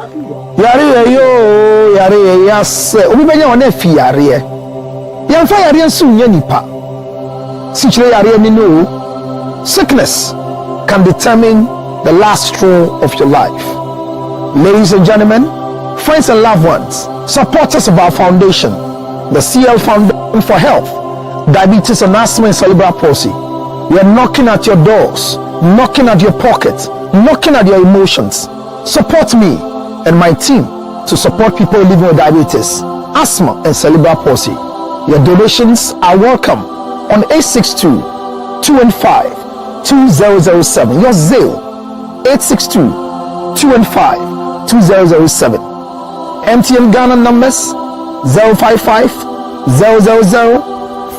Yare yo, yare yes. Obi benya one fi yare. Yamfa yare nso nya nipa. Sichire yare ni no. Sickness can determine the last straw of your life. Ladies and gentlemen, friends and loved ones, supporters of our foundation, the CL Foundation for Health, Diabetes and Asthma and Cerebral Palsy. We are knocking at your doors, knocking at your pockets, knocking at your emotions. Support me and my team to support people living with diabetes, asthma, and cerebral palsy. Your donations are welcome on 862-215-2007. Your Zelle 862-215-2007. MTN Ghana numbers 055 000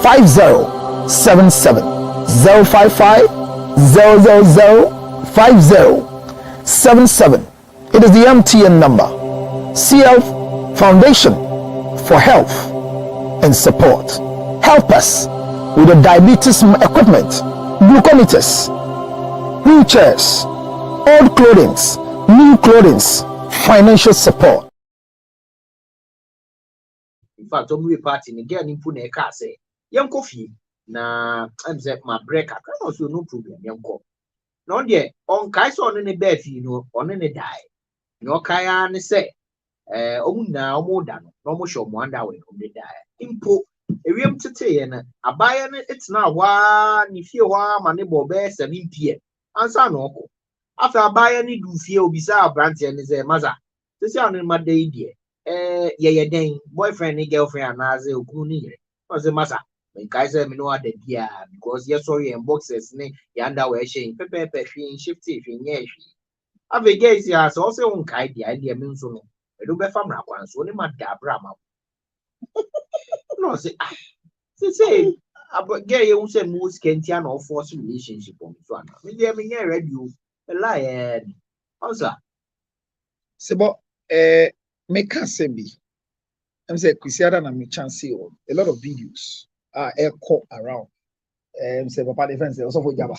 5077 055 000 5077. It is the MTN number. CL Foundation for Health and Support. Help us with the diabetes equipment, glucometers, wheelchairs, old clothing, new clothing, financial support. In fact, we party again in Pune car say, young coffee, na I'm say my breaker, also no problem, young co. No, dear, on Kaiser on any bed, you know, on any die. No kaya ne say na omoda no mo show mo anda we on the die impo ewiem tete na abaya ne it's na wa ni fie wa ma ne bo be 7 pm ansa no ko after abaya ne du fie obisa abrante ne say maza sisi anu ma dey die ye den boyfriend ni girlfriend anaze okunu ni yere o say maza when Kaiser me no ada dia because yes sorry en boxes ne ya anda we shey pepe hwe shifty hwe nye hwe ave guys ya so say on kai dia idea me nso no e do be famra kwan so ni ma da bra ma no say say about gay you say most kentia no force relationship on so na me dey me get ready o lie also sebo me can say be I'm say Christiana na me chance o a lot of videos are echo around say papa defense also for Jaba.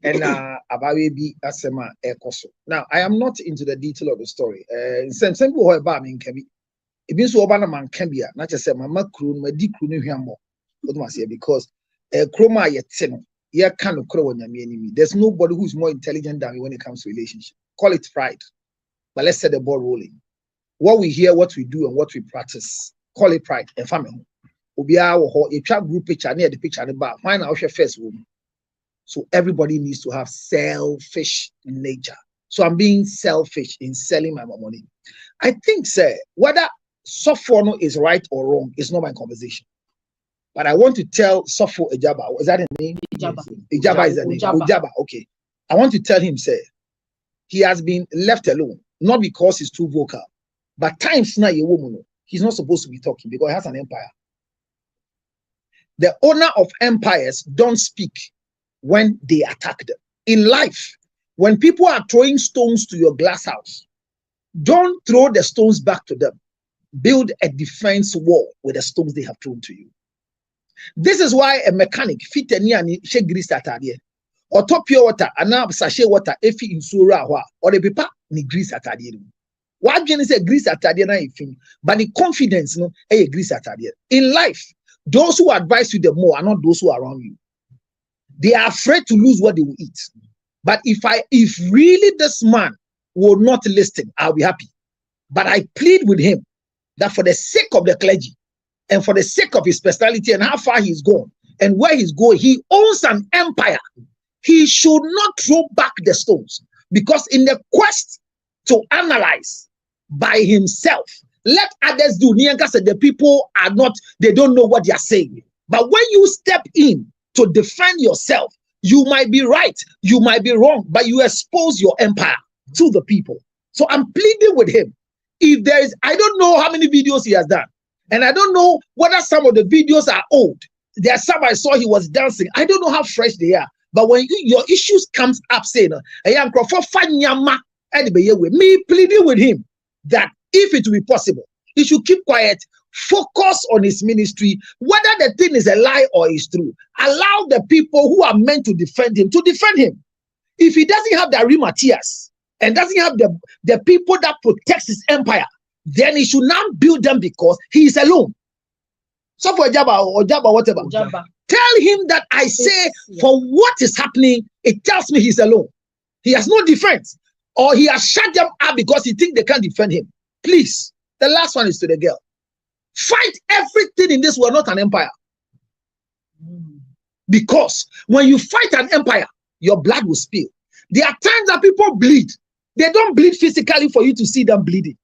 And about be asema ekoso. Now I am not into the detail of the story. Same go about me can be. It means oba na man can be not just say mama crew, my di crew ni hwamo. What must say because chroma yet no. Yeah, kind of crow on your enemy. There's nobody who's more intelligent than me when it comes to relationship. Call it pride, but let's set the ball rolling. What we hear, what we do, and what we practice. Call it pride and family. Obia wo a trap group picture near the picture the back. Find out your first woman. So everybody needs to have selfish nature. So I'm being selfish in selling my money. I think, sir, whether Sofo is right or wrong is not my conversation. But I want to tell Sofo Ejaba, is that a name? Ejaba. Ejaba is the name. Ejaba, okay. I want to tell him, sir, he has been left alone, not because he's too vocal, but times now, he's not supposed to be talking because he has an empire. The owner of empires don't speak when they attack them. In life, when people are throwing stones to your glass house, don't throw the stones back to them. Build a defense wall with the stones they have thrown to you. This is why a mechanic fit any and she grease atadie or top pure water and now sachet water if in sura or the paper ni grease atadie. Why can you say grease atadie na ifin? But the confidence no a grease atadie. In life, those who advise you the more are not those who are around you. They are afraid to lose what they will eat. But if really this man will not listen, I'll be happy. But I plead with him that for the sake of the clergy and for the sake of his personality and how far he's gone and where he's going, he owns an empire. He should not throw back the stones because in the quest to analyze by himself, let others do. Nyanka said the people are not, they don't know what they are saying. But when you step in to defend yourself, you might be right, you might be wrong, but you expose your empire to the people. So I'm pleading with him. If there is, I don't know how many videos he has done, and I don't know whether some of the videos are old. There are some I saw he was dancing. I don't know how fresh they are. But when your issues comes up, saying, me pleading with him that if it will be possible, he should keep quiet, focus on his ministry, whether the thing is a lie or is true. Allow the people who are meant to defend him to defend him. If he doesn't have the rheumatias and doesn't have the people that protects his empire, then he should now build them because he is alone. So for Jabba or Jabba, whatever, Jabba. Tell him that I say for what is happening, it tells me he's alone. He has no defense, or he has shut them up because he thinks they can't defend him. Please, the last one is to the girl. Fight everything in this world, not an empire. Because when you fight an empire, your blood will spill. There are times that people bleed. They don't bleed physically for you to see them bleeding.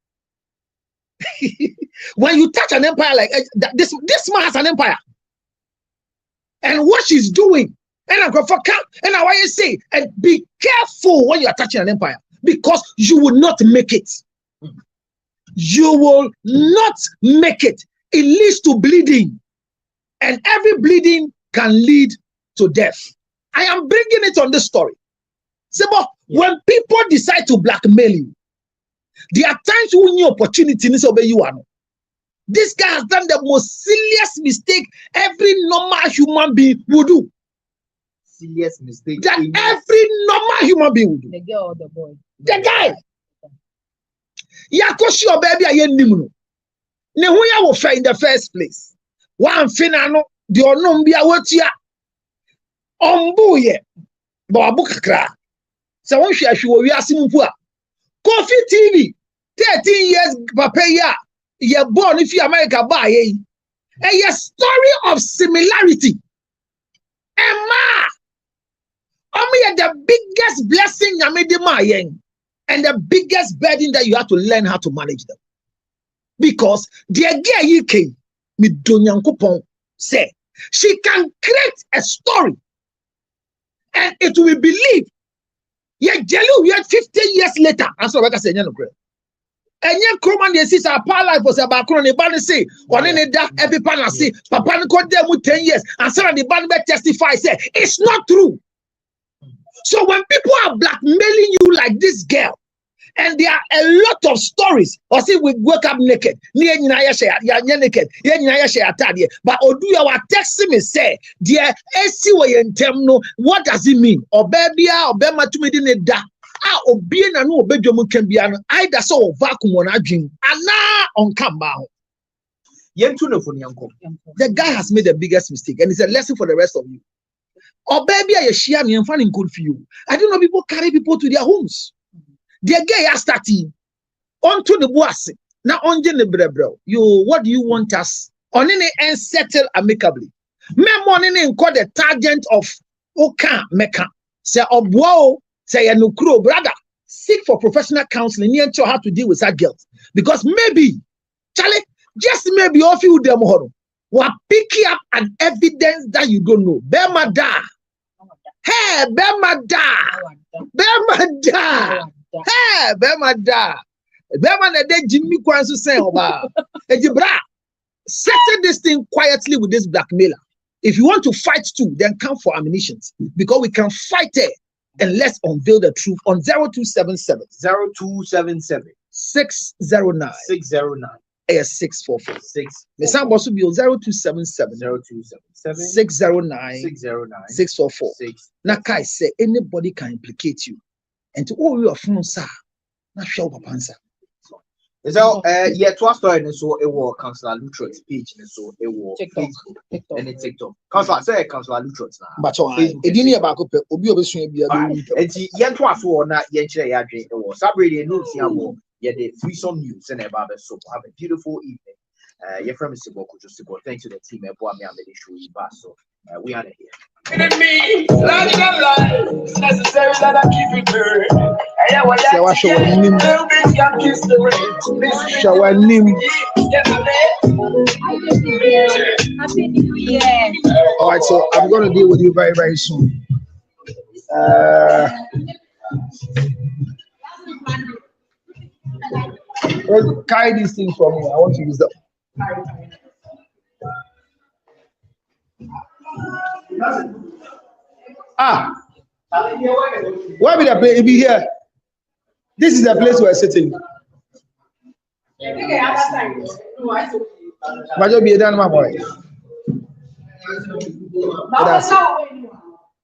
When you touch an empire like this man has an empire. And what she's doing, and I'm going for count, and I want you say, and be careful when you are touching an empire, because you will not make it. You will not make it. It leads to bleeding, and every bleeding can lead to death. I am bringing it on this story. See, but when people decide to blackmail you, there are times when your opportunity is obey you. This guy has done the most serious mistake every normal human being would do. Serious mistake. That every normal human being would do. The girl or the boy? The guy. Yakoshi or baby ayenimuno. Ne who ya wo fa in the first place. One finano the onum bia watia. Ombuye. Ba abukakra. So won hwe ahwe wo wiase mu a. Coffee TV 13 years papa ya. You're born if you America buy a story of similarity. Emma, the biggest blessing and the biggest burden that you have to learn how to manage them. Because the girl you came with Donyankopon say she can create a story and it will be believed. Yeah, we had 50 years later. And so like I said, and yet, Croman, they see our power life was about Croman. The band say, one in that every panel say, Papa called them with 10 years, and some of the band testify, say, it's not true. So when people are blackmailing you like this girl, and there are a lot of stories, or see, we wake up naked, naked, but Odu, our text me say, dear, what does it mean? Or baby, or bema to me in da. Obiena no obedwom kan bia no either so vacuum on adwin ana on kamba. The guy has made the biggest mistake, and it's a lesson for the rest of you. Or baby, I share me and finding good for you. I don't know, people carry people to their homes. The guy has started onto the boss. Now on the bro. You what do you want us on any and settle amicably? Me money call the target of Oka Mecca. Say obwo. Say no crow, brother. Seek for professional counseling. You know how to deal with that guilt, because maybe, Charlie, just maybe all you them will pick up an evidence that you don't know. Bemada, hey, Bemada, Bemada, hey, Bemada, Bemada. Then Jimmy Kwanzu say, "Oba, Ejibra, settle this thing quietly with this blackmailer. If you want to fight too, then come for ammunition, because we can fight it." And let's unveil the truth on 0277 609 644 Miss Ambosu be 0277 609 644. Nakai say anybody can implicate you, and to all your friends, sir, not show up answer. So, to our story, so it was Councillor Lutrot's page, so it was Facebook and it's TikTok. Councillor say Councillor Lutrot's now. But it didn't about Obi Obi be and to us or not, Yenche Yadri, it was Sabri news here, yet the free some news and about so have a beautiful evening. Your friend Mr. Boko just to go. Thanks to the team at Boamia Show you back. So we are here. Me, life necessary that I keep it burning. All right, so I'm going to deal with you very, very soon. Carry these things for me. I want to use them. Where be the place? Be here. This is the place we're sitting. Majo be done, my boy.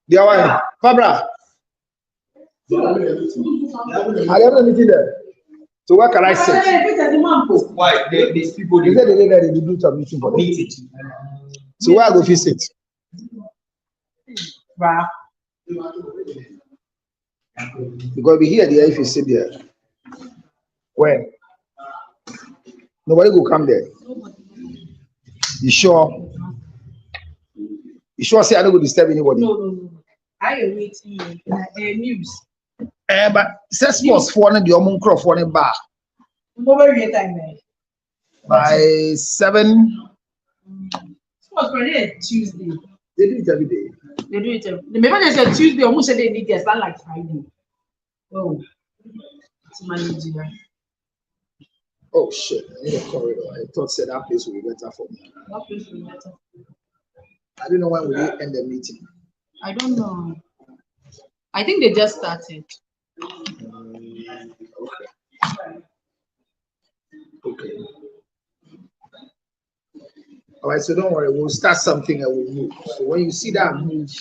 The one, Fabra. I have a meeting there. So what can I say? Why? These people. They said they did they do some meeting for them. So where I go visit? Because we hear there if you sit there. When? Nobody will come there. You sure? You sure say I don't go disturb anybody? No. I am waiting news. But say sports for the Omon Croft for the bar Over your time there. by 7. Sports for Tuesday. They do it every day. They do it. Remember they said Tuesday, almost said they need guests, not like Friday. Oh, it's managing. Oh shit, I need a corridor. I thought said that place would be better for me. That place will be better. I don't know when we will end the meeting. I don't know. I think they just started. Okay. All right, so don't worry, we'll start something and we'll move. So when you see that move,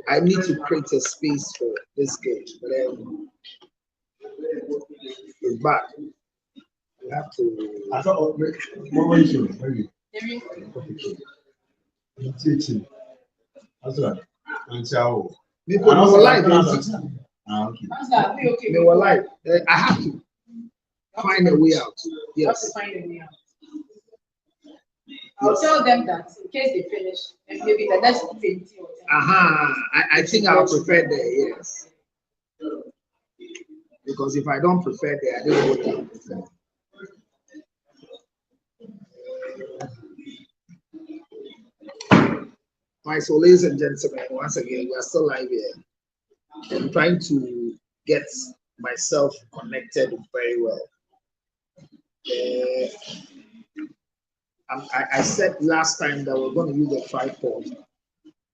I need to create a space for this game. But then it's back. You have to. I thought, what were you doing? Teaching. That's right. And so, People were live. okay. They were live. I have to find a way out. Yes. Find a way out. I'll tell them that in case they finish, and maybe the next 20 or 10. I think I'll prefer there, yes. Because if I don't prefer there, I don't know what I prefer. Right, so ladies and gentlemen, once again, we are still live here. I'm trying to get myself connected very well. I said last time that we're going to use a tripod.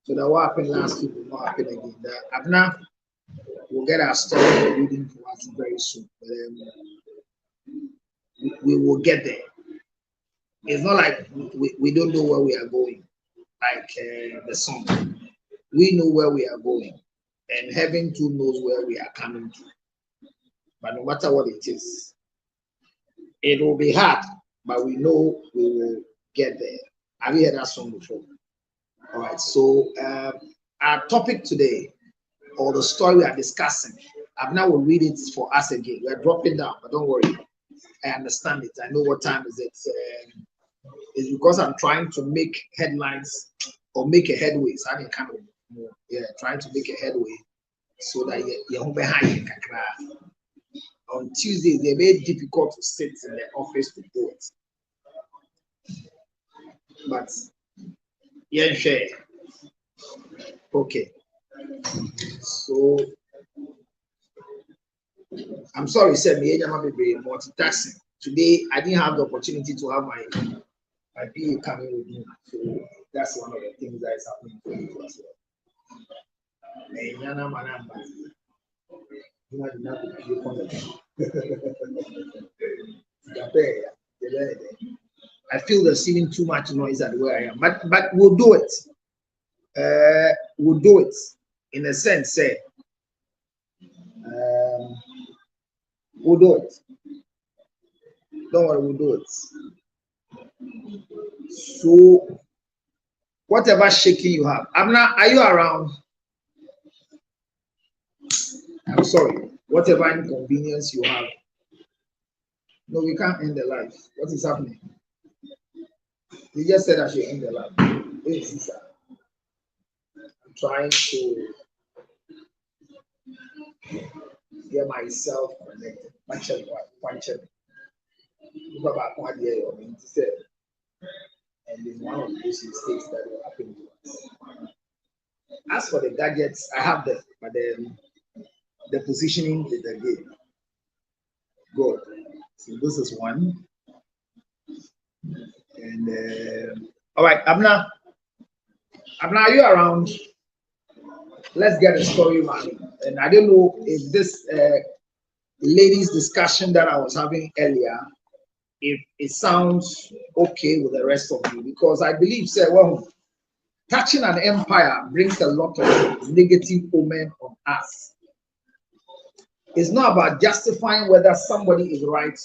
So that what happened last week will not happen again. Abna will get our story reading for us very soon. We will get there. It's not like we don't know where we are going, like the song. We know where we are going, and heaven too knows where we are coming to. But no matter what it is, it will be hard, but we know we will get there. Have you heard that song before? All right, so our topic today, or the story we are discussing, Abna will read it for us again. We are dropping down, but don't worry. I understand it. I know what time is it. It's because I'm trying to make headlines or make a headway. So I'm kind of, trying to make a headway so that you're behind. On Tuesdays, they're very difficult to sit in the office to do it. But yeah, share. Okay. So I'm sorry, said me, be multitasking. Today I didn't have the opportunity to have my PA coming with me. So that's one of the things that is happening for me as well. I feel there's even too much noise at where I am, but we'll do it. We'll do it in a sense. We'll do it. Don't worry, we'll do it. So, whatever shaking you have, Abna, are you around? I'm sorry. Whatever inconvenience you have. No, we can't end the life. What is happening? You just said I should end the life. I'm trying to get myself connected. And it's one of those mistakes that will happen to us. As for the gadgets, I have them, but the positioning is the game. Good. So this is one. And all right, Abna, are you around? Let's get a story running. And I don't know if this ladies' discussion that I was having earlier, if it sounds okay with the rest of you, because I believe, well, touching an empire brings a lot of negative omen on us. It's not about justifying whether somebody is right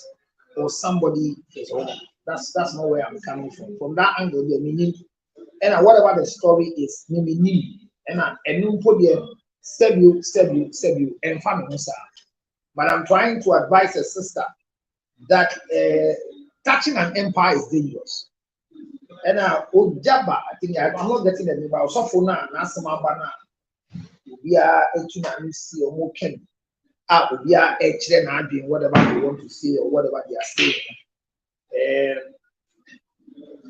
or somebody is wrong. That's not where I'm coming from. From that angle, the meaning and whatever the story is, meaning and you put the stab you, and family. But I'm trying to advise a sister that touching an empire is dangerous. And Ojaba, I think I'm not getting the name, but also for now, Nasamabana, we are a see or more can. We are actually whatever they want to say or whatever they are saying.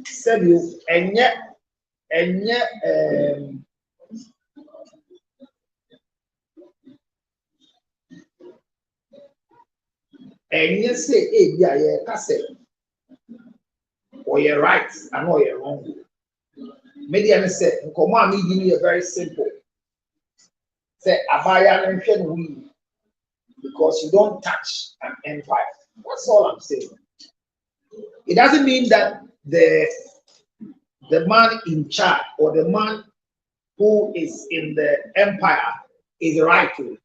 Said you and yet say, hey, yeah, cassette. Or you're right, I know you're wrong. Media said, come on, me a very simple. Say, Abaya and we because you don't touch an empire. That's all I'm saying. It doesn't mean that the man in charge or the man who is in the empire is right to it.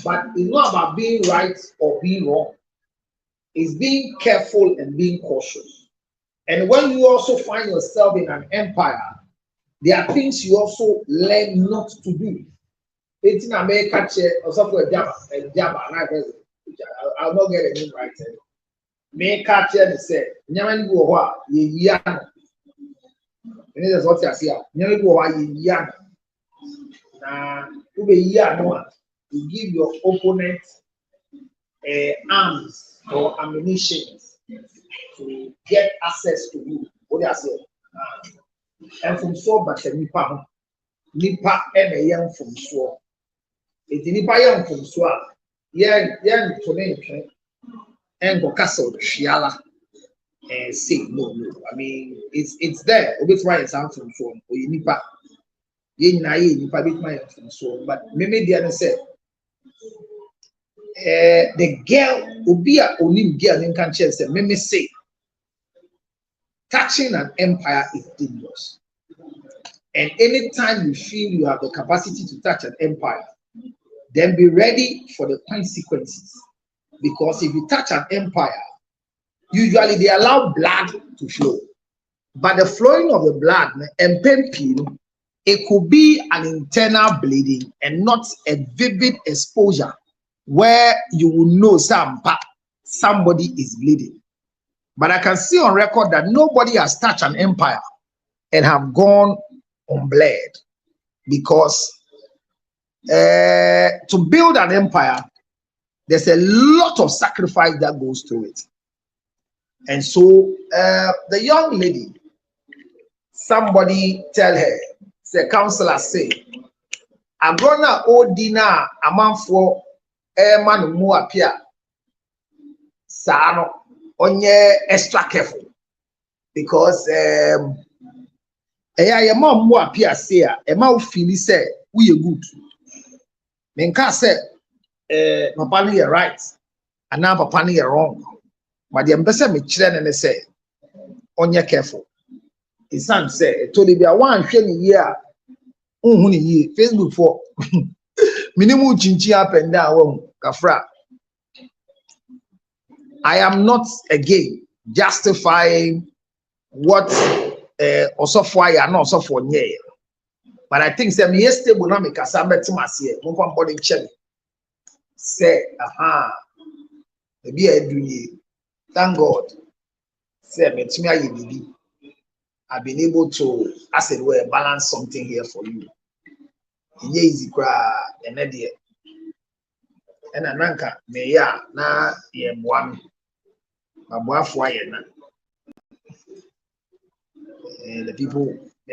But it's not about being right or being wrong. It's being careful and being cautious. And when you also find yourself in an empire, there are things you also learn not to do. It's in America, or something like Java, I'll not get a name right. Make catch and say, Nyaman go, ye yan. And that's what I say. Nyaman go, ye yan. To be yan, you give your opponent arms or ammunition to get access to you. What do I say? And from so, but nipa and a young from so. It's nipa young from so. Young to name and go castle shiala and say no. I mean, it's there. It's why it's out from so. Or you nipa. Nipa bit my from so. But maybe the other said. The girl Ubia only girl in country said, me say touching an empire is dangerous. And anytime you feel you have the capacity to touch an empire, then be ready for the consequences. Because if you touch an empire, usually they allow blood to flow. But the flowing of the blood and pain, it could be an internal bleeding and not a vivid exposure where you will know somebody is bleeding. But I can see on record that nobody has touched an empire and have gone unbled, because to build an empire, there's a lot of sacrifice that goes through it. And so the young lady, somebody tell her, the counselor say, I'm gonna old dinner a month for a man who appear. Sano, onye extra careful, because your mom who appear say a mouth feel say we are good. Menka say papa you right, and now papa you wrong. But the ambassador me children and say onye careful. His son say told you one sheni year Facebook for minimum chinchi up and down kafra. I am not again justifying what also for you and also for nye. But I think some yesterday will not make a sample to my here. One body check. Say, maybe I do. Thank God. Say, me I've been able to, as it were, balance something here for you. Easy cry and idea. And ananka me ya na ye one. The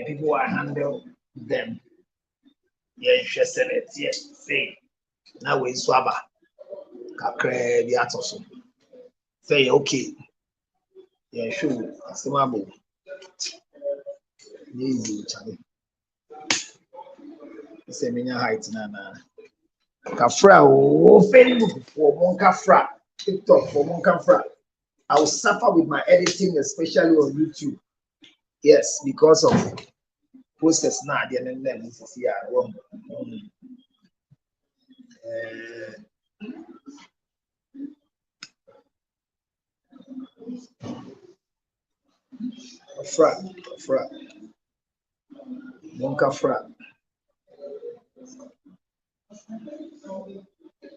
people I handle them. Yeah, interested it. Yes, say now we swaba. Kakre the atoso. Say okay. Yeah, sure. Asimabo. Easy, Charlie. Say minya height na. Kafra Facebook for Monkafra, TikTok for Monkafra. I will suffer with my editing, especially on YouTube. Yes, because of posters now. The Fra. Monka fra.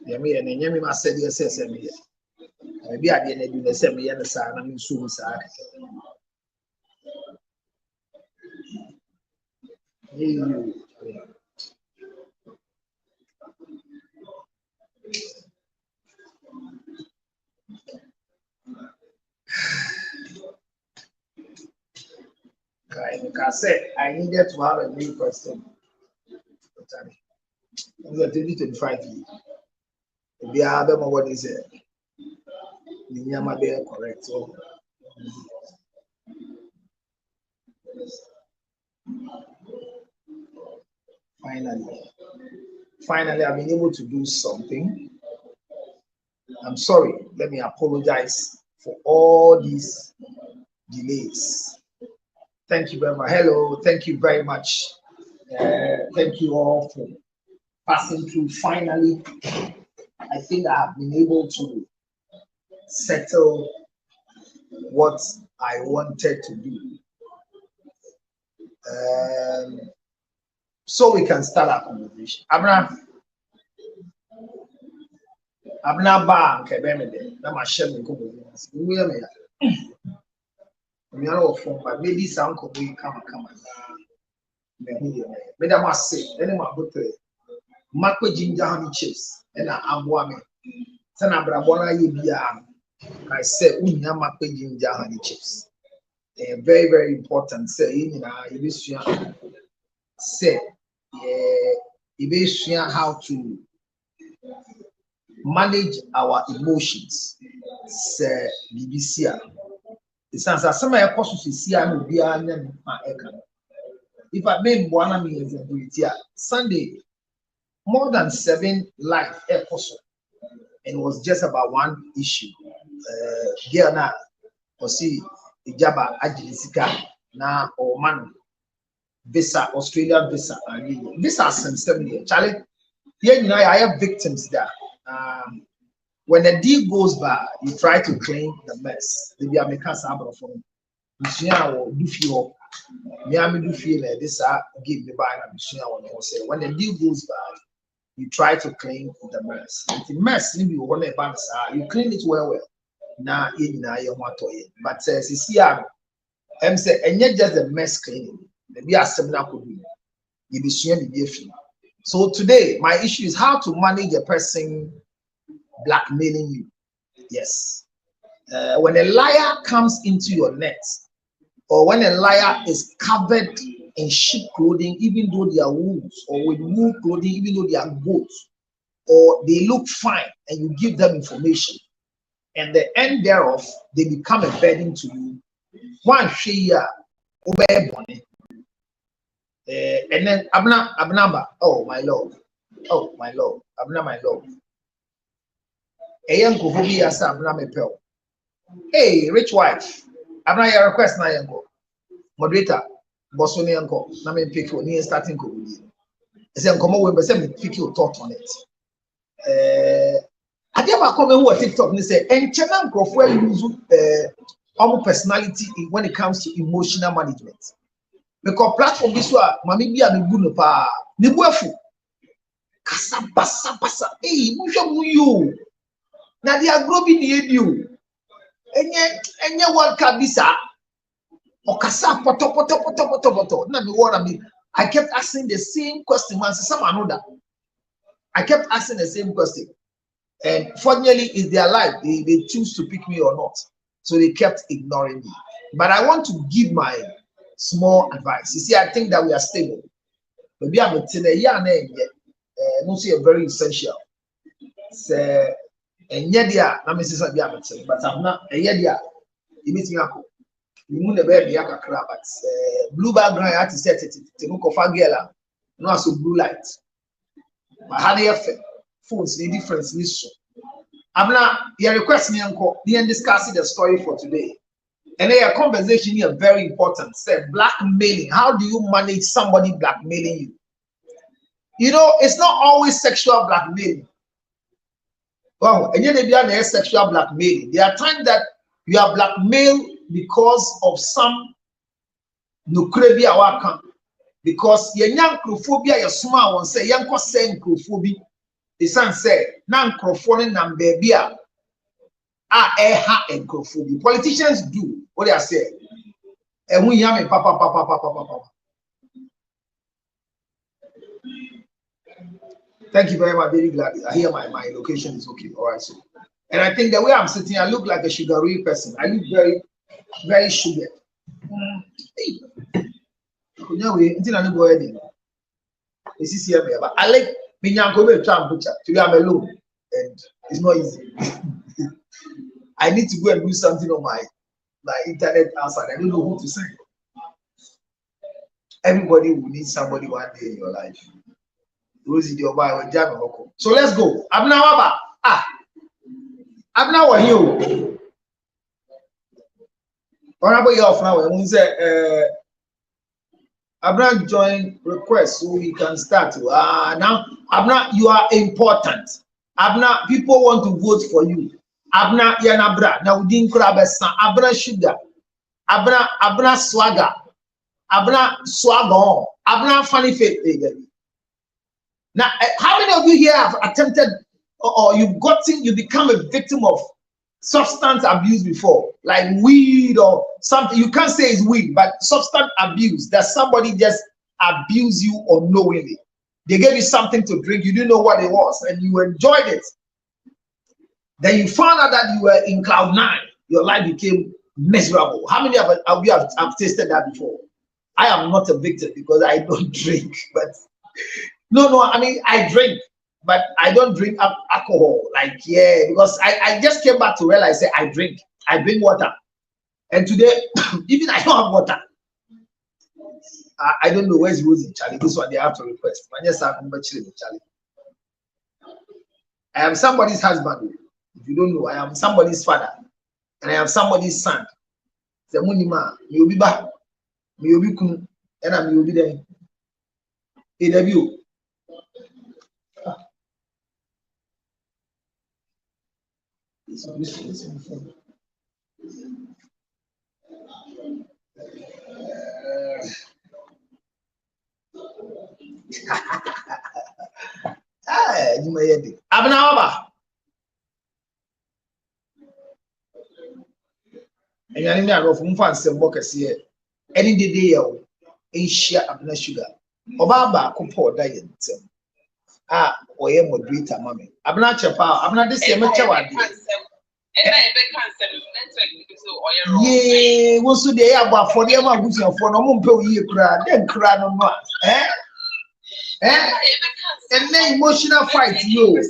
Yami and Yami must say yes, maybe I didn't do the same year, I mean, soon, sir. Like I said, I needed to have a new person. I'm going to 25 years. The other what is it? The Yama they are correct. So, finally, I've been able to do something. I'm sorry. Let me apologize for all these delays. Thank you very much. Hello. Thank you very much. Thank you all for passing through. Finally, I think I have been able to settle what I wanted to do. So we can start our conversation. Abna ba nke be me de na ma share me ko bo ni we me ya me ara ofo ba maybe some ko we come me hu ye me da ma say ene ma botre makwa ginger honey chips na aboa me se na brabo na ye bia I said unya makwa ginger honey chips. Very, very important. Say you know how to manage our emotions. Say BBC. It sounds as some of if I mean one mean Sunday, more than 7 live episodes, and it was just about one issue. Here now, or see Ijaba Ajilisika na or man visa Australian visa and visa since 7 years. Charlie, here you know I have victims there. When the deal goes by, you try to claim the mess. They be a make us abroad from do feel Miami do feel that this give me by and when the deal goes by, you try to claim the mess. If the mess you want to balance, you clean it well. Na you want to but says I'm say and yet just a mess cleaning. Maybe a seminar could be you be sharing the. So today my issue is how to manage a person blackmailing you. Yes. When a liar comes into your net, or when a liar is covered in sheep clothing, even though they are wolves, or with wool clothing, even though they are goats, or they look fine, and you give them information, and the end thereof, they become a burden to you. One share, and then Abnaba, oh my lord, Abna my lord. Hey, rich wife, Abna your request na yanko. Moderator, Bosoni yanko, na me pick you, starting ko. I say come we say me pick your thought on it. I never come who TikTok and say and channel crofwe use our personality when it comes to emotional management. Because platform this one, mami bi a me bu no pa. Ni buafu. Kasa basa. Eh, mu you. Na dia grow bi ni edio. Enye one kabisa. O kasa poto. Na me wora me. I kept asking the same question man some another. I kept asking the same question. And fortunately, it's their life. They choose to pick me or not. So they kept ignoring me. But I want to give my small advice. You see, I think that we are stable. Maybe I'm today, not say very essential. Say, and yet, I'm but I'm not a yedia. You meet me, you moon the baby, but blue background, I had to set it to look of a girl, no, so blue light. But how they affect phones, the difference is so. I'm not your request me uncle. We are discussing the story for today. And a conversation here very important. Say blackmailing. How do you manage somebody blackmailing you? You know, it's not always sexual blackmailing. Wow, and yet they are sexual blackmailing. There are times that you are blackmailed because of some nukrebi awaka. Because your young crophobia, your small one say, young saying crophobia. The son said, Nan crophone and baby are and crophobia. Politicians do what they are saying. And we yam papa. Thank you very much. Very glad. I hear my location is okay. All right. So, and I think the way I'm sitting, I look like a sugary person. I look very, very sugar. But I like me to be alone, and it's not easy. I need to go and do something on my internet outside. I don't know who to say. Everybody will need somebody one day in your life. So let's go. Abna waba. Abna wa here. Honorable Yof now. We say Abna join request so we can start. Now Abna, you are important. Abna, people want to vote for you. Abna yanabra. Now we didn't grab a son. Abna sugar. Abna swagger. Abna swagger. Abna funny face. Now, how many of you here have attempted or you become a victim of substance abuse before, like weed or something? You can't say it's weed, but substance abuse, that somebody just abused you unknowingly. They gave you something to drink, you didn't know what it was, and you enjoyed it. Then you found out that you were in cloud 9. Your life became miserable. How many of you have tasted that before? I am not a victim because I don't drink, but no, I mean, I drink, but I don't drink alcohol. Like, yeah, because I just came back to realize that I drink water. And today, even I don't have water. I don't know where's Rosie, Charlie. This one they have to request. Charlie. I am somebody's husband. If you don't know, I am somebody's father. And I am somebody's son. The Munima, you'll be back. You'll be kun, and I'm you'll be there. AW. Abnawaba. And you know, from fancy workers here. Any day, Asia Abna sugar. Obaba, compo diet. Or a moderator, mammy. Abna chapa, Abna this year, yeah, what's the day about for the amount of for no more year crowd, then crowd no more. And then emotional fight, you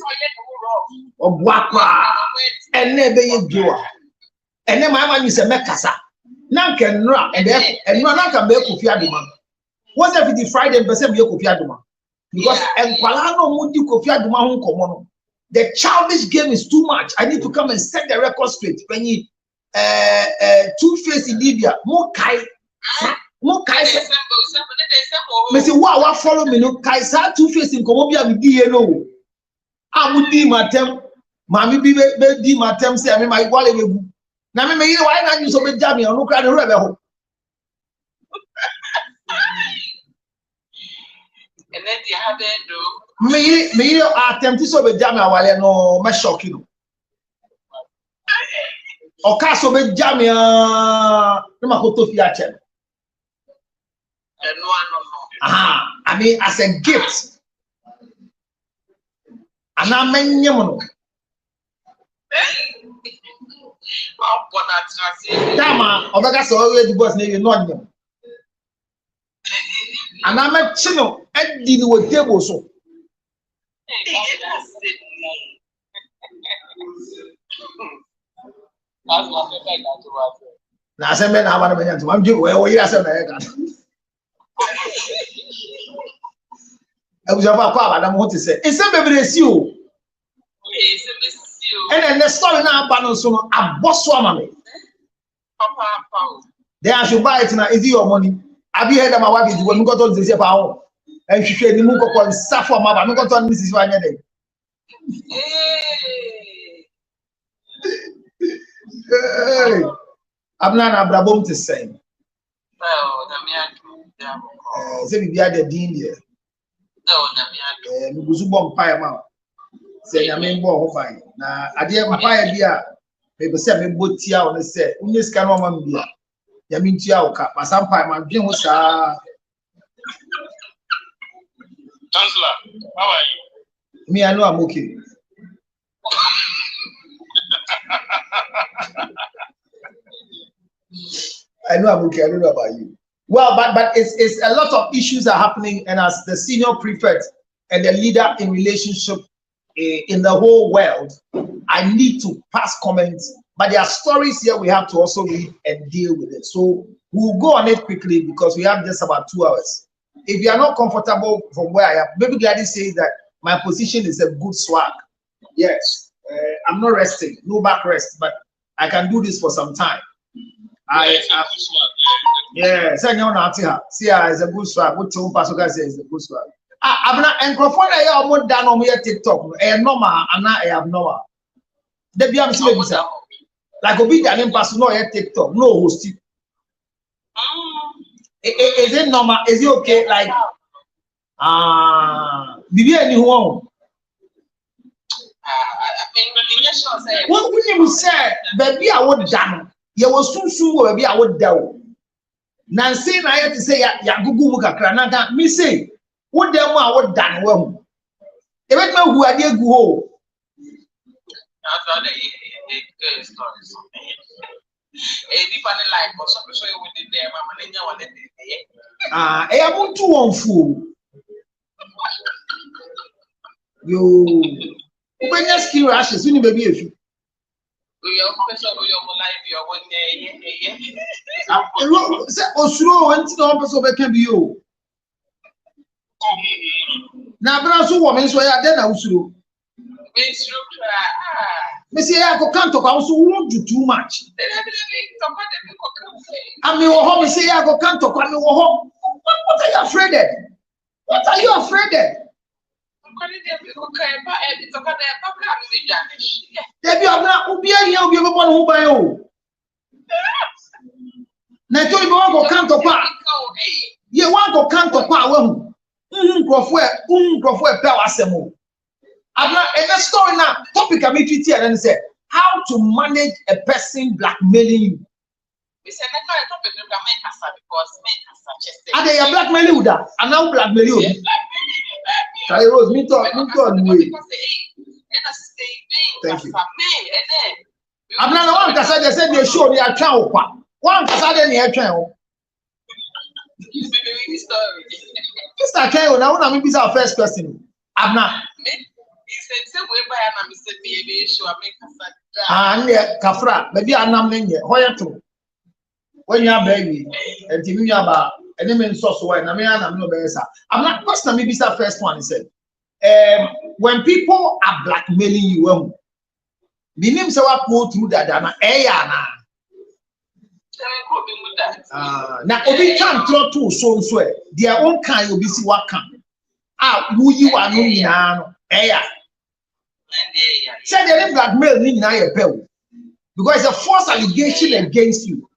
or Wapa, and never you do. And then my man is a Mekasa. Now can run and run can make Kofi Aduma. What if it is Friday and Percent Kofi Aduma? Because and Palano Mundi Kofi Aduma home common. The childish game is too much. I need to come and set the record straight. When you Two-Face in Libya, more Kai. Me say what follow me no Kai sa Two-Face in Colombia with DNO. I would do my term. Mammy be di my term say I mean my wallet. Now me you why not you so be jammy or no cry the rebel. And then they have it do. Me attempt to so be jammy wale no me shock you. O ka so be jammy no makoto fi a chen. I mean as a gift. And I mean no. Dama obega so already boss na you know him. And I met Chino and did with table so. Now, some men have a minute. I'm doing well. Yes, I was about Papa. I want to say, it's a baby, you. And then the story now, Banosum, a boss woman. Then I should buy it now. Is it your money? Have you heard that my wife is when we got on this power? And she said, "You move on, suffer, my. I'm not going to miss this one day." Hey, I'm not a brabum to say. Say we are the dean here. We go bomb fire mouth. Say I mean bomb fire. Na ade fire dia. Me say me botia on say. Unye sika no ma bia. Ya me ntia o ka. Masampa ma dwen ho saa. Chancellor, how are you? Me I know I'm okay. I know I'm okay. I don't know about you. Well, but it's a lot of issues are happening, and as the senior prefect and the leader in relationship in the whole world, I need to pass comments. But there are stories here we have to also read and deal with it. So we'll go on it quickly because we have just about 2 hours. If you are not comfortable from where I am, maybe Gladys says that my position is a good swag. Yes, I'm not resting, no back rest, but I can do this for some time. Yeah, say no na ati see is a good swag. What you pass guys say is a good swag. Abna microphone e omo da no mo TikTok e normal ana e abnormal. Dey be am say be say like obi da nim pass no e TikTok no host. Is it normal? Is it okay? Like bibi any ho. What when you say baby I would dan you was soon baby I would do. Nancy na yet to say ya gugu mu kakra na ga me say what dem a what dan wa e bet ma hu ade gu ho e ya muntu won fu yo ubenya skill rashes ni baby efi say osuro wanti na one person be can be you na bra so wo me so ya de na usuro me say ya go can't talk so won't do too much I mean wo me say ya go can't talk I mean wo what are you afraid of? What are you afraid of? Debi abna obi ahia obi bebo no ho ban o na to ibo go kanto pa ye wan go kanto pa wa hu nkrofo e pe wasem o abna e na story na topic am treat here and say how to manage a person blackmailing you. We said that kind of topic we can make us because men are suggested. Are they blackmailing you that? And now blackmail you. Try Rose, me talk way. Thank you. I'm not one because they said they show the account. One because I didn't account. Mr. Kyo, now I'm going to be our first question. I'm not. And Kafra, maybe I'm not named yet. Hoyato. When you are baby, and Timmy about and then so and I'm no better. I'm not question maybe the first one he said. When people are blackmailing you, the names are go through that now obi can throw two so their own kind will be see what can who you are no say they blackmail me now your bill because it's a false allegation against you.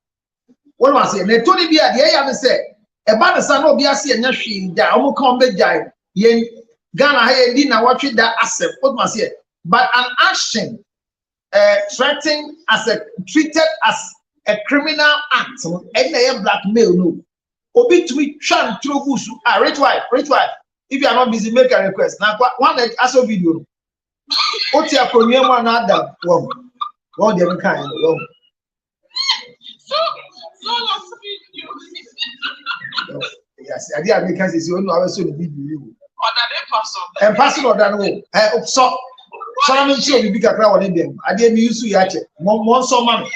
What was it? They told me the air say about the son of Biasi and Yashi that almost come back die. Yen Ghana here didn't watch it that asset. What was it? But an action threatened as treated as a criminal act and they blackmail no. Obi to me trying through bush. Rich wife. If you are not busy, make a request. Now one as a video. What's your premier one other one? What the kind of yes, I did because it's only our son be you. And passing or than so I mean sure you big a crowd in them. I didn't use you yet. One so man.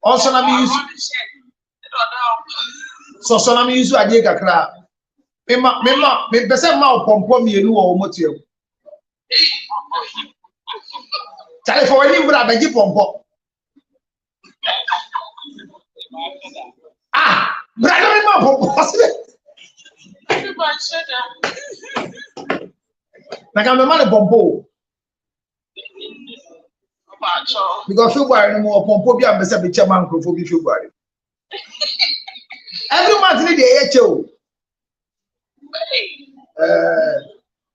Also I use so I use you I did a crowd. Me person ma pompo me enu o motiu. Tell for any bra be pompo. Brother, me ma pompo. Like I'm the man pompo. Because February no more pompo bi ambesa be chairman crofo bi February. Every month need the HO.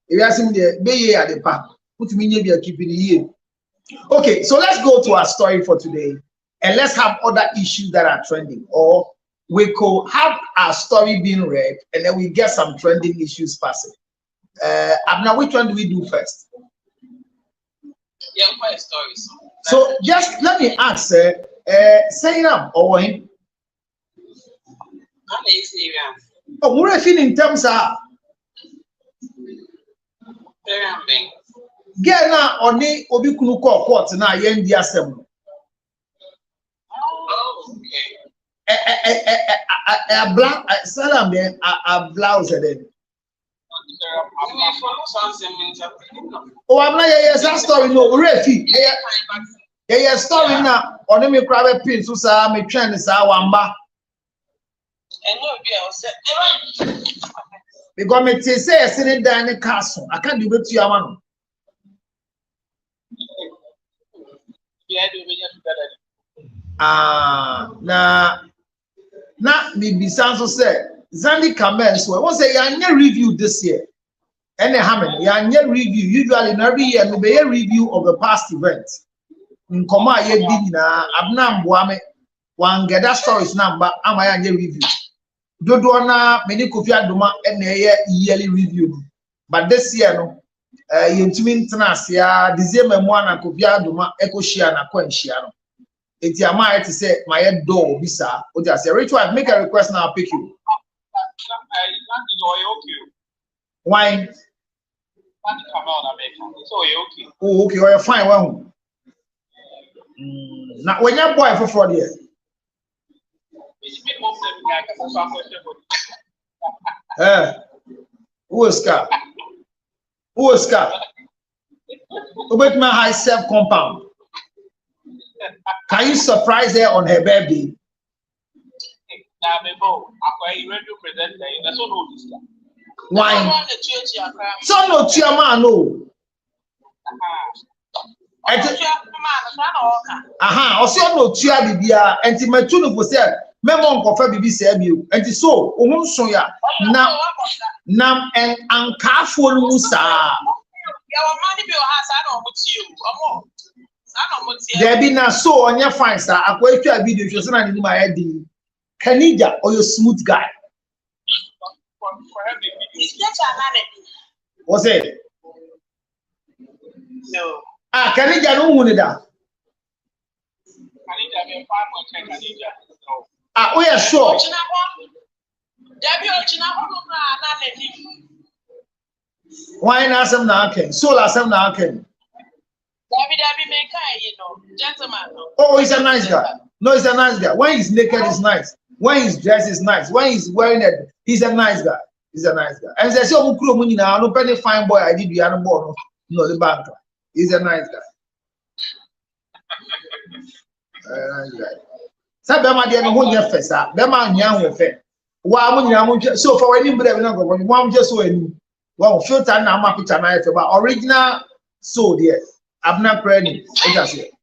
If you ask me the be here at the park, put me near be keeping here. Okay, so let's go to our story for today and let's have other issues that are trending, or we could have our story being read and then we get some trending issues passing. Abna, which one do we do first? Yeah, quite stories. So just let me ask, saying up or him. I'm serious. Oh, we're feeling in terms of Very amazing. get now on the Obikunu court now, Yendi Assembly. Oh, okay. A black salam then a blouse then. Oh, I'm not yes, that story no refi. Yeah, story now. On me grab pin so sa me trend sa wamba. Because me say sitting down in the castle. I can't do it to your man. Na me be so say Zandy comments well. Once a year review this year. And a year review. Usually in every year, we be a review of the past events. In Koma ye dinina, Abnam Buame, one get that stories number, am I year review. Dodona, many Kofia Duma, and a yearly review. But this year, no, you Tinasia, December one, and Kofia Duma, Echo Shiana, Quenchiano. It's your mind to say, my head door, Bisa, or just a ritual, make a request now, I'll pick you. Why? Oh, okay, well, fine one. Now, when your boy for 4 years. Who is car? Who is car? With my high self compound. Can you surprise her on her birthday? Why? So no chairman no. Aha, also no chia bibia enti metu no for say memo nkofa bibi say biu enti so ohun so ya nam en ankafo no musa there be na so onye fine sir akwa twa video show so na ni ma headi Kanija or your smooth guy. What's it? No. Ah, Kanija no one that. Ah, we are sure. Why not some now can? Solar some now can. Gentleman. Oh, he's a nice guy. No, he's a nice guy. When he's naked, is nice. When he's dressed, is nice. When he's wearing it, he's a nice guy. He's a nice guy. And they say, "Oh, no penny fine boy. I did the animal. No, the bank. He's a nice guy." Nice guy. So, Bema, they are going to face up. Bema, young with it. So, for anybody, we're not going. One just so any. Well, short time now, I'm picture night about original. So, yes, I'm not ready. Just it.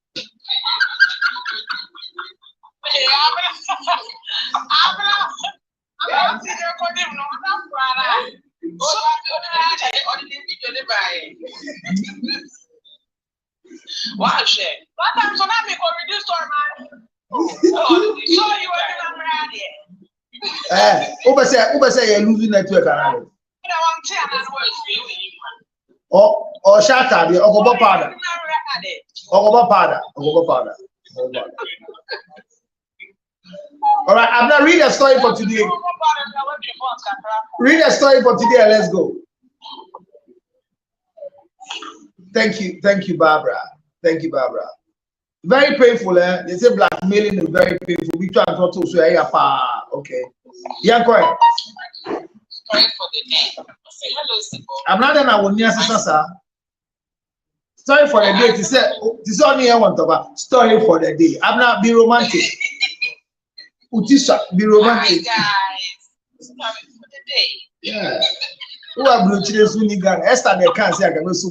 Wow, shit. What time so now we go reduce store man? Oh, you Uber say you're losing network around. Or shatter the Ogoba powder. Ogoba powder. All right, I'm not reading a story for today. Read a story for today and let's go. Thank you, Barbara. Thank you, Barbara. Very painful, eh? They say blackmailing is very painful. We try to talk to okay. Yeah, go ahead. Story for the day. Say hello, Sibo. I'm not done. I will near sister. Story for the day. This only I want to about story for the day. I'm not be romantic. Utisha, be romantic. Hi guys. Story for the day. Yeah. Who are blue children? Esther, they can't say I can also.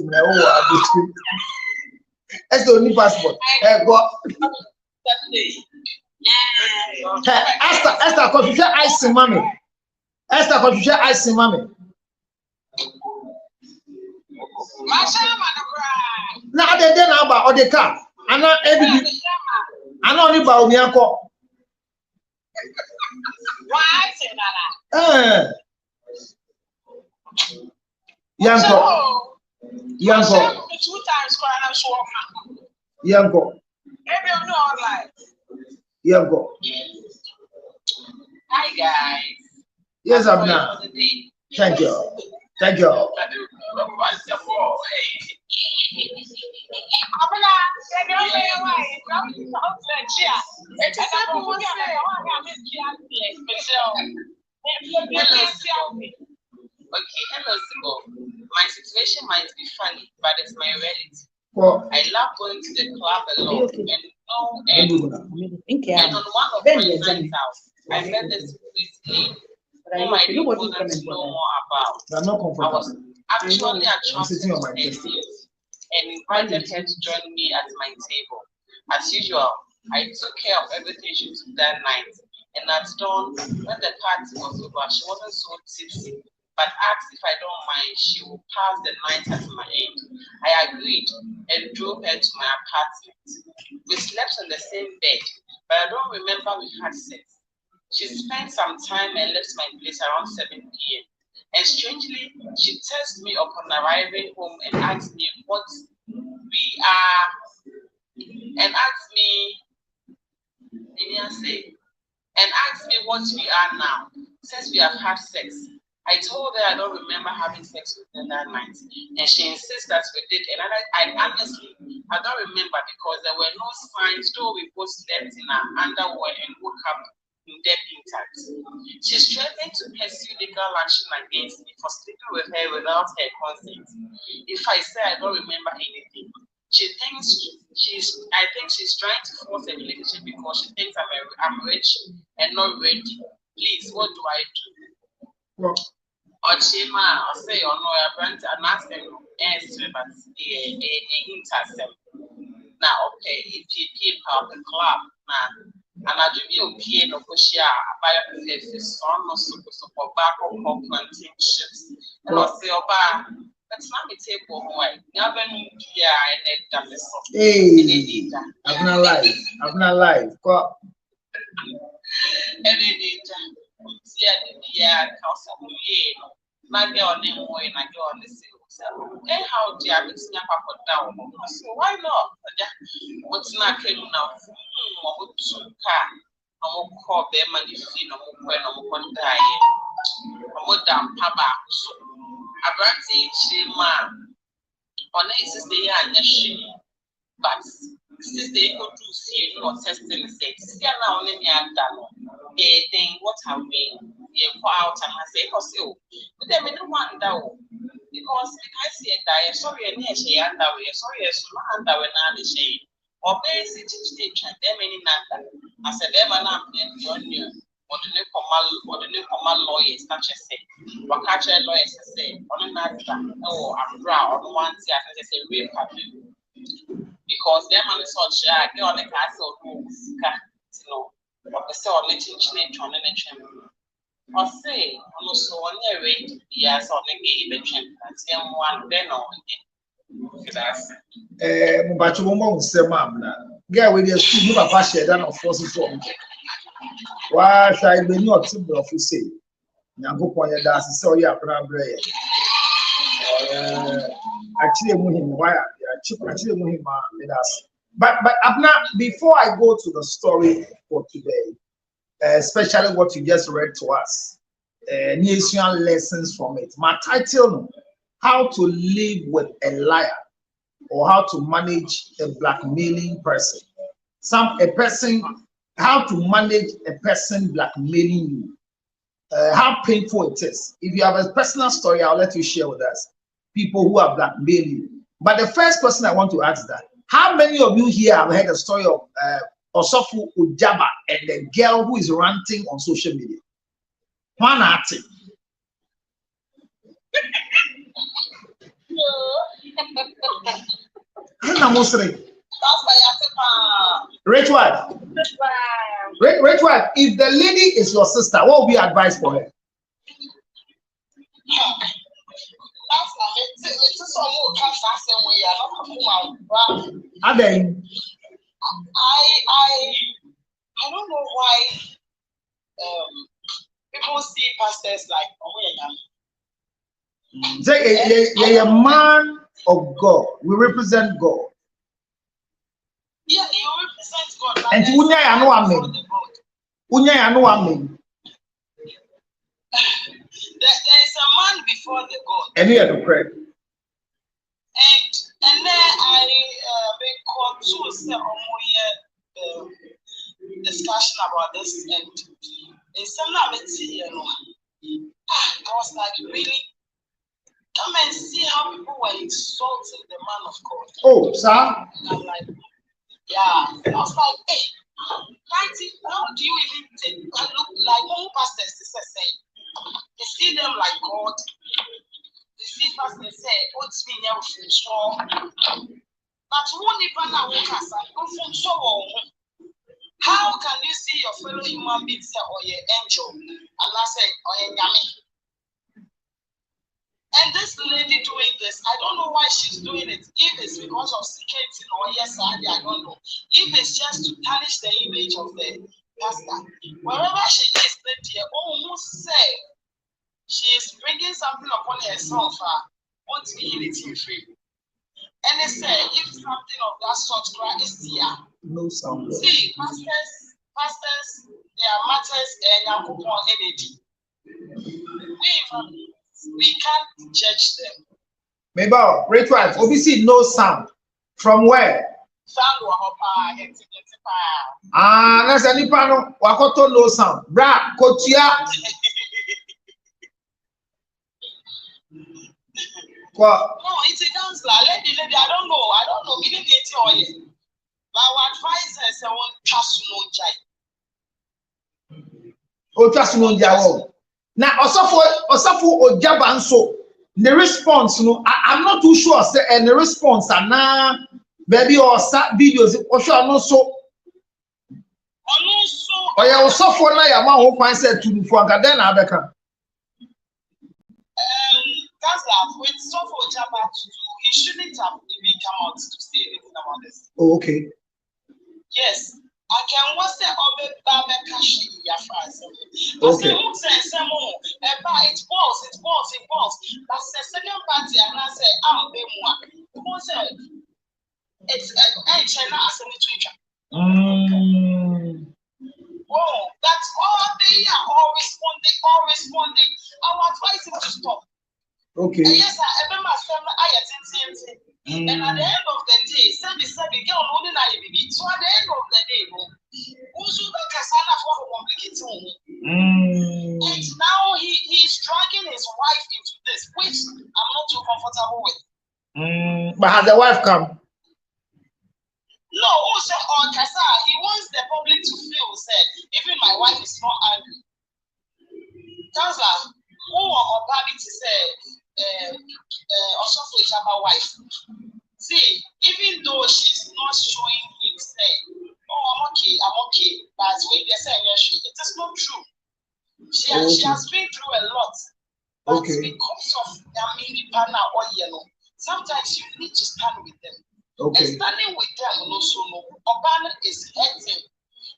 Esther only passport. Go. Esther, could you ice mommy? Esther, could you ice mommy? Now they then about or the car. I know every. I know only about me uncle. Why say that? Yanko. 2 times Yanko. Maybe I'm not online. Yanko. Hi guys. Yes, I'm now. Thank you. Thank you. Okay, hello, Sibo. My situation might be funny, but it's my reality. Well, I love going to the club alone and on one of my friends' house, I met this sweet lady whom I didn't want to know more about. I was actually attracted to her views and invited her to join me at my table. As usual, I took care of everything she took that night. And at dawn, when the party was over, she wasn't so tipsy, but asked if I don't mind, she would pass the night at my end. I agreed and drove her to my apartment. We slept on the same bed, but I don't remember we had sex. She spent some time and left my place around 7 p.m. And strangely, she texted me upon arriving home and asked me what we are, and asked me, what we are now, since we have had sex. I told her I don't remember having sex with her that night, and she insists that we did. And I honestly, I don't remember because there were no signs, though we both slept in our underwear and woke up in dead intact. She's threatening to pursue legal action against me for sleeping with her without her consent. If I say I don't remember anything, she thinks I think she's trying to force a relationship because she thinks I'm rich and not ready. Please, what do I do? well, Or Chima, or say, or no, I brand and ask them, answer, but intercept. Now, okay, if you keep out the club, now, and I do be okay, no, push ya, buy a face, or no, so for back or planting chips. And I'll say, oh, that's not me table, why? Never knew, yeah, and hey, I'm not live. Go. Yeah, my girl name way, and I go on the sales. And how dear, it's not up down. So why not? What's not came now? What to car? I won't call them and if you know when I'm going to die. I'm going down, Papa. I brought a man on a sister and she, but since they go to see you or testing sex, they are now only done. They think, what have we? You go out and I say, oh, so, but then we don't want that because I see a guy, sorry, and yes, she underwear, sorry, yes, underwear, now the shade. Or basic stage, and them any nanda. I said, them and I'm on you. Or the new command lawyers, not just say, or catch a lawyer say, on another, oh, I'm proud, on one side, and they say, real happy. Because them on the such, I get on the castle, you know, or the so letting change on the chamber. Or say, almost so on the rate, yes, on the gay, the chamber, and say, one, then on But you won't say, Mamma. Get with your school, you pass your done of forces from. Why shall I be not to the office? Now go on your dance, so you are probably. Actually, why actually with us. But Abna, before I go to the story for today, especially what you just read to us, nation lessons from it. My title: How to Live with a Liar, or How to Manage a Blackmailing Person. How to manage a person blackmailing you. How painful it is. If you have a personal story, I'll let you share with us. People who are blackmailing you. But the first question I want to ask is that how many of you here have heard the story of Osofu Ujaba and the girl who is ranting on social media? One article. Rich wife. Rich wife. If the lady is your sister, what would be your advice for her? I don't know why people see pastors like Say a man of God. We represent God. Yeah, you represent God. And unya ya no amen. Unya ya no amen. There is a man before the God. And you have to pray. And then I been called to say discussion about this, and in some of it, I was like, really? Come and see how people were insulting the man of God. Oh, sir. And I'm like, yeah. I was like, hey, how do you even look like all pastors saying? You see them like God. You see pastors say, what's me now from shore? But who even now from shore? How can you see your fellow human beings or your angel and I say, or your yummy? And this lady doing this, I don't know why she's doing it. If it's because of security or yes, I don't know. If it's just to tarnish the image of the pastor, wherever she is, almost say she is bringing something upon herself. Want to be in it free. And they say if something of that sort is here, no sound. See, pastors, their matters and coupon energy. We can't judge them. Maybe Rich wife, obviously no sound. From where? Sound that's any panel. Wakoto no sound. Bra, kotia. No, it's a dance. Lady, I don't know. We didn't get oil. But our advisors want trust no jai. Oh, trust no jai. Now, also for Ojaba so the response, I'm not too sure. And the response, and now baby or start videos, or sure not so. Or you also for now, your man who finds it to for then I can. That's that with so for Ojaba to do, he shouldn't have even come out to say anything about this. Oh, okay. Yes. I can watch the other Baba Kashi Yafas. Okay. It balls. That's the second party, and I say, I'm being one. It's China as a Twitter. Oh, that's all they are all responding. I'll advise him to stop. Okay. Yes, I remember I and at the end of the day, said girl only like baby. So at the end of the day, also the Kasana for complicated. And now he's dragging his wife into this, which I'm not too comfortable with. But has the wife come? No, also on Kasa, he wants the public to feel said, even my wife is not angry. Counselor, who or Bobby to say also for each other wife. See, even though she's not showing him say, oh I'm okay, but when they say it is not true. She has been through a lot. But because of their mini partner or yellow, sometimes you need to stand with them. And standing with them also Obama is hurting.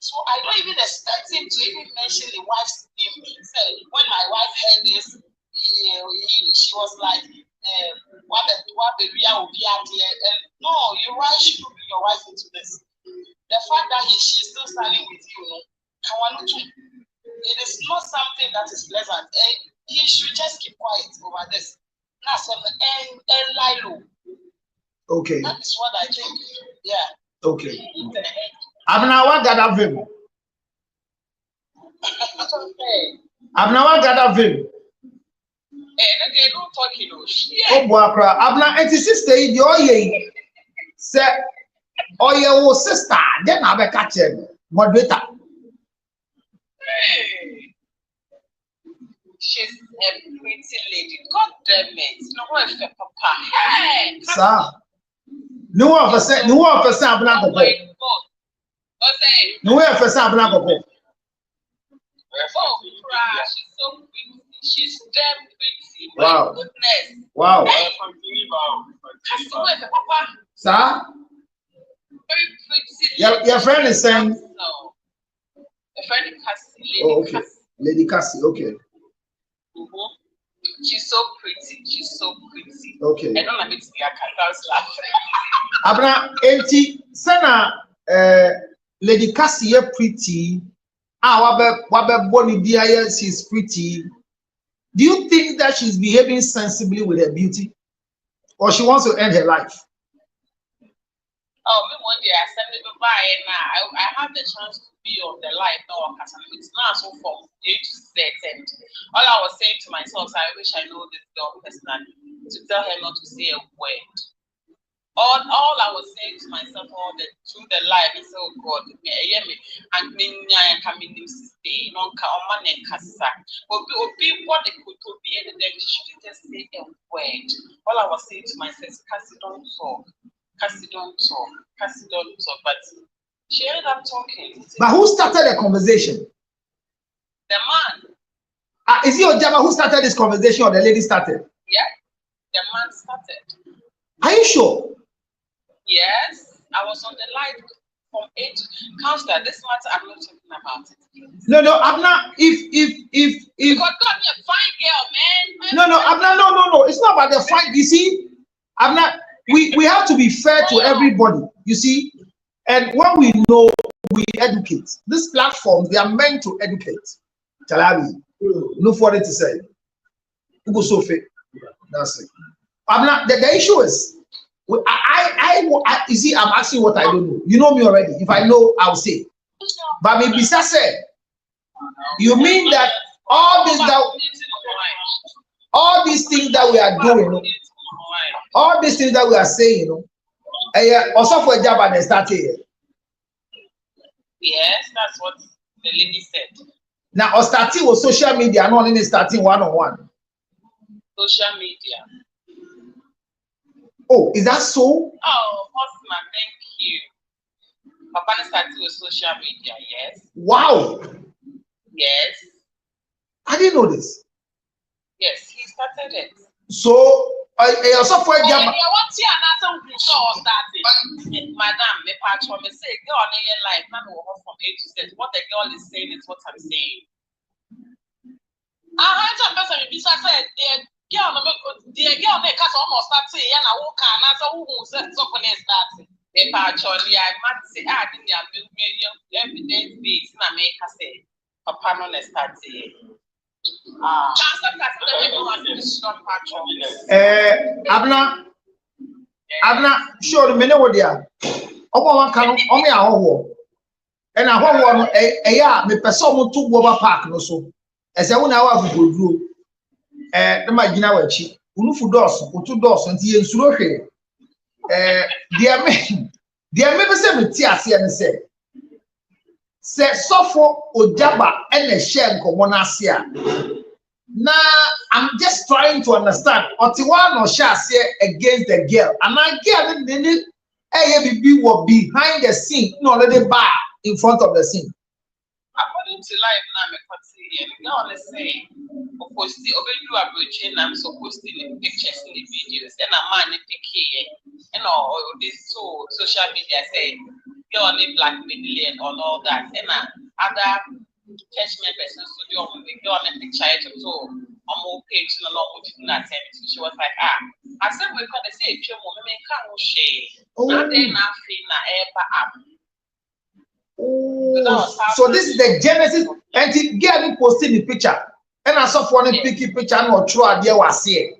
So I don't even expect him to even mention the wife's name. Say, when my wife heard this, she was like, no, why should you bring your wife into this? The fact that she's still standing with you, it is not something that is pleasant. He should just keep quiet over this. Okay. That is what I think. Yeah. Okay. Abnawa gather vim. Abnawa gather vim. Oh, Boakra, Abna, and his sister, your ye said, oh, your sister, then I will catch him, moderator. She's a pretty lady. God damn it. No one for papa. Hey. Sir. No one for say, no one for say abna koko. No one for say abna koko. Oh, she's so pretty. She's damn pretty. Wow. My goodness. Wow. Sir? Very pretty. Your friend is saying. No. Your friend is Cassie. Oh, okay. Lady Cassie, okay. She's so pretty. She's so pretty. Okay. I don't like it to be a cat. Abna, enti, sana, Lady Cassie, pretty. Wabe body dear, she's pretty. Do you think that she's behaving sensibly with her beauty, or she wants to end her life? Oh, me one day I sent it by, and I had the chance to be on the live now. It's now so from A to Z, and all I was saying to myself, I wish I know this girl personally to tell her not to say a word. All I was saying to myself through the live is, oh God, and me coming in stay, no man and cassa. But be what they could be, and then she shouldn't just say a word. All I was saying to myself, Cassie, don't talk. Cassie, don't talk. Cassie, don't talk. But she ended up talking. But who started the conversation? The man. Is it Ojaba who started this conversation, or the lady started? Yeah, the man started. Are you sure? Yes, I was on the live from 8 to Counselor. This matter, I'm not talking about it. No, I'm not. If God, God, you're a fine girl, man. No, I'm not. No. It's not about the fight. You see, I'm not. We have to be fair to everybody. You see, and when we know, we educate. These platforms, they are meant to educate. Chalabi, no further to say. Ugo Sophie, that's it. I'm not. The issue is. I you see, I'm asking what I don't know. You know me already. If I know, I'll say. But maybe said, you mean that all these things that we are doing, all these things that we are saying, also for a job and start here. Yes, that's what the lady said. Now, starting with social media, not only starting one-on-one. Social media. Oh, is that so? Oh, Hosman, thank you. Papa started with social media, yes. Wow. Yes. I didn't know this. Yes, he started it. So, also for a job. Madam, me patch me say, girl on your life, man will from A to Z. What the girl is saying is what I'm saying. I heard a person said, girl, the girl they cast almost start saying, and I walk and I saw who said something starting. If I actually, I might say, I didn't have evidence based, and I make her say, Papa, no, start saying. Abna, sure, the minute what they are. One can only a whole. And I want me person to go over park no so. As I want to go through. The magina wachi unufu dos otu dos nti ye nsuro hwe dia me se me ti ase ne se sofo ojaba ene share nkomo na ase a na I'm just trying to understand otiwa no share ase against the girl and I girl ne bibi wo behind the scene no already bar in front of the scene. According to life now, me and the girl is saying, of course, the you are bridging, I'm supposed to the pictures in the videos, and a man in PK, and all this social media say, girl in Blackmail and all that, and other church members in studio with the girl in the child so I'm okay to along with that time. She was like, I said, we're going to say, woman can't share. Now they not feel ever up. So this is the genesis, and it get posted the picture, and I saw for the picky picture no true idea was here.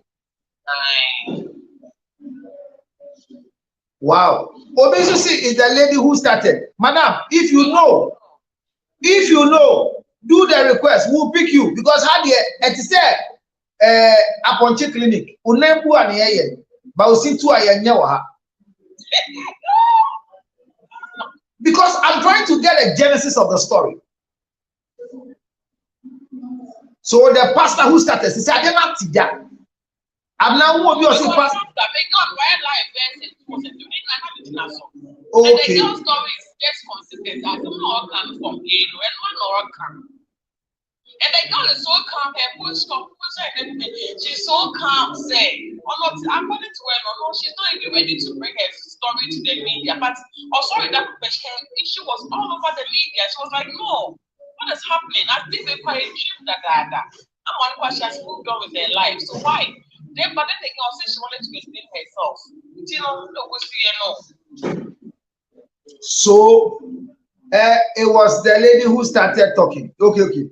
Wow. Obviously is the lady who started. Madam, if you know, do the request. We'll pick you because how the it said upon clinic. Unembu and but we see two ayanyawa. Because I'm trying to get a genesis of the story. So the pastor who started, he said, I didn't I'm now who be also pass. Okay. And the girl story is just consistent. I don't know what kind from here, and one or come. And the girl is so calm, her voice stop, she's so calm, say, or not, according to her, no, she's not even ready to bring her story to the media. But, oh, sorry, that issue was all over the media. She was like, no, what is happening? I think they're quite ashamed that. I'm one question, she has moved on with their life. So why? But then the girl said she wanted to explain herself. You know, no, go see, you know. So, it was the lady who started talking. Okay.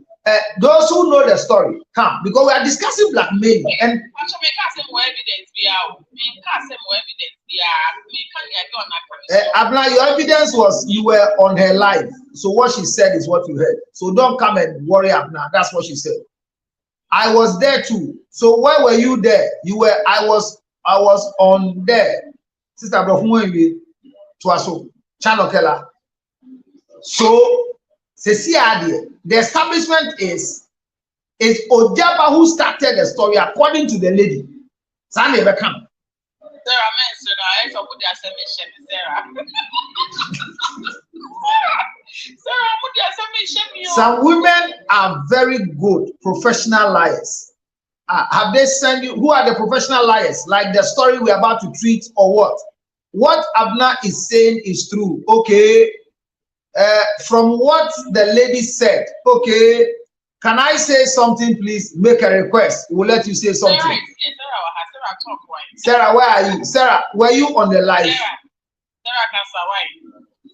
Those who know the story, come, because we are discussing blackmail and Abna, your evidence was you were on her live. So what she said is what you heard. So don't come and worry, Abna. That's what she said. I was there too. So why were you there? You were. I was on there. Sister Brofumwe Tuaso Channel Keller. So. The establishment is Ojaba who started the story according to the lady. Sunday come. Some women are very good professional liars. Have they sent you? Who are the professional liars? Like the story we're about to treat or what? What Abna is saying is true. Okay. From what the lady said, okay, can I say something, please? Make a request. We'll let you say something. Sarah, where are you? Sarah, were you on the live?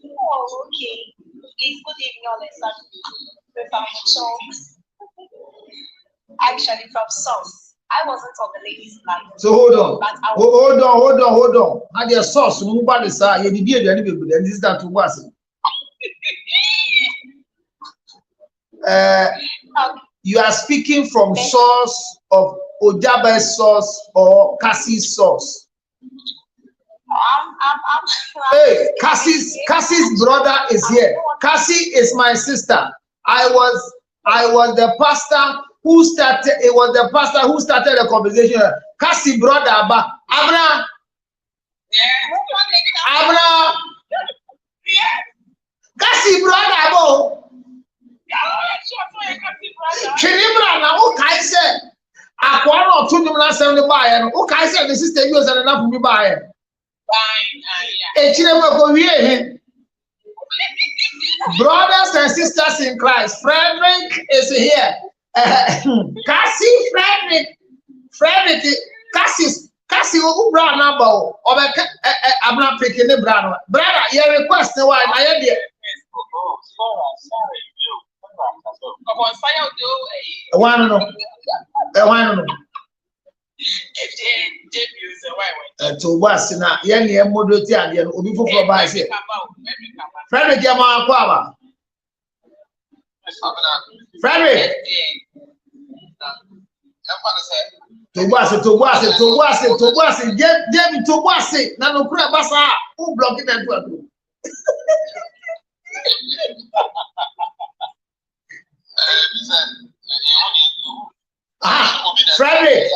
Oh, okay. Please, good evening, all actually, from source. I wasn't on the lady's live. So hold on. How the source? Nobody say you did the this that was. You are speaking from source of Ojaba's source or Cassie's source. Hey, Cassie's brother is here. Cassie is my sister. I was the pastor who started. It was the pastor who started the conversation. Cassie brother, Abra. Cassie brother, Chinibra na okay say akwa no to nim na sem ne bae no okay say the sister you say na fu mi bae e chinebra ko wie he brothers and sisters in Christ. Frederick is here. Cassie Frederick Cassie who bra na ba o be abna peke ne bra no brother your request why na ye there one no. To was na yen ye modoti ade no obi foforo ba se Frederick ya ma akwa ba Frederick to was na no kura basa who block it and do Frederick.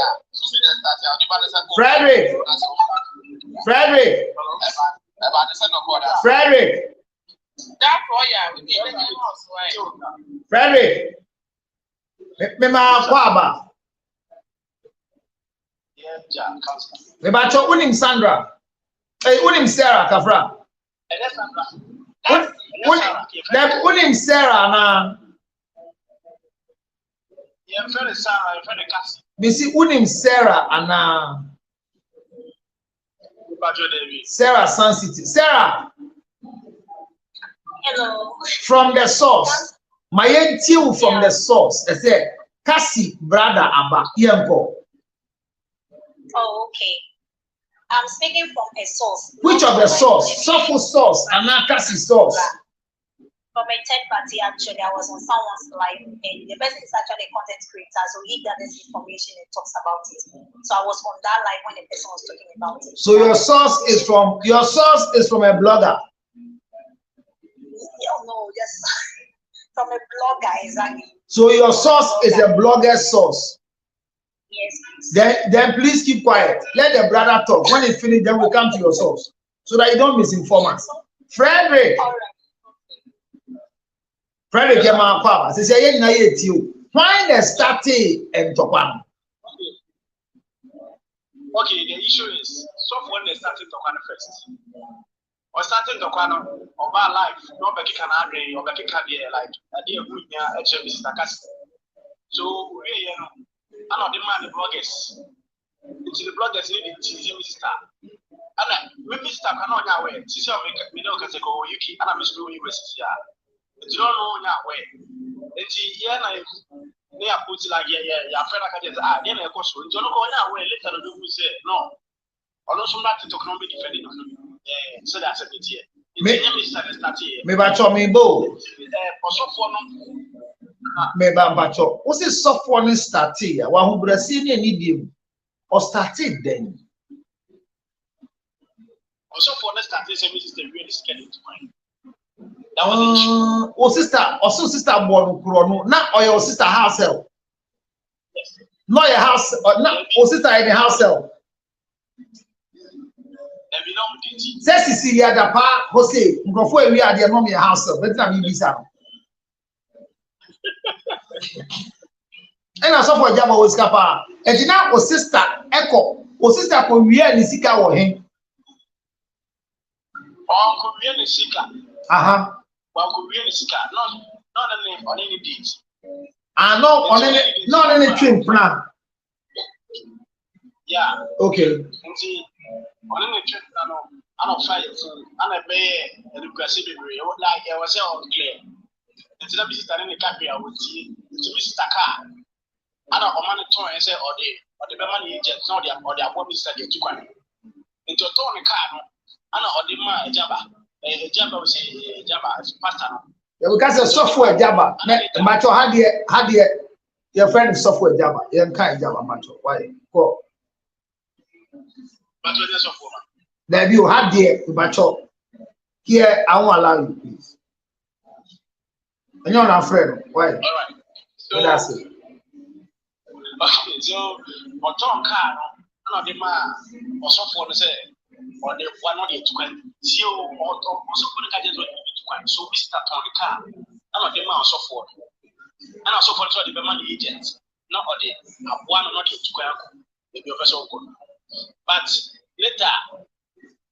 Me ma kwaba. Me ba cho unim Sandra. Unim Sarah Kafra. Unim Sarah na. Bisi unim Sarah ana. Sarah Sun City. Sarah. Hello. From the source. My tiu from the source. I said, Cassie brother Abba Yanko. Oh, okay. I'm speaking from a source. Which of the source? Sofu source and not Cassie source. From a third party, actually, I was on someone's live, and the person is actually a content creator, so he gathers information and talks about it. So I was on that live when the person was talking about it. So your source is from a blogger. No, yes, from a blogger, exactly. So your source is a blogger source. Yes, please. Then please keep quiet. Let the brother talk. When he finish, then we come to your source so that you don't misinform us. Frederick. All right. Frederick, your man, Papa. Say, say, na ye you. Why the starting and Tokwan? Okay, the issue is so when they started Tokwan first. Or starting Tokwan or my life, no Becky can agree or Becky can be like a dear good HMB Stakasi. So we I know the man the bloggers. It's the bloggers need to see Mr. And Mr. cannot know where. She said, "Me know because go Yuki and I'm Miss Louis West." Yeah, you don't know now where. It's yeah, they are put like yeah. Friend, I can just then I cost you. You don't know now where later on you say no. Or no, somebody to come be defending. Yeah, so that's a bit here. Me bacho me bo. Me bacho. What's this soft one start here? Wa hu Brazilian idiom or started then. Also for next start this is the real schedule to mine. That was the issue. Oh sister born no na or your sister house help. Yes. Not your house or not oh sister in the house help. Say Cecilia da pa Jose mgrofo ewi ade no me house but na me bisa no ena so for jaba o sika pa e di na o sister ko wi ni sika wo hen on ko wi ni sika aha wa ko wi ni sika no on any date no on any twin plan yeah okay on any twin plan no I don't fight so I be education be like I was all clear. It's not visitor in the cafe I would see to Mr. Car. I don't man turn and say or the money agent now they are what Mr. They took on. Into turn the car I know or the man Jabba was a Jabba pastor. Yeah, because the software Jabba macho had your friend is software Jabba. You can't Jabba macho. Why? Go. But what is software? There you had the macho. Here, I won't allow you, please. And you're not friend. Why? All right. So that's it. Okay, so on top car, no, the man or software say, or the one of the 20. So, also put the gadgets with so we start on the car. I'm the man software. And also for the money agents, not the one or not the 20. Maybe a vessel. But later,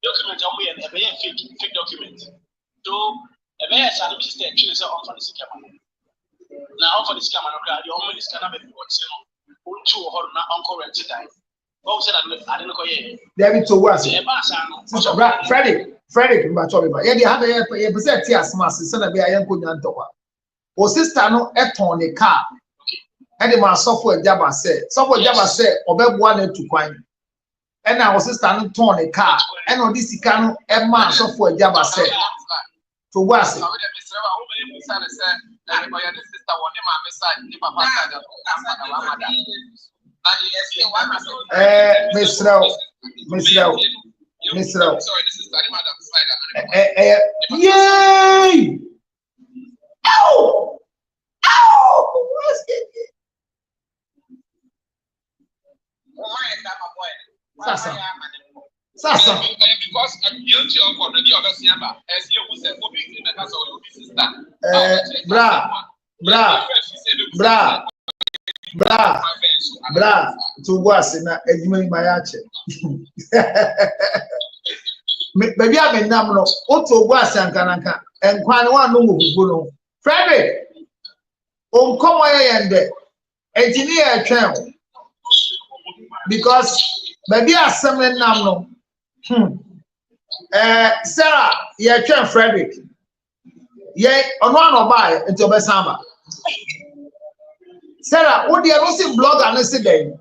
document on me and a fake document. So a very sad mistake is on for the scammer. Now for the scammer, the only scanner what's two or not uncle and time. Oh, said I didn't go in. David to was Frederick, but yeah, they had a percent tears mass, son of a young Kunyantoa. Or sister no eton the car. And the man software Jabba said, or beg one to coin. And I was standing torn a car, and on this canoe, a man software Jabba said. To was it? Miss Rao. Yay! Ow! What's it? Sasa. Because I'm guilty of what the other Siamba, as you would say, for being in the house of your sister. Bra, to was in a Edmund Mayache. Baby, I'm in Namno, Otto was and Kanaka, and Quanwa no Frederick, on come and engineer channel. Because baby are summoning Namno. Sarah, you're trying Frederick. Yeah, on one or buy into Besama. Sarah, what do you see blog and yesterday?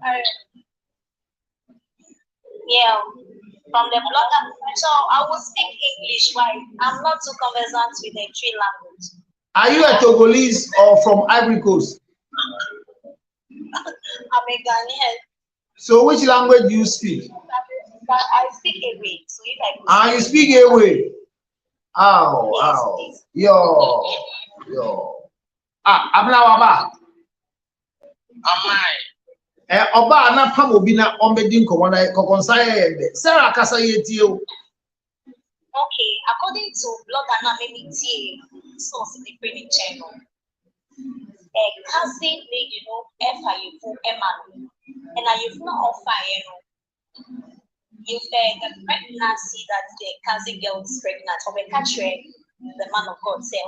Yeah, from the blogger. So I will speak English, right? I'm not too conversant with the three language. Are you a Togolese or from Ivory Coast? I'm a Ghanaian. So which language do you speak? But I speak Ewe. So if I could you speak Ewe. Ow. Yo. Abnawaba. Amai. Oba na pam obi na ombedi nkomo na kokonsa ye Sarah kasa ye tie o. Okay, according to blogger now maybe source in the training channel. A cousin lady, you know, FIU Emma, and I have not offer, you know, if the pregnancy that the cousin girl is pregnant, or we catch the man of God say,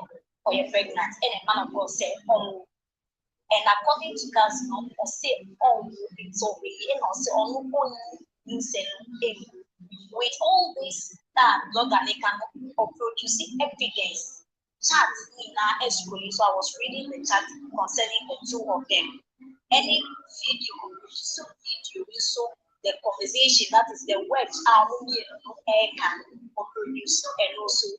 or you're pregnant, and the man of God say, oh, and according to God's not or say, oh, it's over, and also on with all this that blogger they can produce evidence. Chat in our escrow, so I was reading the chat concerning the two of them. Any video, so the conversation, that is the words are only can produce and also.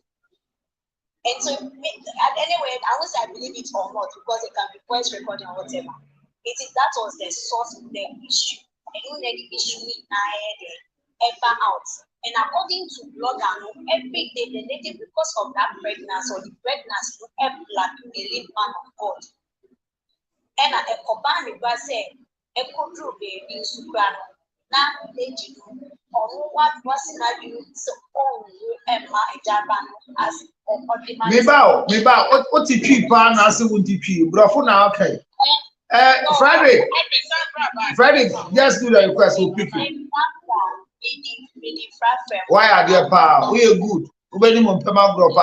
And so, anyway, I would say I believe it or not because it can be voice recording or whatever. It is that was the source of the issue. I know that the issue is ever out. And according to blogger, every day the lady, because of that pregnancy or the pregnancy, every blackmailing man of God. And at a combined request say, a control baby sukrano. Now they do or what was not you so all Emma Japan as me ba what the people na say won the people brofo na okay. Friday, just do the request for picking. Why are they power? We are good. We need more payment group.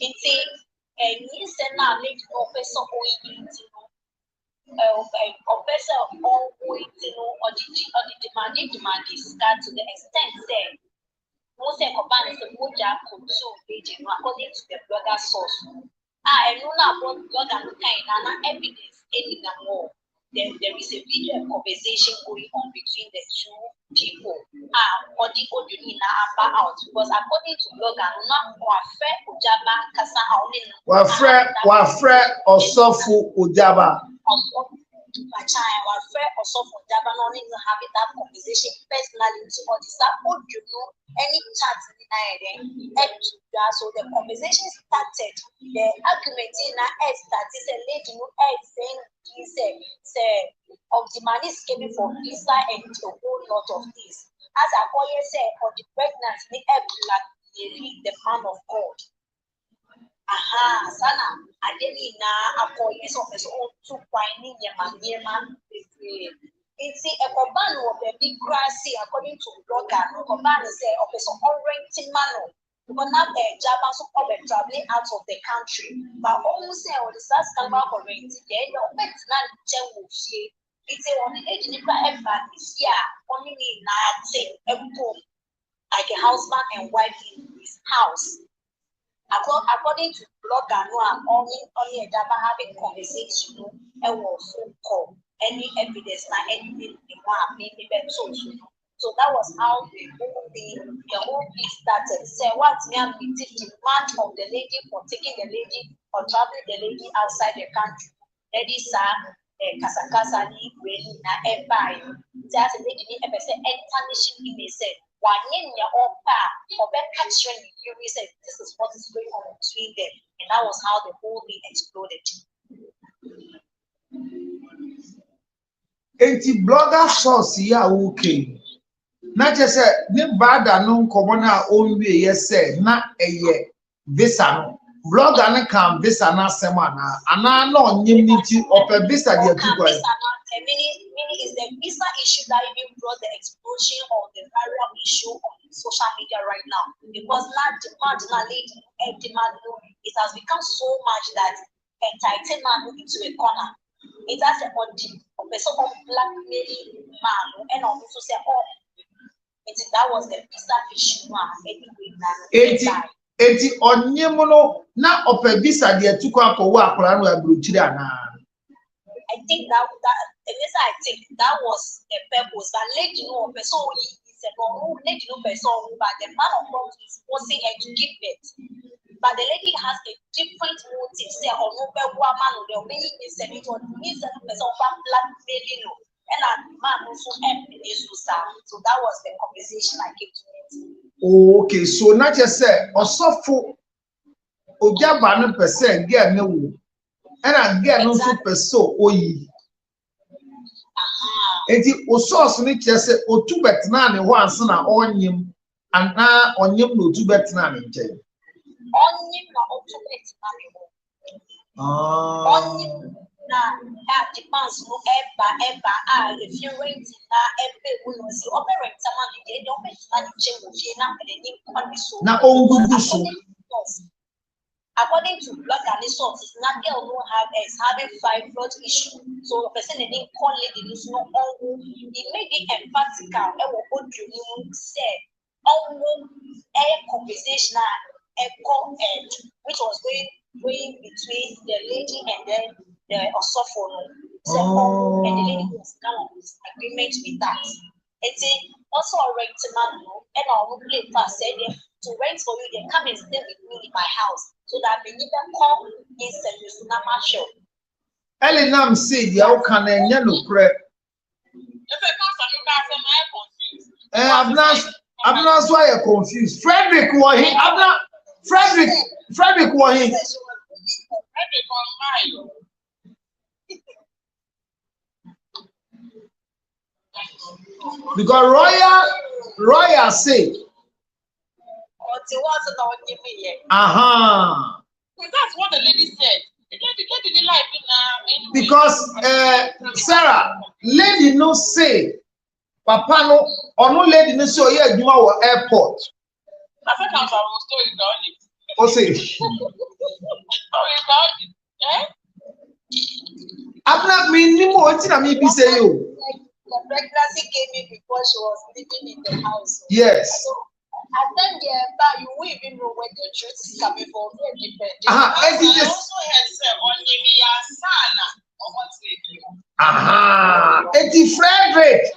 It's a new center make professor OED professor all OED or the demand is start to the extent that most companies the moja control agent according to the blogger source. I know about blogger kind evidence any more. There is a video conversation going on between the two people. Or the audio out because according to blogger, not Wafe Ujaba Kasa Wafre Osofu Ujaba. Wafe Osofu Ujaba not even having that conversation personally to understand what you know any chat so the conversation started. The argument in that started a lady who saying say of the man is coming for visa and a whole lot of this. As I always say, on the pregnancy, the man of God. Sana, I didn't know a police officer to finding your man. It's a command of the big grassy according to blogger. No command say officer orienting man. But now the Java so traveling out of the country. But almost say on the SAS camera oriented, then the offense not it's a one age in the only like a husband and wife in his house. According to blogger, no, I'm only a Java having conversation and phone call. Any evidence, not anything they want, maybe so that was how the whole thing started. Say what me and we take demand of the lady for taking the lady or traveling the lady outside the country. Lady sir, Kasakasa ni really na empire. That's a lady ever say international he said, one in your own path or back catching you said this is what is going on between them. And that was how the whole thing exploded. Enti blogger source ya okay. Na je say ne bada no nkomo na onwe ye say na eye visa no blogger ne kan visa na asem ana na onyim ni ti ope visa de atu Meaning is the visa issue that even brought the explosion of the viral issue on social media right now because now demand it has become so much that entitled man into a corner. It has a person of blackmailing man and also say that was the visa issue anyway. Eti onyem no na ope visa de atu kwa ko wa akora no abrochiri ana. I think that was the purpose. That lady no person is a lady no person but the man of God is forcing her to give birth. But the lady has a different motive. Say, or no woman, or many is a little person blackmailing no. And a man also so that was the conversation I came to meet. Okay, so not just say Osofu Ojaba no person get no. And I get no super so oyi. Enti o source ni kire se o tu betna ne ho anse na onyim ana onyim no tu betna ne nche. Onyim na o tu betna ne ho. Onyim na depends no eba if you rent na ebe we no see operate man dey don betna ne che wo fie na pele ni kwani so. Na ongugu so. According to Blackmail sources, that girl who is having fibroid issue. So the person didn't call it is not all. It made it emphatical. Said all a conversation which was going between the lady and then the Osophono. So and the lady was kind of agreement with that. It's also a rent man, and I will play fast said to rent for you, they come and stay with me in my house. So that we need them come in service na show. Elinam said, "You can no credit." I'm not why you're confused. Frederick was he? I'm not Frederick was he? Because Royal said. That's what the lady said. The lady didn't like it now. Because Sarah, lady no say, Papa no, or no lady no say, yeah, you are airport. I think I'm story about it. Oh, say. I'm not meaning more. It's not me be say you. The pregnancy came in because she was living in the house. Yes. So, and then you will even know where the truth is coming from. I also had said on Eti Frederick.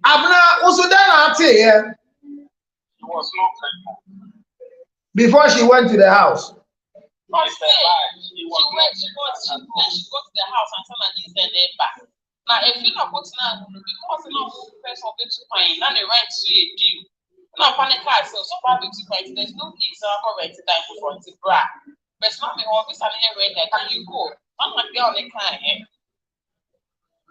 Abna also done at here. She was not pregnant. Before she went to the house. She went to the house and someone didn't send it back. Now, if you not put now, because enough person will to find, now they right to a deal. Now, panic car, so far, there's no need to correct time for the bra. But it's not me always having a red that can you go. I'm not girl, they can't hear.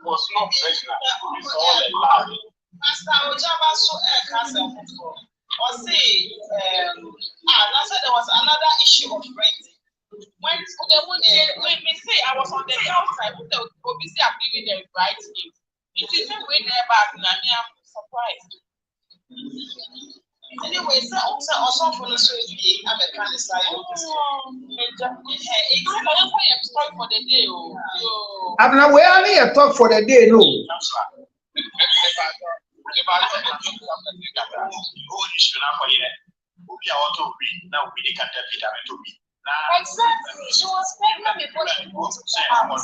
Was not pregnant. It's all a lie. Master, Ojaba so castle. Or say, that's why there was another issue of renting. When we say I was on the outside, they will be giving the right name. It isn't way there back, and I'm surprised. Anyway, so also for the story, I'm a kind of side of the story. It's talk for the day. I'm not where I need a talk for the day, no. Exactly. She was pregnant before she moved to the house.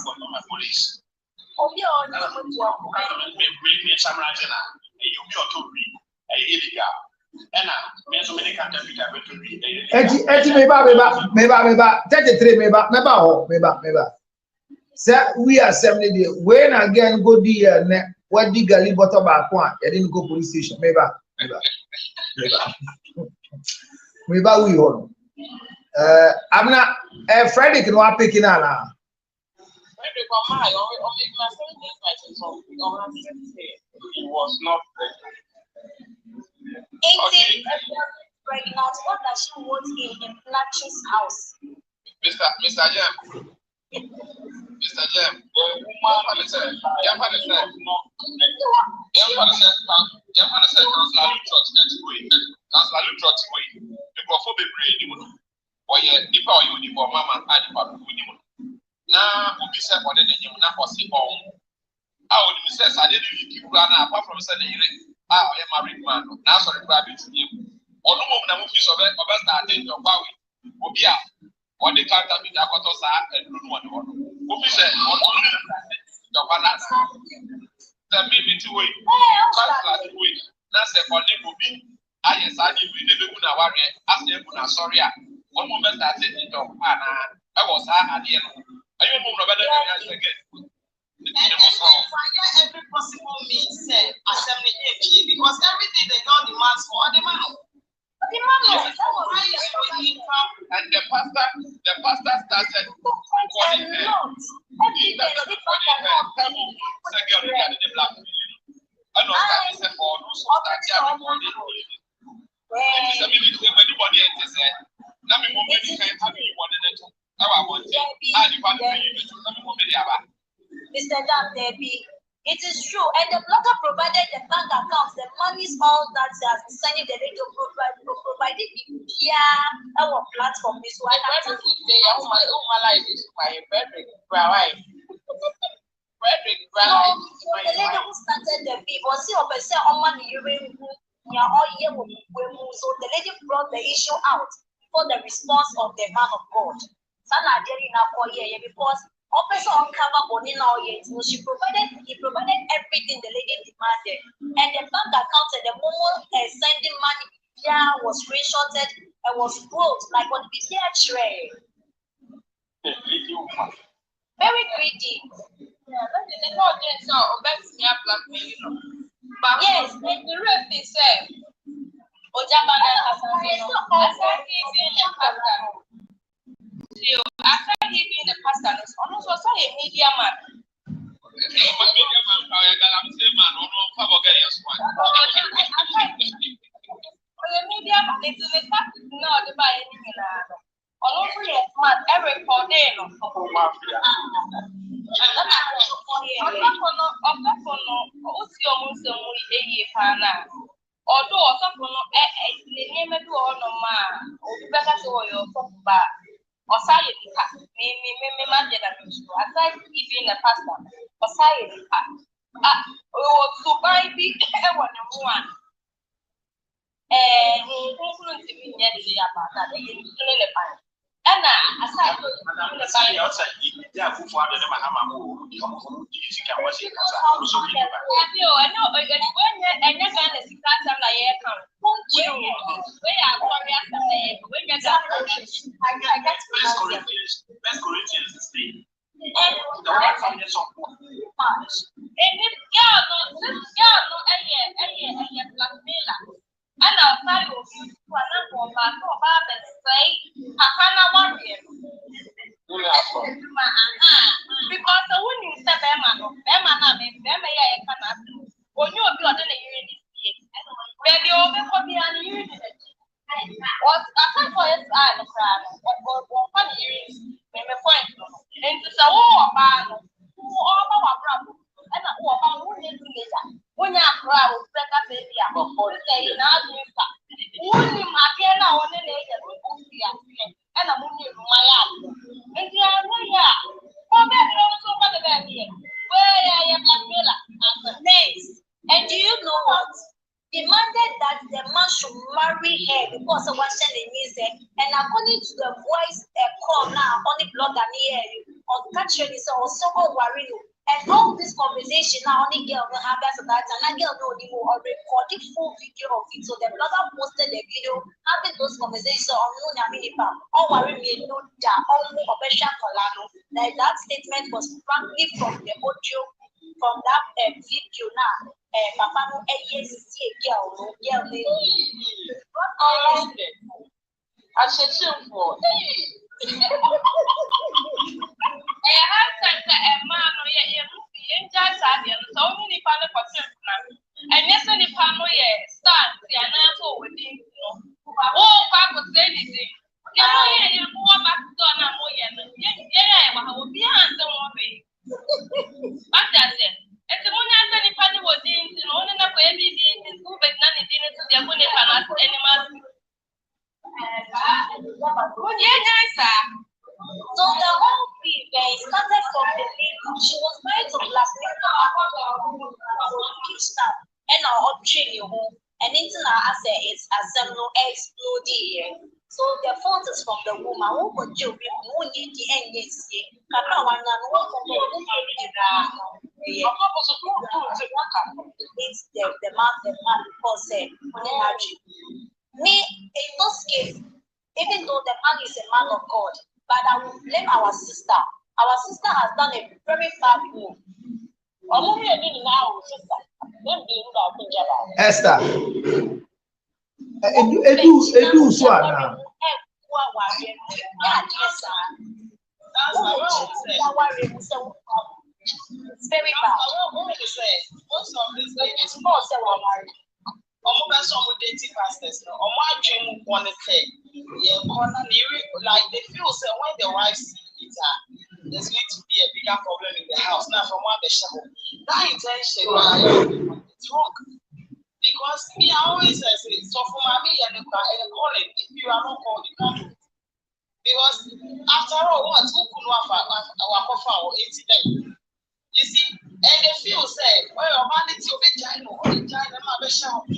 We are 70 days. When again go the what the galley bottle back one, I didn't go police station. Maybe we hold. I'm not Friday can walk picking out now. He was not Pregnant. What does she want in Fletcher's house? Mr. Jem. Mr. Jem, on the counter with the Kotosa and Bruno. Who said, the balance. The maybe two way. That's a colleague will be. I yes, I did really good. After Buna, sorry. One moment I said, I was at the end. I don't know better than again. Every possible means assembly AP because everything they got demands for the man. And the pastor the pastor started calling her. And also, I said, for those who started recording, anybody else said, let me move it. Have you wanted to? I want it. Mr. Dan Debbie, it is true, and the blogger provided the bank accounts, the monies, all that has been sending the radio provided via our platform. This one, my life is my Frederick Brown. Frederick so the lady who started the people, see what I say on money you all year. So the lady brought the issue out for the response of the man of God. Sana Jerry now because officer uncover money now yet. So he provided everything the lady demanded, and the bank account at the moment sending money was screenshotted and was closed like on the tray. Very greedy. Yeah, that's not just so that's me blackmail. But yes, and the rest is said. Ojabana after he being a pastor, also saw a media man. The media man, it's the fact not to buy anything. Every 4 days. Although someone the name of no man, or better so your football, or society, me imagine that aside being a pastor, society, to buy big one. And who to be nearly about that, they in the pine. And aside from the pine outside, they are for the Mahama. You can watch it. I know when you're going to see that like air count. We are warriors when you're I get First Corinthians 16. And the right from the song. And this girl, no, blackmailer. And outside of you, about and say, Hana warrior. Because the winning step, Emma, cannot do. When you are not in a unity, where the open for the ununity. Was a time for his eye, the crowd, what funny earrings, maybe point. And to say, oh, who all our brother, and who is later. When you are proud, better baby, I'm going to say, now you stop. Only my dear now on the lady, and I'm only my eye. And the idea, oh, baby, also for the baby. Where I am blackmailer, next. And do you know what? Demanded that the man should marry her because of what she needs, and according to the voice call now on the blog and here on catching is also worrying you. And all this conversation now only girl will have that and girl know the more recorded full video of it. So the blogger posted the video having those conversations on Nunaminipa. All worry me no da all operation Colano. That statement was frankly from the audio from that video now. Papa no yes girl I should shoot for. A hard time a man or just so many panel for and yes, any panel, start the answer with him. Oh, Papa say anything. You go back to an amoyan. Yeah, I will be answer one way. But that's it. And the money any panel was in, only not for everything, but none of it to their money animals. So the whole thing started from the lady. She was married to Blackmail and our option home and into our asset is assembly exploding. So the fault is from the woman who could do who need the end this year. It's the man because me in those cases, even though the man is a man of God, but I will blame our sister. Our sister has done a very bad move. Esther, edu so ana. It's very bad. Most of these ladies, most of them are dating pastors. Like they feel so when the wife sees her, there's going to be a bigger problem in the house. Now, from what the show, that intention it's wrong. Because me, I always say, so for me and the calling, if you are not called, you can't do it. Because after all, what who could our offer or incident? You see, and they feel say, well, your vanity will be giant or giant,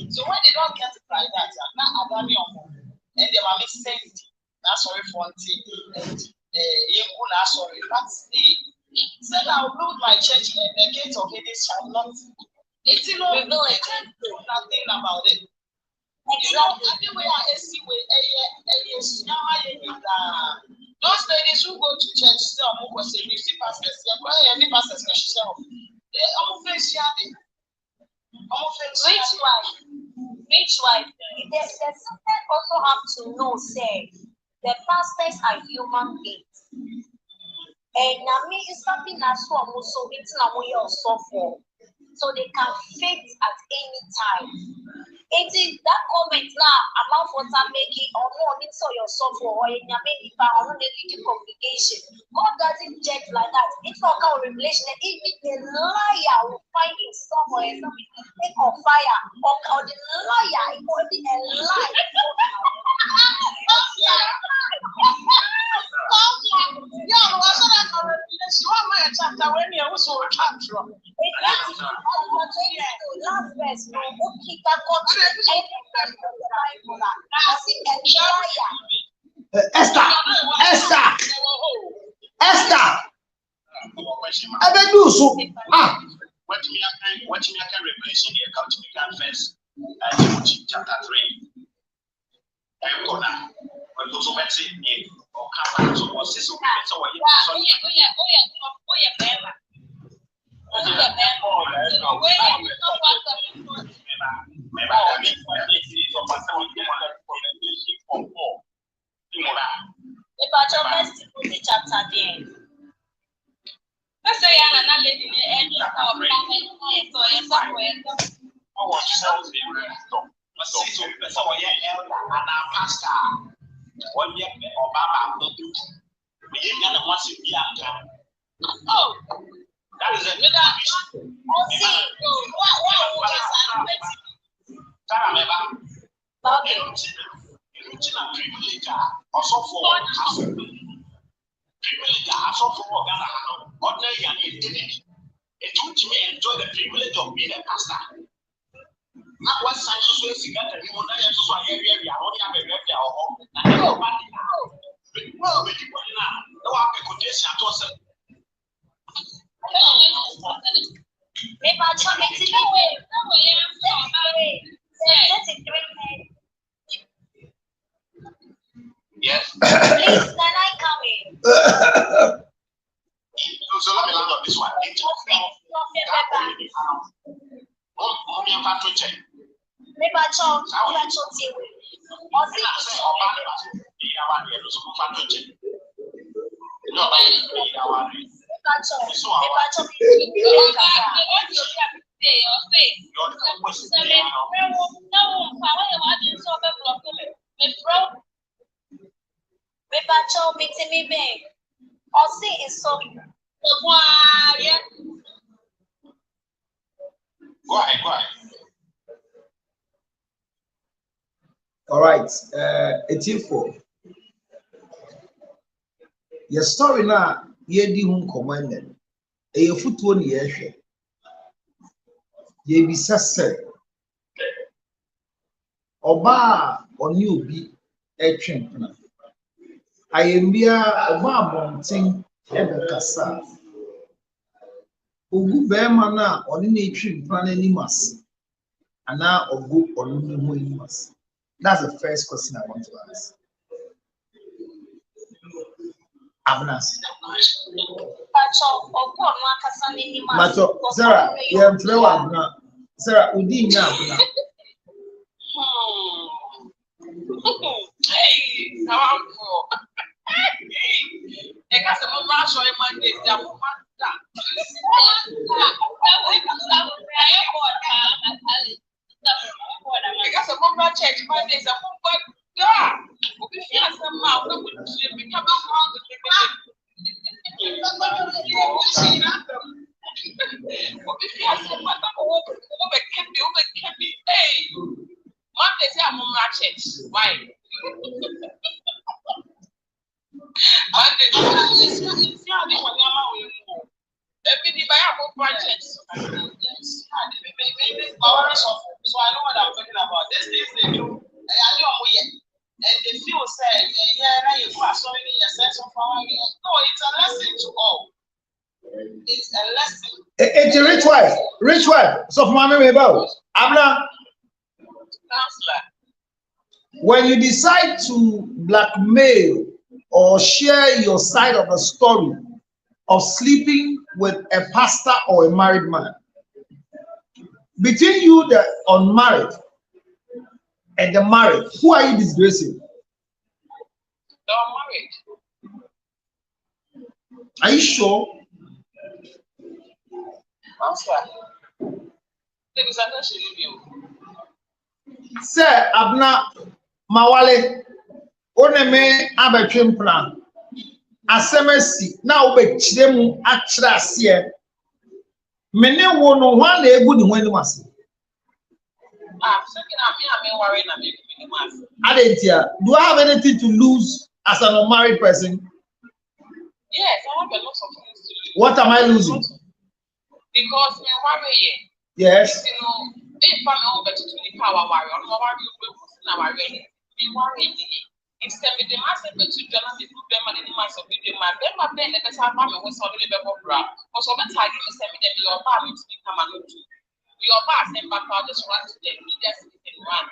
so when they don't get it like that, now I and they are mixed sense. That's sorry for and sorry. But said I'll build my church and the gates of Hades shall not. It's nothing about it. Exactly. Everywhere I see those ladies who go to church still almost say 50 pastors. Any pastors they almost Which wife? There's something also have to know, say the pastors are human beings. And I mean it's something that's so it's not we also for. So they can fit at any time. It is that comment now about what I'm making or no it's all your software or in your maybe on the congregation. God doesn't judge like that. It's not our revelation that even the liar will find him somewhere, something to take on fire, or the liar it will be a lie. Chapter when you also can't draw. Last verse, no, okay, that God Esther. I beg you so. What me can revelation here come to me first. Timothy chapter 3. I'm gonna when those who say me or come so was this so chapter there. Let's say I'm not lady and that is it. Privilege also for ordinary and it would enjoy the privilege of being a pastor. Not what sign so is you got the one that is so area only have a area or well, but you put now no application at all. Yes. Please, can I come in? So let me land on this one. Go ahead. All right. It's info. Your story now, ye di hun commanded. A foot one year. Ye be sassy. Oba on you be a champion. I am be a bonting ever cassa. Ugu Bemana on in a trip planning mass. And now of go on the mass. That's the first question I want to ask. Abnas. Macho, Sarah, you have to know. Sarah, Udin Abna. Hey, how sorry, Monday. Because a mobile church Monday is a mobile. Yeah, we feel some mouth. We become a mouth. Hey, Monday say I'm on my church. Why? Monday, every day by our projects. So I know what I'm talking about. This is the new. And they feel say, yeah, you are showing a sense of power. No, it's a lesson to all. It's a lesson. It's a rich wife. So for mommy about Abna. Counselor. When you decide to blackmail or share your side of the story of sleeping with a pastor or a married man, between you, the unmarried, and the married, who are you disgracing? The unmarried. Are you sure? Counselor. There is another you. Sir Abna Mawale, Oneme Abetrim plan. Asemesi, now be chidemu atrasie. Mene wono one leg good when you must. Adentia, do I have anything to lose as an unmarried person? Yes, I have a lot of things to lose. What am I losing? Because me worry. Yes. You know, if I'm over to the power worry, I'm worry now worry. Me worry. Instead of the master, but you don't have to do them and the master of the man. Then my friend, let us have a was already the bra. Was over time, you send me that your apartment to become a new. Your past and back out just run to them. You just run.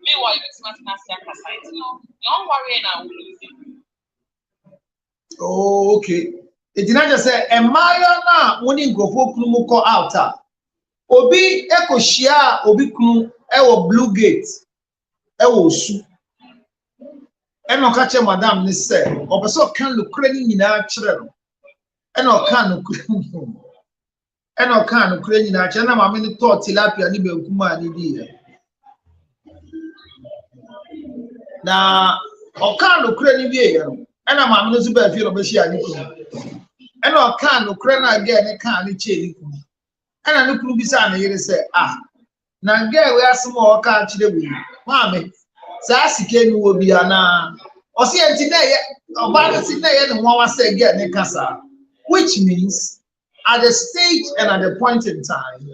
Meanwhile, it's not side. No, don't worry now. Oh, okay. It did not just say, "Am I now winning go for Kumuko outer? Obi Eko Shia, Obi Kunu, Ewo Blue Gate, Ewo Su. Eno catch Madame Nisse, or so can look craning in our children. Eno can look Eno can look craning in our children. I mean, thought tilapia ni be kuma ni di. Na okan look craning here. And I'm not super feel of Beshia Nikum. And I can't look again, I can't change. And I look beside me, say, ah, now get we are some more country the week. Mammy, Sassy came will be an or see today about today and one was say get Necasa, which means at the stage and at the point in time,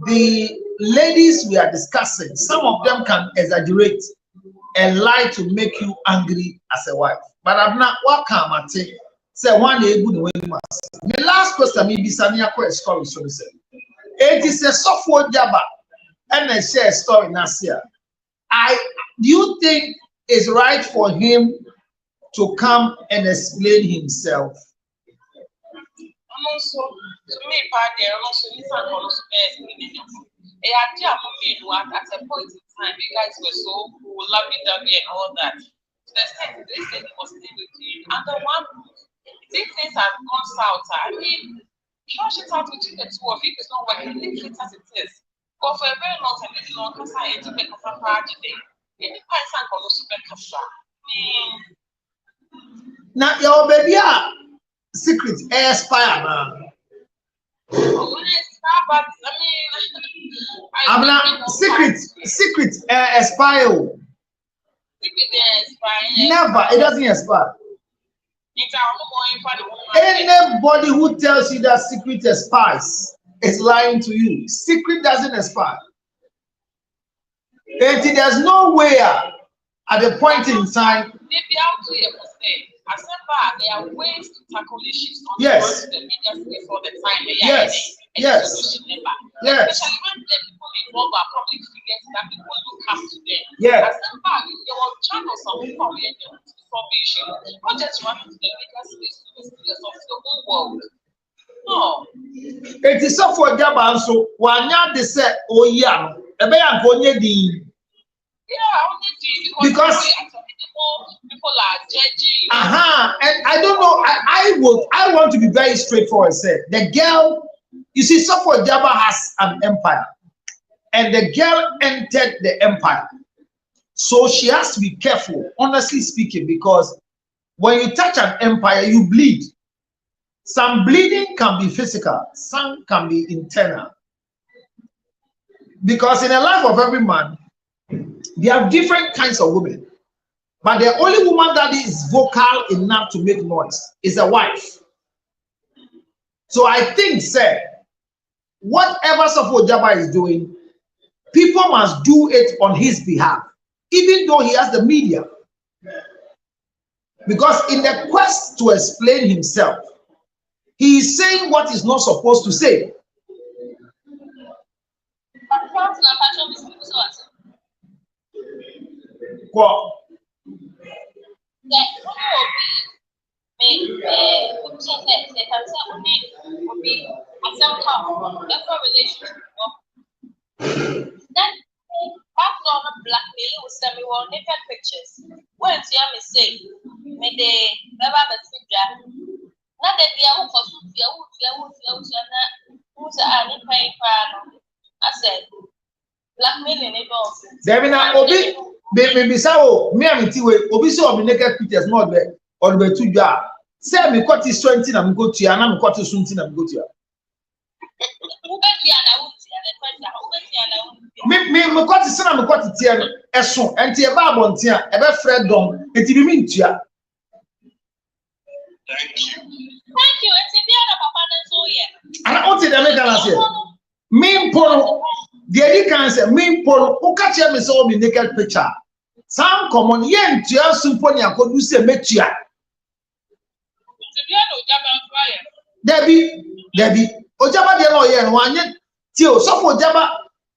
the ladies we are discussing, some of them can exaggerate and lie to make you angry as a wife. But I'm not what come at it. Say one day good way must. The last question maybe Sania story so say. It is a software jabba and I share a story Nasia. Do you think it's right for him to come and explain himself? Also, to me, there also at a point in time, you guys were so cool, lovey-dovey and all that. The state was still with you. And the one things have gone south. I mean, crush it out between the two of you. It's not working. Leave it as it is. But for a very long time, it's not because I had to make a party day. Any person can also make a shot. Now, your baby secret expire now. But I mean, secret expire. Never, it doesn't expire. Anybody who tells you that secret expires is lying to you. Secret doesn't expire. And there's no way at the point in time. There are ways to tackle issues. Yes. The media before the time. Yes. Yes. Especially Yes. when the people involved are public figures that people look up to them. Yes. There were channels of information, not just running to the media space to the whole world. No. It is so for Jabba, so one yard they said, oh, yeah, a bear going. Yeah, only because people are judging. And I don't know. I want to be very straightforward. Say the girl, you see, Sofo Jaba has an empire, and the girl entered the empire, so she has to be careful. Honestly speaking, because when you touch an empire, you bleed. Some bleeding can be physical, some can be internal. Because in the life of every man, there are different kinds of women. But the only woman that is vocal enough to make noise is a wife. So I think, sir, whatever Sofo Jaba is doing, people must do it on his behalf, even though he has the media. Because in the quest to explain himself, he is saying what he's not supposed to say. Well, blackmail with semi-well naked pictures. When you say, may they never be not that they are who's I said, blackmailing it all. there now Obi, baby, so me and Tiwe, Obi so be naked pictures not there or be two jar. Say me cut is 20 and go to you, and I'm cut is 20 and go to you. Me cut is and cut it here, eso, and tia babon tia, ebe Fred dom, it be mean to ya. Thank you. Thank you. It's a dear papa so yeah. And I want to make an answer. Me pono, the eddy can say, me pono, who catch me so me naked picture. Some common yen to your symphony could you say metia. Debbie, Ojaba de no yen one yet, Tio, Sofo Jaba,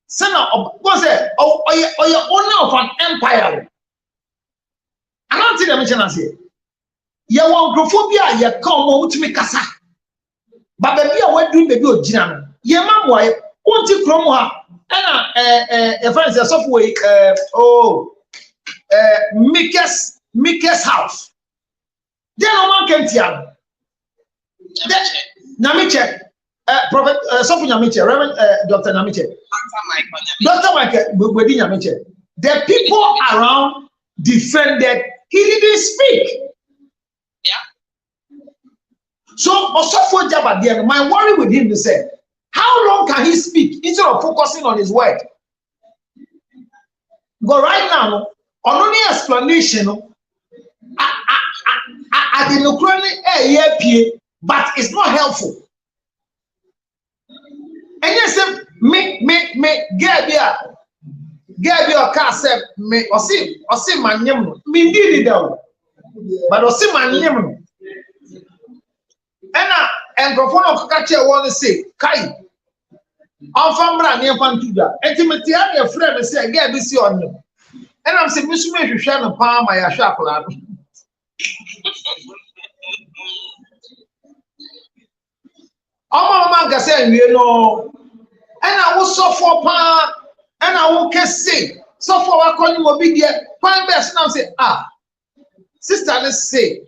Senna of was it, or your owner of an empire. I don't see the mention as here. You want grophobia, you come on to me casa. But baby, I went doing baby or Jinan. Ye man, why won't you from her? And a friend says, software, Mike's house. Then no one can tell. Namiche, Prophet Sophie Namiche, Reverend Dr. Namiche, Dr. Michael Wedi Namiche. The people around defended, he didn't speak. So, Osofo Jaba, my worry with him is say, how long can he speak instead of focusing on his word? But right now, on any explanation, I didn't currently but it's not helpful. And yes, me, Gabia car said, me, or see my name, me did it down, but or see my name. And Profono Kacha want to say, Kai, I'm from Brania Pantuda, and Timothy, I'm a friend, and say, Gabby, see on you. And I'm saying, Miss May, you shall not palm my sharp lad. Oh, Mamma say, you know, and I was so for pa, and I won't say, so for our calling will be there. Pan best now say, sister, let's say,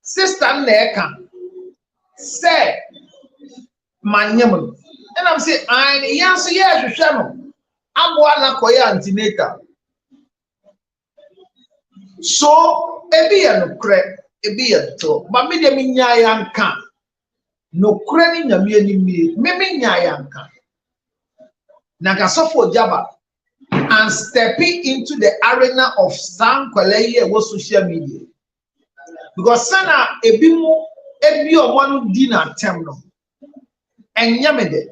sister, Neka. Say my name, and I'm saying, yes, you shall. I'm one koya antenatal. So, a beer no crack, a beer to, but me de minyayan can. No cranning a me minyayan can. Nagasofo Jaba and stepping into the arena of San Kwaleye was social media. Because Sana Ebimo. Ebi one dinner temno and yamede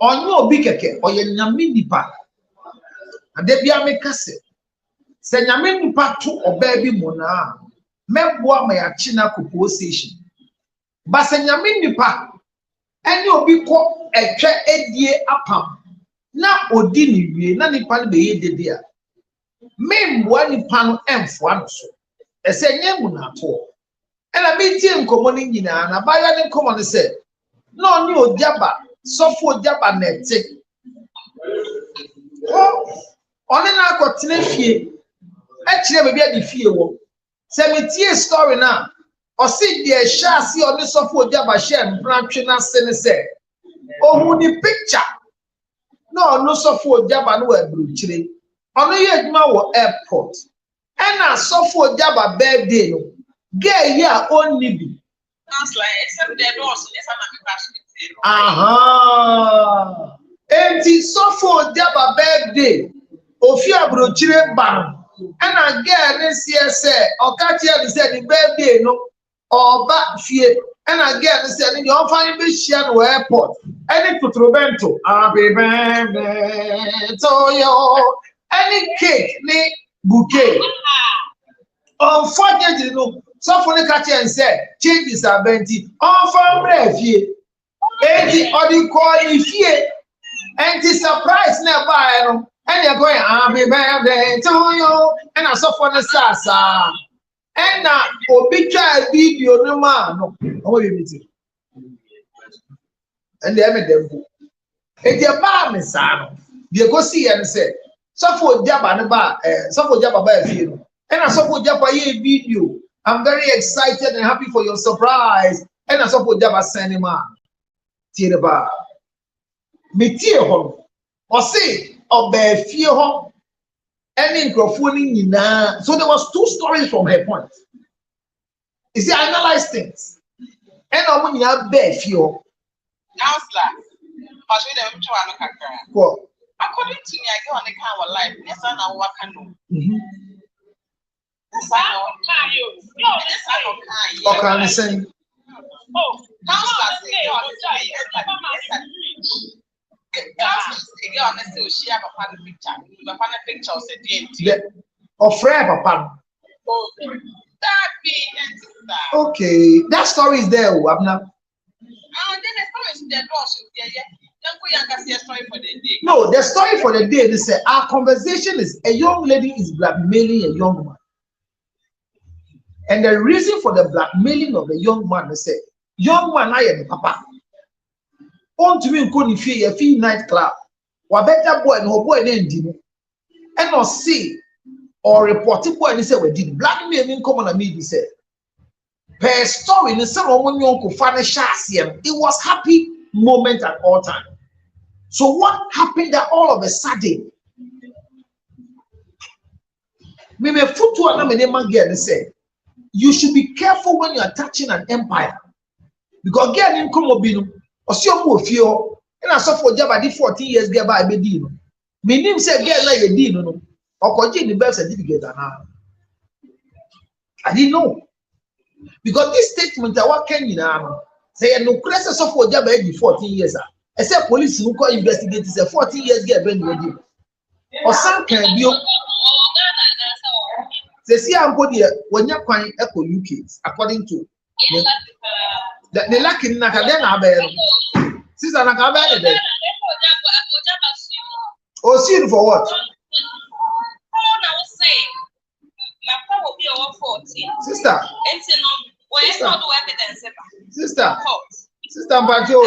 on no big keke or ye nyaminipa and they be a make us say nyaminipa to or baby mona meboa my achina kupo station but say nyaminipa and you be called a chair edie apam na odini wie na nipa be ye de dia memboa nipa no emfo ano so e say nyemu na to. And I meet him commoning in an abiding common said, no new Jaba, Sofo Jaba net. Oh, on an alcohol, Actually, maybe I defeat you. Cemetery story now. Or see the chassis on the software jabba share branching say. Oh, who the picture? No software jabba no bruching. On the airport. And a software jabba birthday. No. Get here only be. Sounds like except the doors. This one Aha. Enti software jabba birthday. Ofia bruching ban. And again, this year say, or catch here said the birthday no. Or back fear, and again, saying you're finding this airport. Any putrobento, happy birthday to you. Any cake, ni bouquet. Unfortunately, no. So for the catcher and said, change this abenti. Unfortunately, fear. Or the call if fear. And the surprise never. And you're going, happy birthday to you. And I saw for the sasa. And now, obituary video no man no. How you meeting? And they made them go. And the bar me sano. They go see and say, so for Jabba no bar, so for Jabba by film. And I saw for Jabba video. I'm very excited and happy for your surprise. And I saw for Jabba cinema. Tie the bar. Me tie home. Or say, or be fear home. Any microphone so there was two stories from her point. You see, I analyze things. And I want you to bear fear. Counselor, according to me, I go on the kind of life. Yes, I know what can do. Yes, I know. No, yes, I know. Okay, I'm saying. Oh, counselor, say on Okay, that story is there, Abna. No, the story for the day is our conversation is a young lady is blackmailing a young man. And the reason for the blackmailing of the young man is say, young man, I am papa. On to me, go to a fee nightclub. What better boy no boy named Dino. And not see or report it boy and say we did blackmail common and me say. Per story in some woman you could find a it was happy moment at all time. So what happened that all of a sudden? Me me foot to another man girl say you should be careful when you are touching an empire. Because girl in Komobino or see your fear. And I saw for Jabba did 14 years get by a deal. My name said get like a deal, no, or continue the birth certificate. I didn't know. Because this statement I what can you now say no crisis of for Jabba 14 years. I said police who call investigators say 14 years get when you or some can be. They see I'm good here when you're quite echo UK according to the lucky in Nakadena. Sister Nakabane. Oh, see you for what? Sister. Sister Bajo.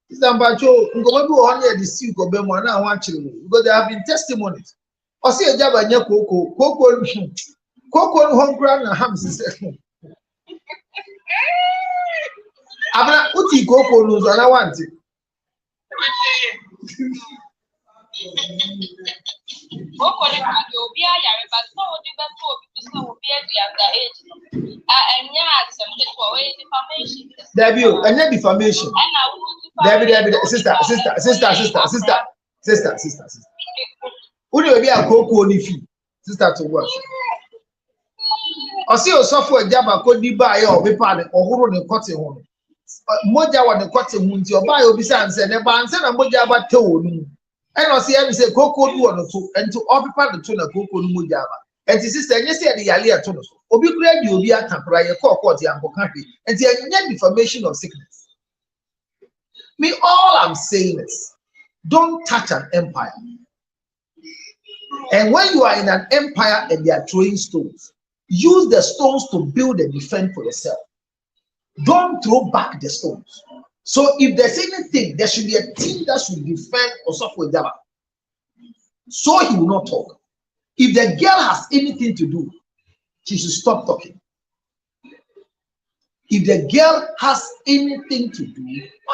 Sister Bajo, go on the sea go be more now watching because there have been testimonies. Or see a job at your cocoa home ground and hams. Abna uti koko nuzo na wanti. Koko ni kadi obi ayare but so odi be so obi so obi edi after age. Enya aksem ke to we defamation. Debut, enya defamation. Debut, sister. Uni obi a koko ni fi. Sister to what? Osi osofo ejaba ko di ba ye obi pa ne ohuru ne kote ho. Moja wa ne kote hu nti oba ye obi san se ne ba nse na moja ba te wo nu. And I see say koko du ono so enti obipa de to na koko nu moja ba. Enti sister nye se de yale ato no so. Obi kura di obi atampra ye court ya mboka hwe. Enti enya defamation of sickness. Me all I'm saying is don't touch an empire. And when you are in an empire and they are throwing stones, use the stones to build and defend for yourself. Don't throw back the stones. So if there's anything, there should be a team that should defend Osofo Ejaba. So he will not talk. If the girl has anything to do, she should stop talking. If the girl has anything to do,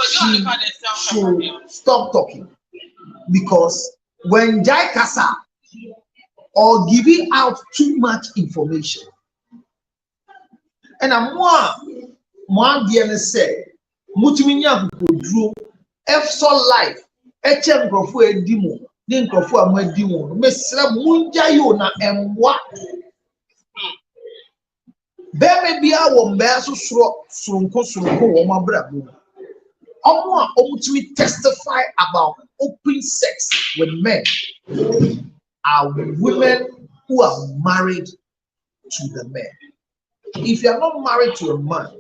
she should stop talking. Because when Jai Kasa or giving out too much information, and I'm more dear say, Mutiminya Kudru, F life, HM Grofu Edimo, then Grofu Amadimo, Messra Munjayona, and what? There may be our Basso Surunko, Woma Brabu. Ultimately testify about open sex with men are women who are married to the men. If you are not married to a man,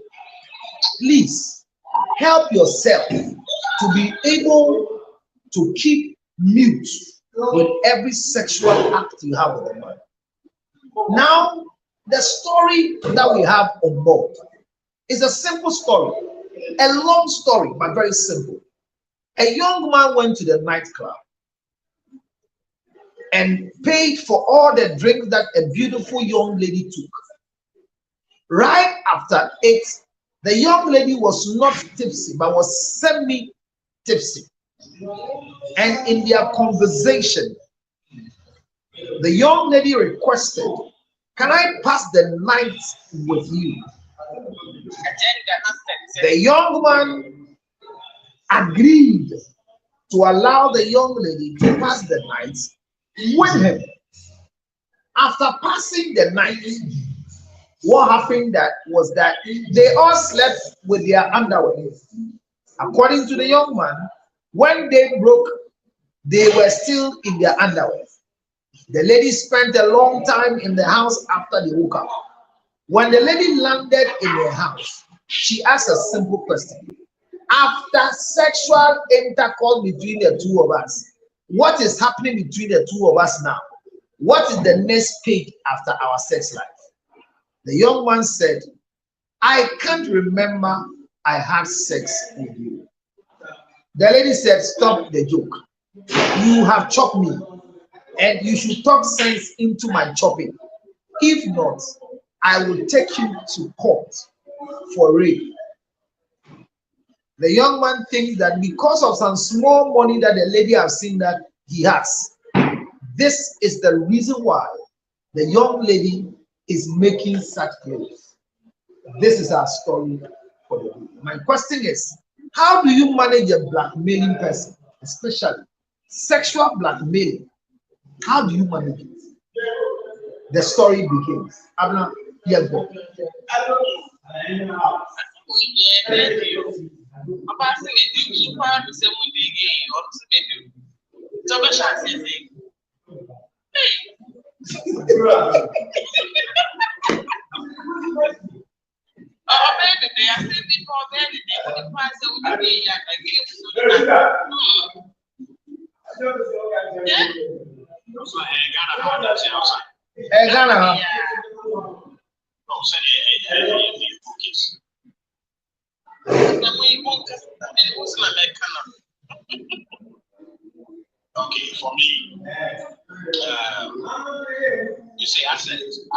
please help yourself to be able to keep mute with every sexual act you have with a man. Now, the story that we have on board is a simple story, a long story, but very simple. A young man went to the nightclub and paid for all the drinks that a beautiful young lady took. Right after it, the young lady was not tipsy, but was semi-tipsy. And in their conversation, the young lady requested, "Can I pass the night with you?" The young man agreed to allow the young lady to pass the night with him. After passing the night, what happened was that they all slept with their underwear. According to the young man, when they broke, they were still in their underwear. The lady spent a long time in the house after they woke up. When the lady landed in her house, she asked a simple question. After sexual intercourse between the two of us, what is happening between the two of us now? What is the next page after our sex life? The young man said, "I can't remember I had sex with you." The lady said, "Stop the joke. You have chopped me, and you should talk sense into my chopping. If not, I will take you to court for rape." The young man thinks that because of some small money that the lady has seen that he has, this is the reason why the young lady is making such claims. This is our story for the week. My question is, how do you manage a blackmailing person, especially sexual blackmailing? How do you manage it? The story begins. Abna, here go. Oh, baby, they are saying before baby, they would price that would be a gift to the Okay, for me, you say assets. A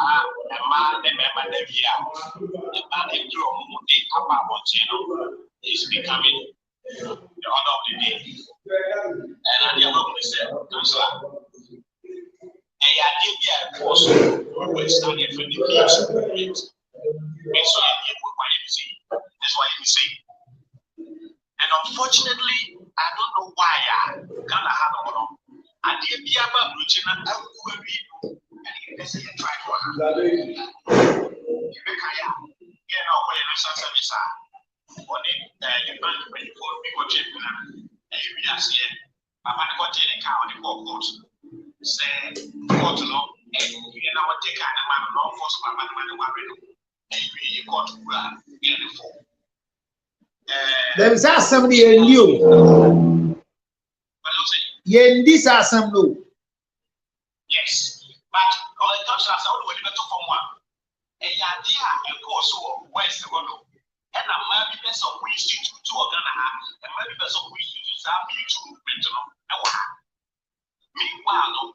man, the member, the year, the man, the upper is becoming the order of the day. And I didn't know what to say, Councillor. And I did get a course where studying for the kids. That's why you see. And unfortunately, I don't know why I can't have a problem. I did be about reaching out and you try to There is somebody in you. This are some no. Yes, but when it comes to us, I want to talk from one. And the idea, of course, where's the one? And I'm maybe there's some ways to organize, and maybe there's some ways to have you to mental. Meanwhile,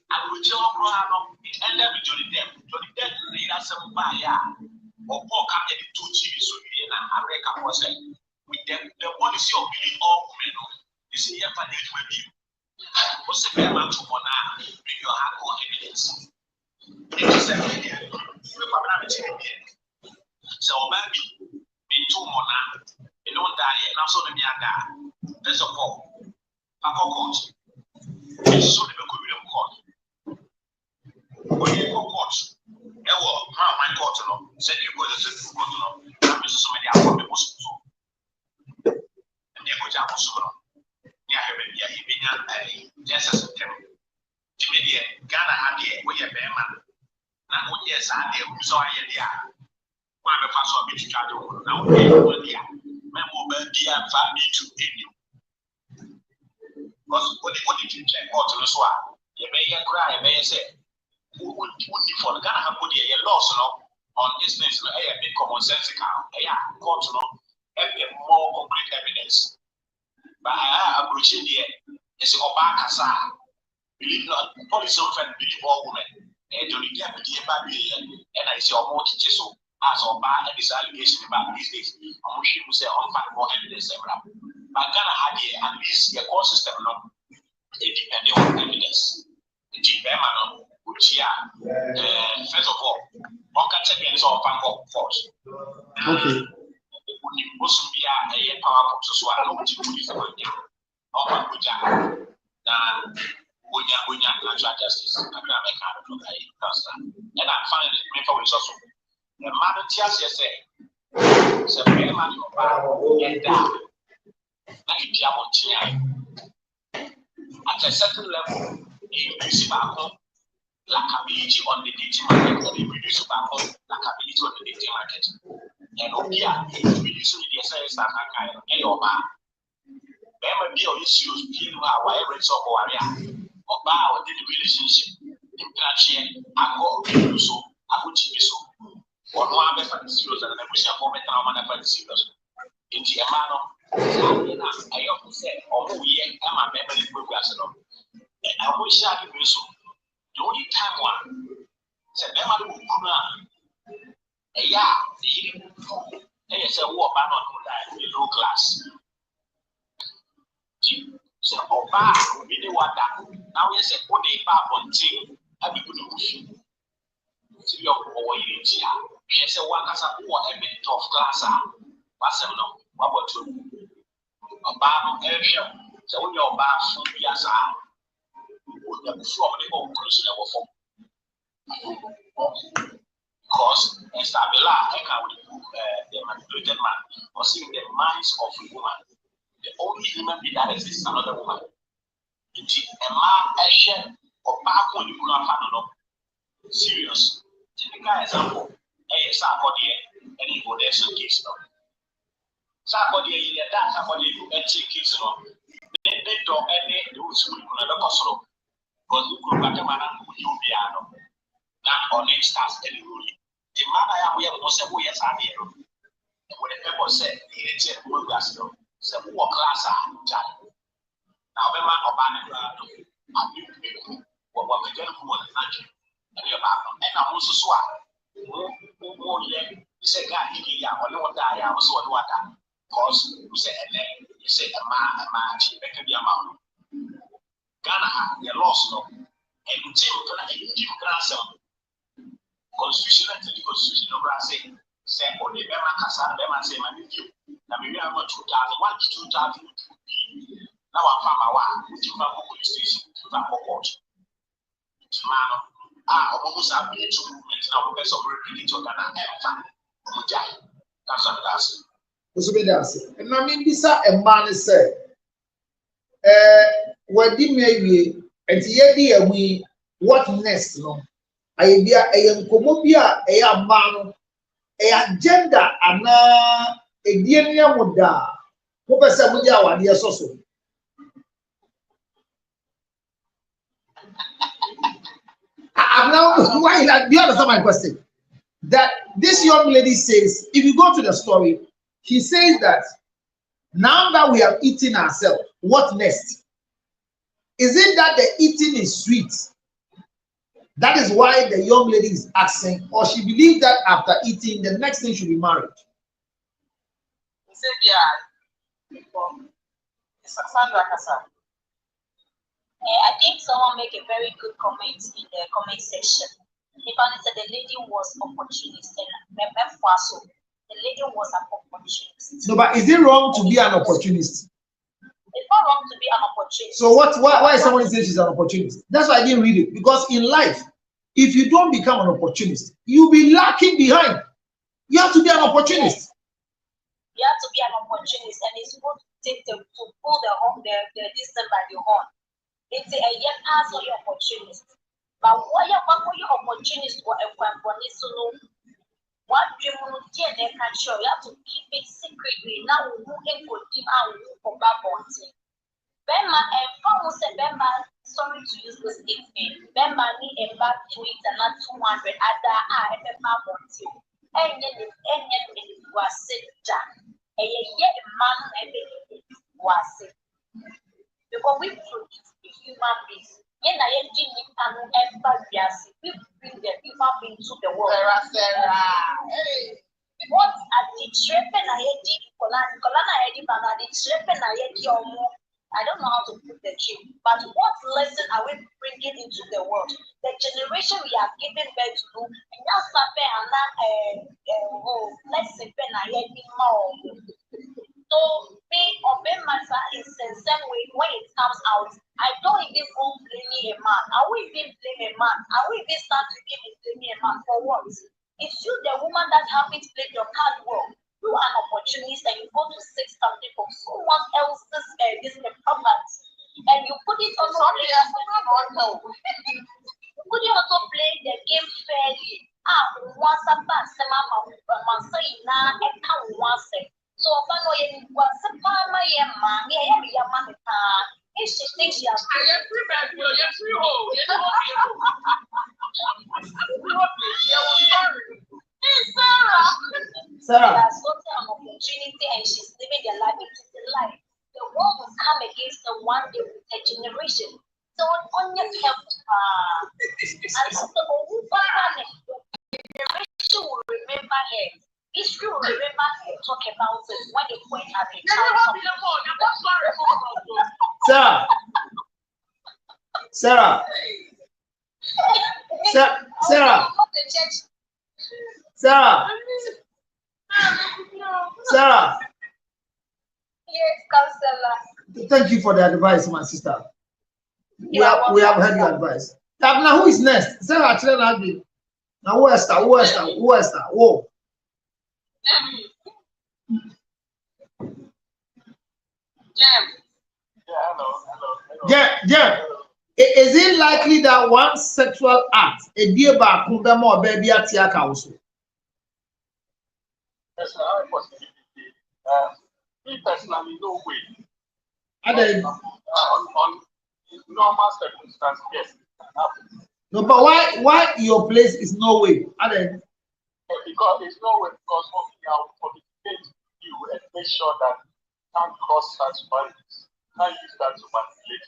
And we tell Grano, and then we join them. Join them, they are some fire. Or walk up the 2 GB so in America was with them, the policy of believing all women. This is here for this with you. What's the fair amount of money? Bring your hardcore evidence. It is a media. So, maybe me too, Mona. You don't die, and also the Miaga. There's a fall. A court. It's so the Korean court. Korean court. There were my court, said you go to the court. I'm so many hours. And there was also. Yeah, he began a just September. Immediate Ghana had the way a bear. Now, yes, I did. So I had one of us will be to charge over now. Member be a family to you. Because what did you check out to the swap? You may cry, may say, who would for the Ghana have put a loss on instance, a big commonsensical, a court, and more concrete evidence. But I appreciate it. It's a Obakasa. Believe not, police often believe all women. And you get the baby, and I say, more teachers as Oba and this allegation about these days. I'm sure you say, on find more evidence. But Ghana had at least a court system, depending on evidence. The G-Beman, which, first of all, one can take against all fan force. Okay. Most be a powerful so I don't police about them. When natural justice, and I find it for also. The mother tells you say, it's a very much of and like a diamond. At a certain level, increase lackability on the dating market, or reduce lackability on the dating market. And Obia, reducing the essence that I can or bar. There may be issues, people are whatever it's of warrior, or bar within the relationship. In Trachian, I go so, I would be so. Or no other serious and I wish I formed a man of serious. In the Amano, I often said, or we am a member of the progress. And I wish I could do so. The only time one said, Emma Kuna, the say, war ban on the low class. So, Oba, we did what that. Now, yes, a body bar on tea, and we could push. So, you're over here. Yes, a one as a poor a bit of class. What's a no? What about two? A bar of airship. So, when your bar soon be as a from the old cruise because Stabila, the manipulated man, was in the minds of a woman. The only human being that exists is another woman. It is a man, a share, or back when you could have had serious. Typical example, a Sarkodie, any Godesson case. Sarkodie, that somebody who actually case. They don't any rules who could never possible. Because you could back a man who you be not on instance any rule. The man I am here was a way as I hear. When the people said, it's a good glass, so what class are you? Now, the man of Banner, what the gentleman and your back, and I also swap. Oh, yeah, you say, God, or no one die, I was one water. Because you say, you say, a man, make a amount. Ghana, you lost no, and Jim Grasson. Constitution and the constitution of Brazil said, or the Bema Casa, Bema say, my review. Now, maybe I'm 2001 to 2002. Now, I'm from our which you have police station to the court. Man, almost a bit to movement now, best of repeating to Ghana. That's what that's it. And I mean, this a man said, what did maybe, and the we what next? No. I be a Komobia, a man, a agenda, and a DNA would die. Who was a Mudia, one year so. I'm now, why do you understand my question? That this young lady says, if you go to the story, she says that now that we have eaten ourselves, what next? Is it that the eating is sweet? That is why the young lady is asking, or she believes that after eating, the next thing should be marriage. I think someone make a very good comment in the comment section. The person said the lady was opportunist. The lady was an opportunist. No, but is it wrong to be an opportunist? It's not wrong to be an opportunist. So why is someone saying she's an opportunist? That's why I didn't read it. Because in life, if you don't become an opportunist, you'll be lacking behind. You have to be an opportunist. You have to be an opportunist, and it's good to pull the distance by the horn. It's a young ass or your opportunist. But why you opportunist or a one what you can show, you have to keep it secretly. Now we can put him out for Babonte. Bema and Paul said, Bema, sorry to use this statement. Bema need a back tweet and not 200 other I have Babonte. And yet was sit down. And yet a man was it. Because we produce human beings. We bring the human being to the world. What at the trepen I did, Colana I did, but at the trepen I don't know how to put the tree, but what lesson are we bringing into the world? The generation we are giving birth to, and now lesson pen I did more. So me or matter is the same way when it comes out. I don't even go blaming a man. I will even blame a man. I will even start to blame a man for what? It's you, the woman that haven't played your card well. You are an opportunist and you go to seek something from someone else's property, and you put it on could you also play the game fairly? Once a pass, so what's a farmer, if she thinks she has Sarah has gotten an opportunity and she's living their life. It is the life. The world will come against her one day with a generation. So on your help, and so the generation will remember her. History will remember her talk about it when they point at the child. Sarah. Yes, counselor. Thank you for the advice, my sister. We have heard your advice. Now, who is next? Sarah, actually, now who is that? Whoa. Yeah. Is it likely that one sexual act, a dear back, or baby at your council? Me personally, no way. On normal circumstances, yes. No, but why your place is no way? Because it's no way, because I will communicate you and make sure that you can't cross such boundaries. Can't use that to manipulate.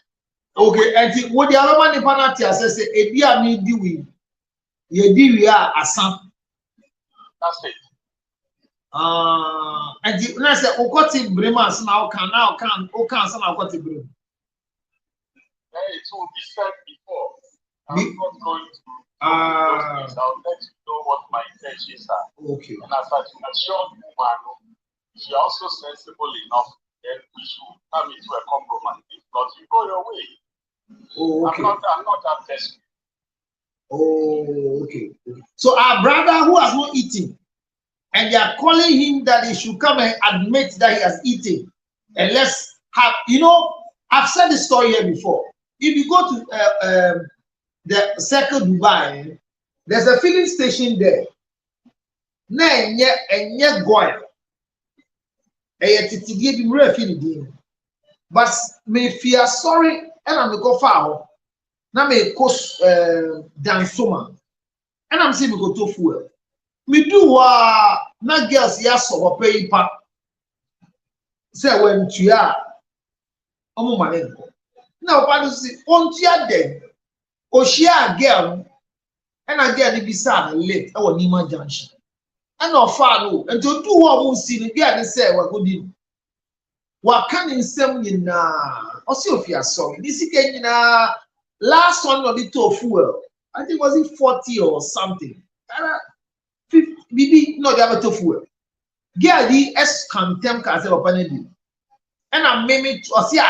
Okay, and what the other one the penalty says, a dear me do we we are a son. That's it. And the nurse said, Okoti Bremas now can some Okoti Brim. It will be said before. I'm not going to those things. I'll let you know what my intentions are. Okay. And as I assure you, if you're also sensible enough, then we should come into a compromise. If not, you go your way. Oh, okay. I'm not that desperate. Oh, okay. So our brother who has not eaten, and they are calling him that he should come and admit that he has eaten. And let's have, I've said this story here before. If you go to the Circle Dubai, there's a filling station there. But me fear sorry, and I'm go far. Now me cost dansoma, and I'm saying we go to fuel. Me do na girls ya so pay pa. Say when you are omo mane. Now what is it? On tia den. O share girl And I get the beside late our Nima Junction. And no follow and to do what we see the girl say what good in. What can in some in Osofia song? This again last one of the tofu. I think was it 40 or something. 50 maybe no the other tofu. Girl the S contem ka say open and I'm maybe or see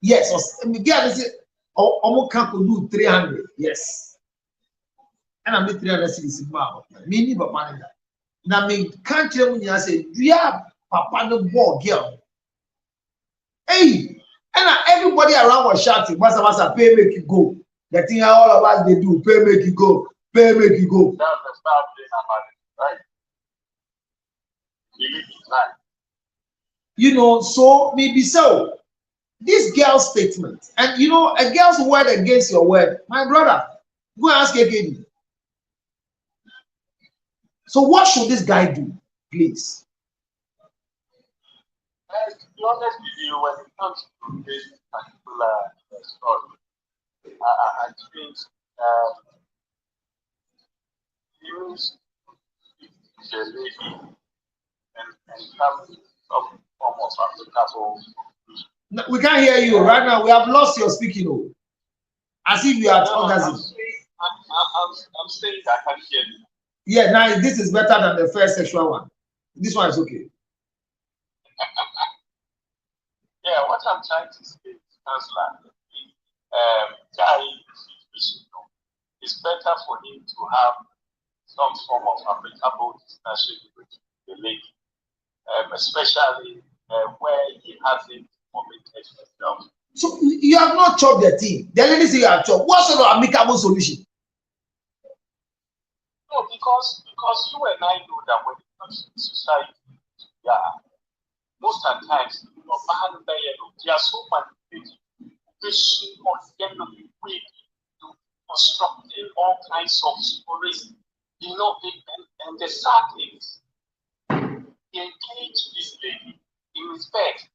yes or girl say omo can do 300 yes. And I'm 300 cities now. Mini but manager. Now me can't tell me I say do you have papa the ball girl? Hey, and everybody around was shouting, Masa, pay make you go. The thing all of us they do, pay make you go, pay make you go. That's the start thing about it, right? Believe it, right? You know, so maybe so. This girl's statement, and you know, a girl's word against your word, my brother, go and ask again. So what should this guy do, please? To be honest with you, when it comes to this particular story, I think use the lady and have some form of applicable. We can't hear you right now. We have lost your speaking. Oh. As if you are orgasm. I'm saying that I can hear you. Yeah, now this is better than the first sexual one. This one is okay. Yeah, what I'm trying to say is, Chancellor, guy situation, it's better for him to have some form of applicable discussion with the lady, especially where he hasn't committed himself. So you have not chopped the thing. The lady say you have chopped. What sort of amicable solution? No, because you and I know that when it comes to society, yeah, most of the times, you know, they are so manipulative. They should not get the way to constructing all kinds of stories, you know, and the sad things. He engaged this lady in respect.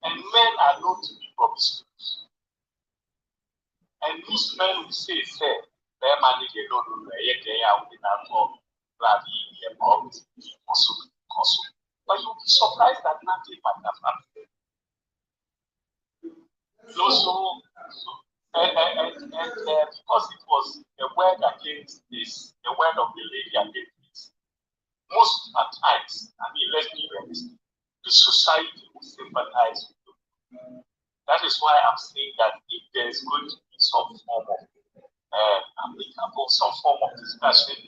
And men are known to be promiscuous. And these men will say, their money they don't know where they are within our talk, also. But you'll be surprised that nothing might have happened. Because it was the word against this, the word of the lady against this, most at times, I mean, let's be realistic, the society will sympathize with you. That is why I'm saying that if there's going to be some form of some form of discussion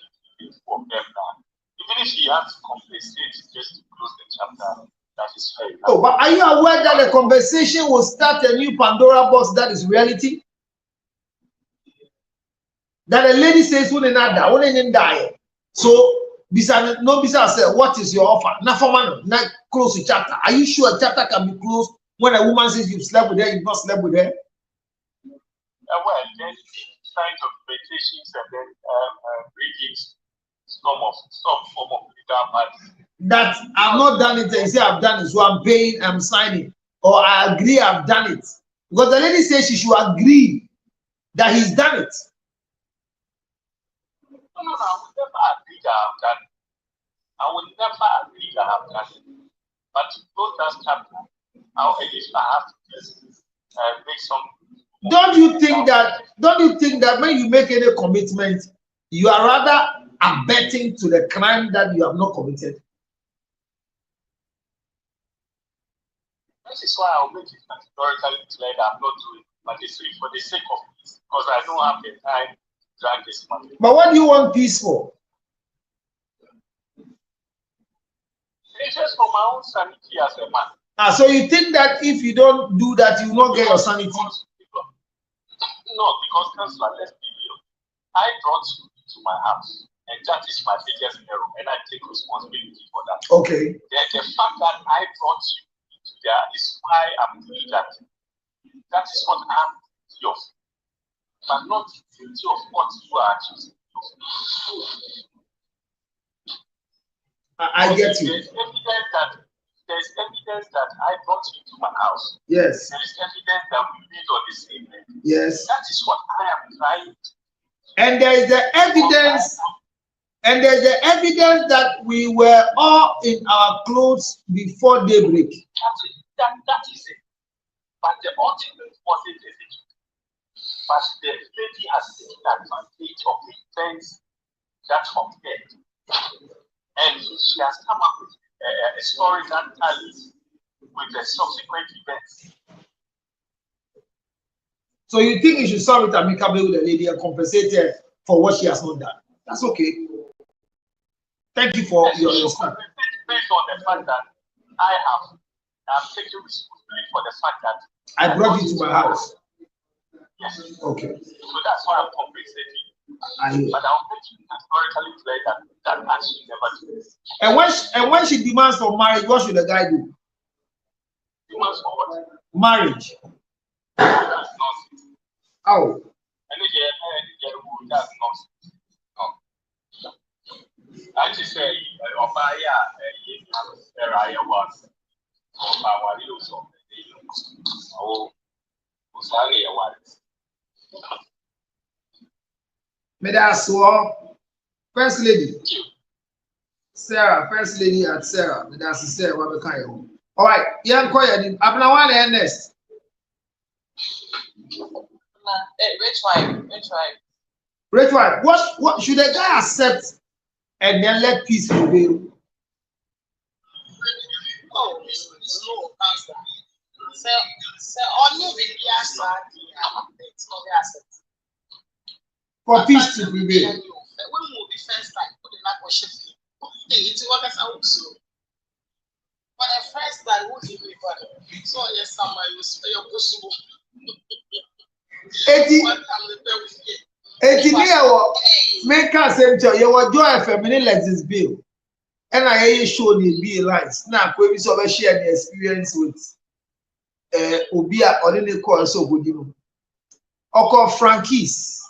for them now, even if he has to compensate just to close the chapter, that is fair. Oh, but are you aware that the conversation will start a new Pandora box that is reality? That a lady says, "When didn't die." So, bisa say, "What is your offer?" Now, for man, not close the chapter. Are you sure a chapter can be closed when a woman says you've slept with her, you've not slept with her? Well, then signs of meditations and then reading some form of legal matters. That I've not done it, and say I've done it, so I'm paying, I'm signing, or I agree I've done it. Because the lady says she should agree that he's done it. No, I would never agree that I've done it. I would never agree that I've done it. But to close that chapter, at least I have to just make some. Don't you think that when you make any commitment, you are rather abetting to the crime that you have not committed? This is why I'll make it categorically clear that I'm not doing it, but it's for the sake of peace, because I don't have the time to drag this money. But what do you want peace for? It's just for my own sanity as a man. So you think that if you don't do that, you will not get your sanity? No, because Councillor, let's be real. I brought you to my house, and that is my biggest error, and I take responsibility for that. Okay. The fact that I brought you into there is why I'm doing that. That is what I'm guilty of, but not guilty of what you are accusing me of. I get you. There's evidence that I brought you to my house. Yes. There is evidence that we made on the same day. Yes. That is what I am trying to And there is the evidence. And there's the evidence that we were all in our clothes before daybreak. That is it. But the ultimate wasn't it. But the lady has taken advantage of the events that occurred. And she has come up with a story that tallies with the subsequent events. So you think you should solve it amicably with the lady and compensate her for what she has not done? That's okay. Thank you for your understanding. Based on the fact that I'm taking responsibility for the fact that I brought you to my house. Yes. Okay. So that's why I'm compensating. But I'll make you categorically clear that actually never did. And when she demands for marriage, what should the guy do? Demands for what? Marriage. That's nonsense. Oh. That's nonsense. I just say, First lady. Sarah, first lady at Sarah. That's Sarah. All right, young quiet. Abnawan next. Rich wife. What should the guy accept and then let peace prevail? Oh, no, answer. So only the it's not the asset. For peace to prevail. When will be first time put in that worship? It's what I also. But the first time, who did we got it? So yes, somebody was your possible. 80 make us say you were joy feminine like this bill. And I hear you show the bill lines. Now, we so share the experience with Obia or the call so good you know. Uncle Frankie's.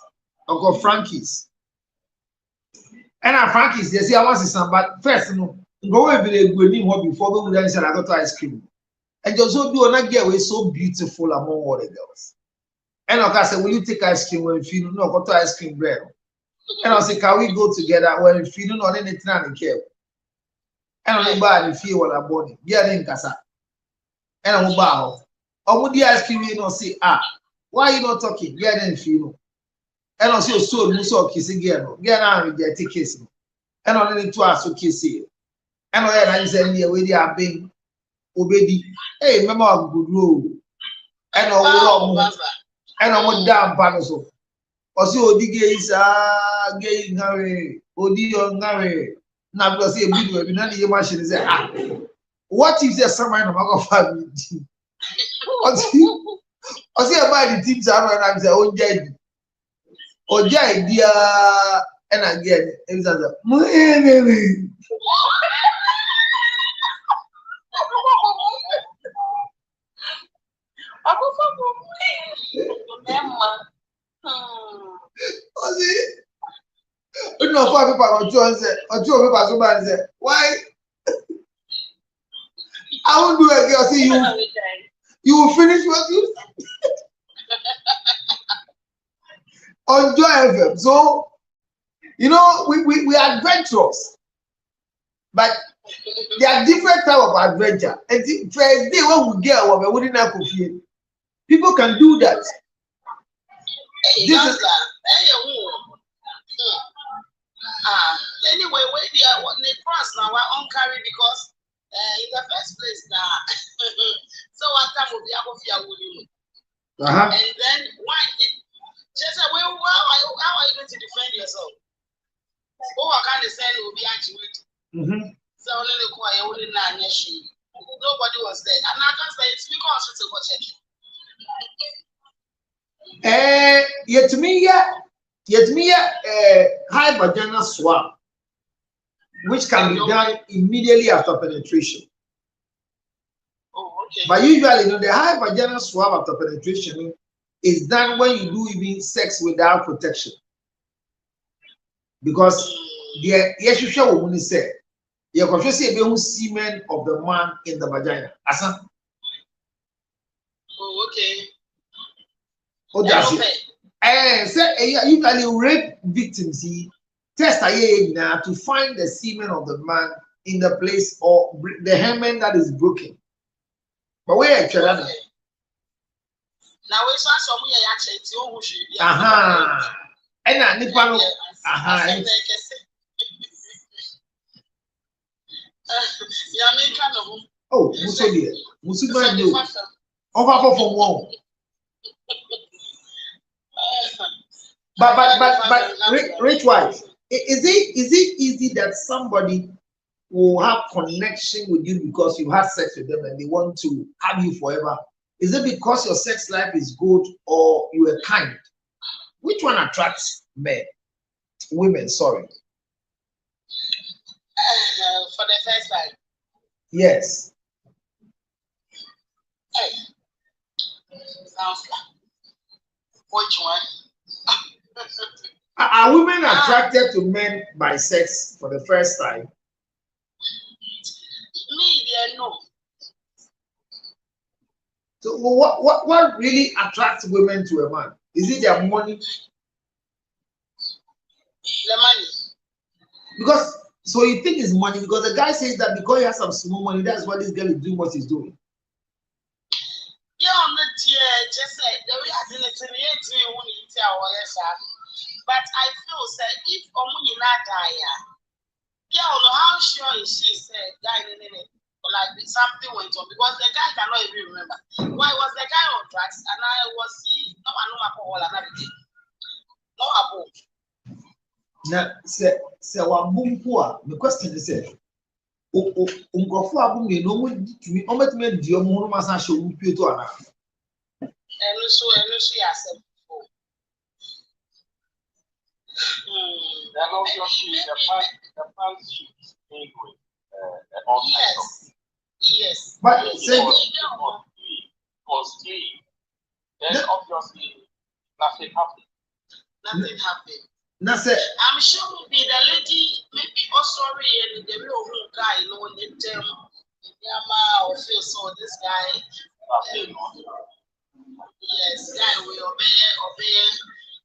And Frankie's, they say I want some, but first, you know, go away before we then I got ice cream. And just so do not get away so beautiful among all the girls. And I said, will you take ice cream when you no got to ice cream bread? And I said, can we go together when you don't know anything and care? And I buy the feel what I bought. Yeah, then Casa. And I bow. Or would the ice cream you know say, why are you not talking? Yeah, then feel. And I say, so Muso kissing again. Get out with their tickets. And I didn't twice to kiss you. And I said, yeah, where they are being obeyed. Hey, remember good road. And I went down Panaso. Or so the gays are gay Harry, Odi on Harry. Now, because a video, none of your machine say, what if there's some kind of family? I see about the teams around and I'm saying, oh, Jay. Oh, Jay, dear. And again, it was a you know, 5 people on John said, or 2 people somebody said, why? I won't do it, girl. See you will finish what you on Joy FM. So, you know, we are adventurous, but there are different type of adventure. And the first day when we get our we wouldn't have coffee. People can do that. This is anyway, where they are what they cross now we're on carry because in the first place now. So one time we'll be able to and then why just say well how are you going to defend yourself? Oh, I can't say will be actually. So only the choir wouldn't know nobody was there. And I can say it's because it's a watch. Yet me, high vaginal swab, which can be done immediately after penetration. Oh, okay. But usually, you know, the high vaginal swab after penetration is done when you do even sex without protection. Because the Yeshua woman said, you can see a semen of the man in the vagina. Asa? Oh, okay. Oh, that's it. Say usually rape victims test now to find the semen of the man in the place or the hymen that is broken. But where actually now we saw some here actually aha and nipa no aha oh muso man you over for one. But rich wise, is it easy that somebody will have connection with you because you had sex with them and they want to have you forever? Is it because your sex life is good or you are kind? Which one attracts women? Sorry. For the first time. Yes. Hey. Sounds like. Which one? Are women attracted to men by sex for the first time? Me, they know. So what really attracts women to a man? Is it their money? The money. Because so you think it's money because the guy says that because he has some small money, that's why this girl is doing what he's doing. Yeah, I'm not just say the way I did it to me, but I feel that if Omuni not die, yeah, how sure is she said guy like something went on because the guy cannot even remember. Why was the guy on drugs and I was no alcohol and everything. No above. Now say one boom poor. The question is Unkofo abum ye no mo ditumi o metumi di o mo no masa show mu pie to ana. Enu so yasem. Then obviously the pants should stay with all kinds of. Yes. But say was gay, then obviously nothing happened. Nothing happened. Now say I'm sure maybe the lady maybe sorry and the real guy, the term Yama or feel so this guy. Yes, guy will obey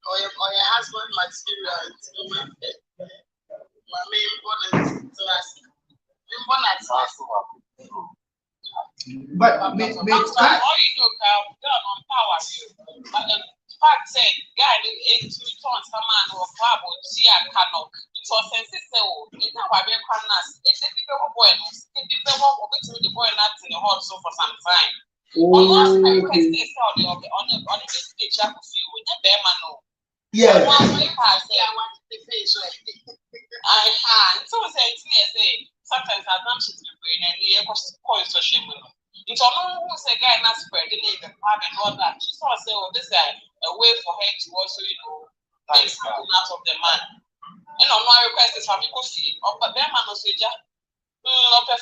or your husband material. My main bonnet to ask. but All you know, power you. Fact said, guy, 8 tons, a man or club or Tia Cano. It was sensible. You know, I will come us. If the people were born, the people were between the boy nuts in the hot so for some time. I request this on the stage. I could feel with the bear man. yeah. I want the face. So say sometimes I don't shoot the brain and the coin social media. It's all who say guy not spread the name and all that. She saw say, oh, this guy a way for her to also, take something out of the man. And on my request is for people see, but their man was just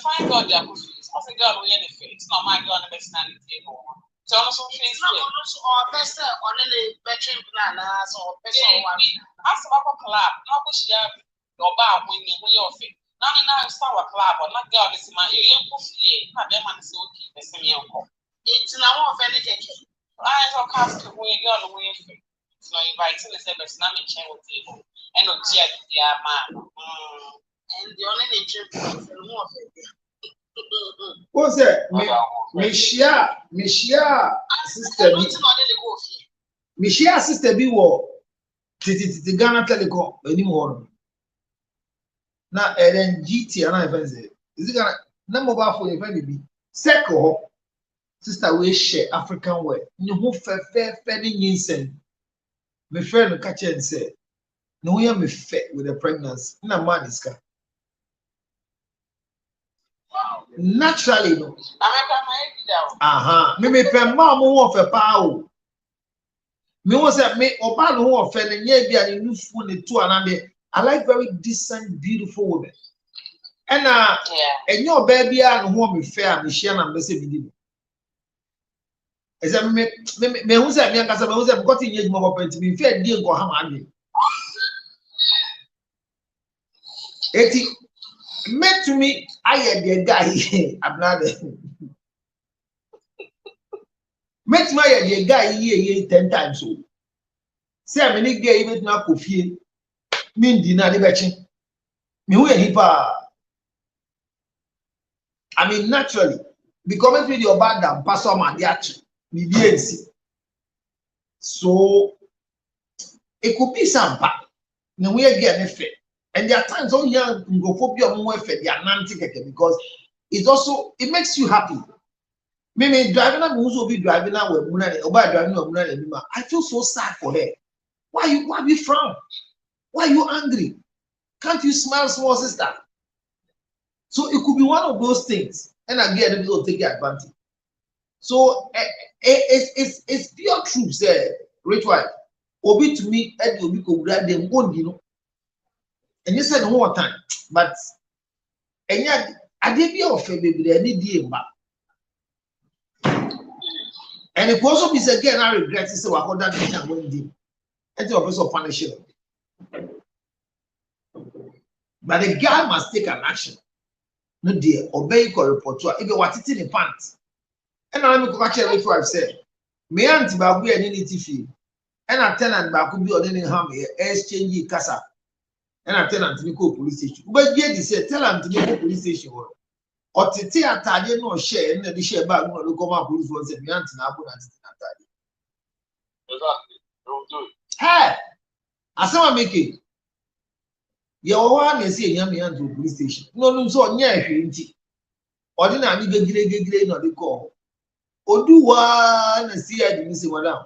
fine God, they are confused. I say, God, we any fit. It's not my God, the best stand the table. So also face or best on any veteran plan or person one. Ask about a club, not push your bar when you're fit. Now start a club or not God is my coffee. Not them man is okay, the same uncle. It's now of anything. I don't cast the way God away. It's not inviting the same as not a chair table. And no jet, yeah, man. And the only nature is more of it. What's that? Mishia sister be war. Titi Ghana Telecom anymore. Now, then GT and I fancy. Is it gonna number for your baby? Second, sister, we share African way. You who fair insane. My friend catch and say, no, you me fed with a pregnancy. No man is car. Naturally, no. Me pen mom of a power. Me was at me or bad who offend and yet be a new food in two and I like very decent, beautiful women. And and your baby and who me fair, me share and message with as I me who said me and Casa who have got in yet more to be fair, dear go ham. Eti met to me, I had the guy. I'm not met my guy here 10 times so. say many gay even na kofie mean dinner de bechi me who hipa I mean naturally because with your bad down pastor man diachi me BNC so it could be some pa na we get effect and there are times on here ngophobia mo effect they are nanti because it makes you happy. Maybe driving na who's will be driving now we muna or by driving or muna I feel so sad for her. Why you frown? Why are you angry? Can't you smile, small sister? So it could be one of those things. And again, they will take advantage. So it's pure truth, rich wife. Obi to me, Eddie Obi could grab them one, you know. And you said one more time, but and yet I did be off baby, I need him back. And it also be again, I regret to say what I that thing when deep. And the office of punishment. But the guy must take an action. No dear, obey or report to if you want it in the pants. And I'm going to catch every wife said, me auntie babu and any fee. And a tenant back be on any harm here, exchange casa. And a tenant to go police station. But yet he said, tell him to go police station. Or to tear Tadia no share and the share back no look over police was a man to Nabu and Tadia. Exactly. Don't do it. Hey, I saw make it. Your one is saying, young man to police station. No, so near him. Ordinary gay no they call. Odu one see I didn't say madam.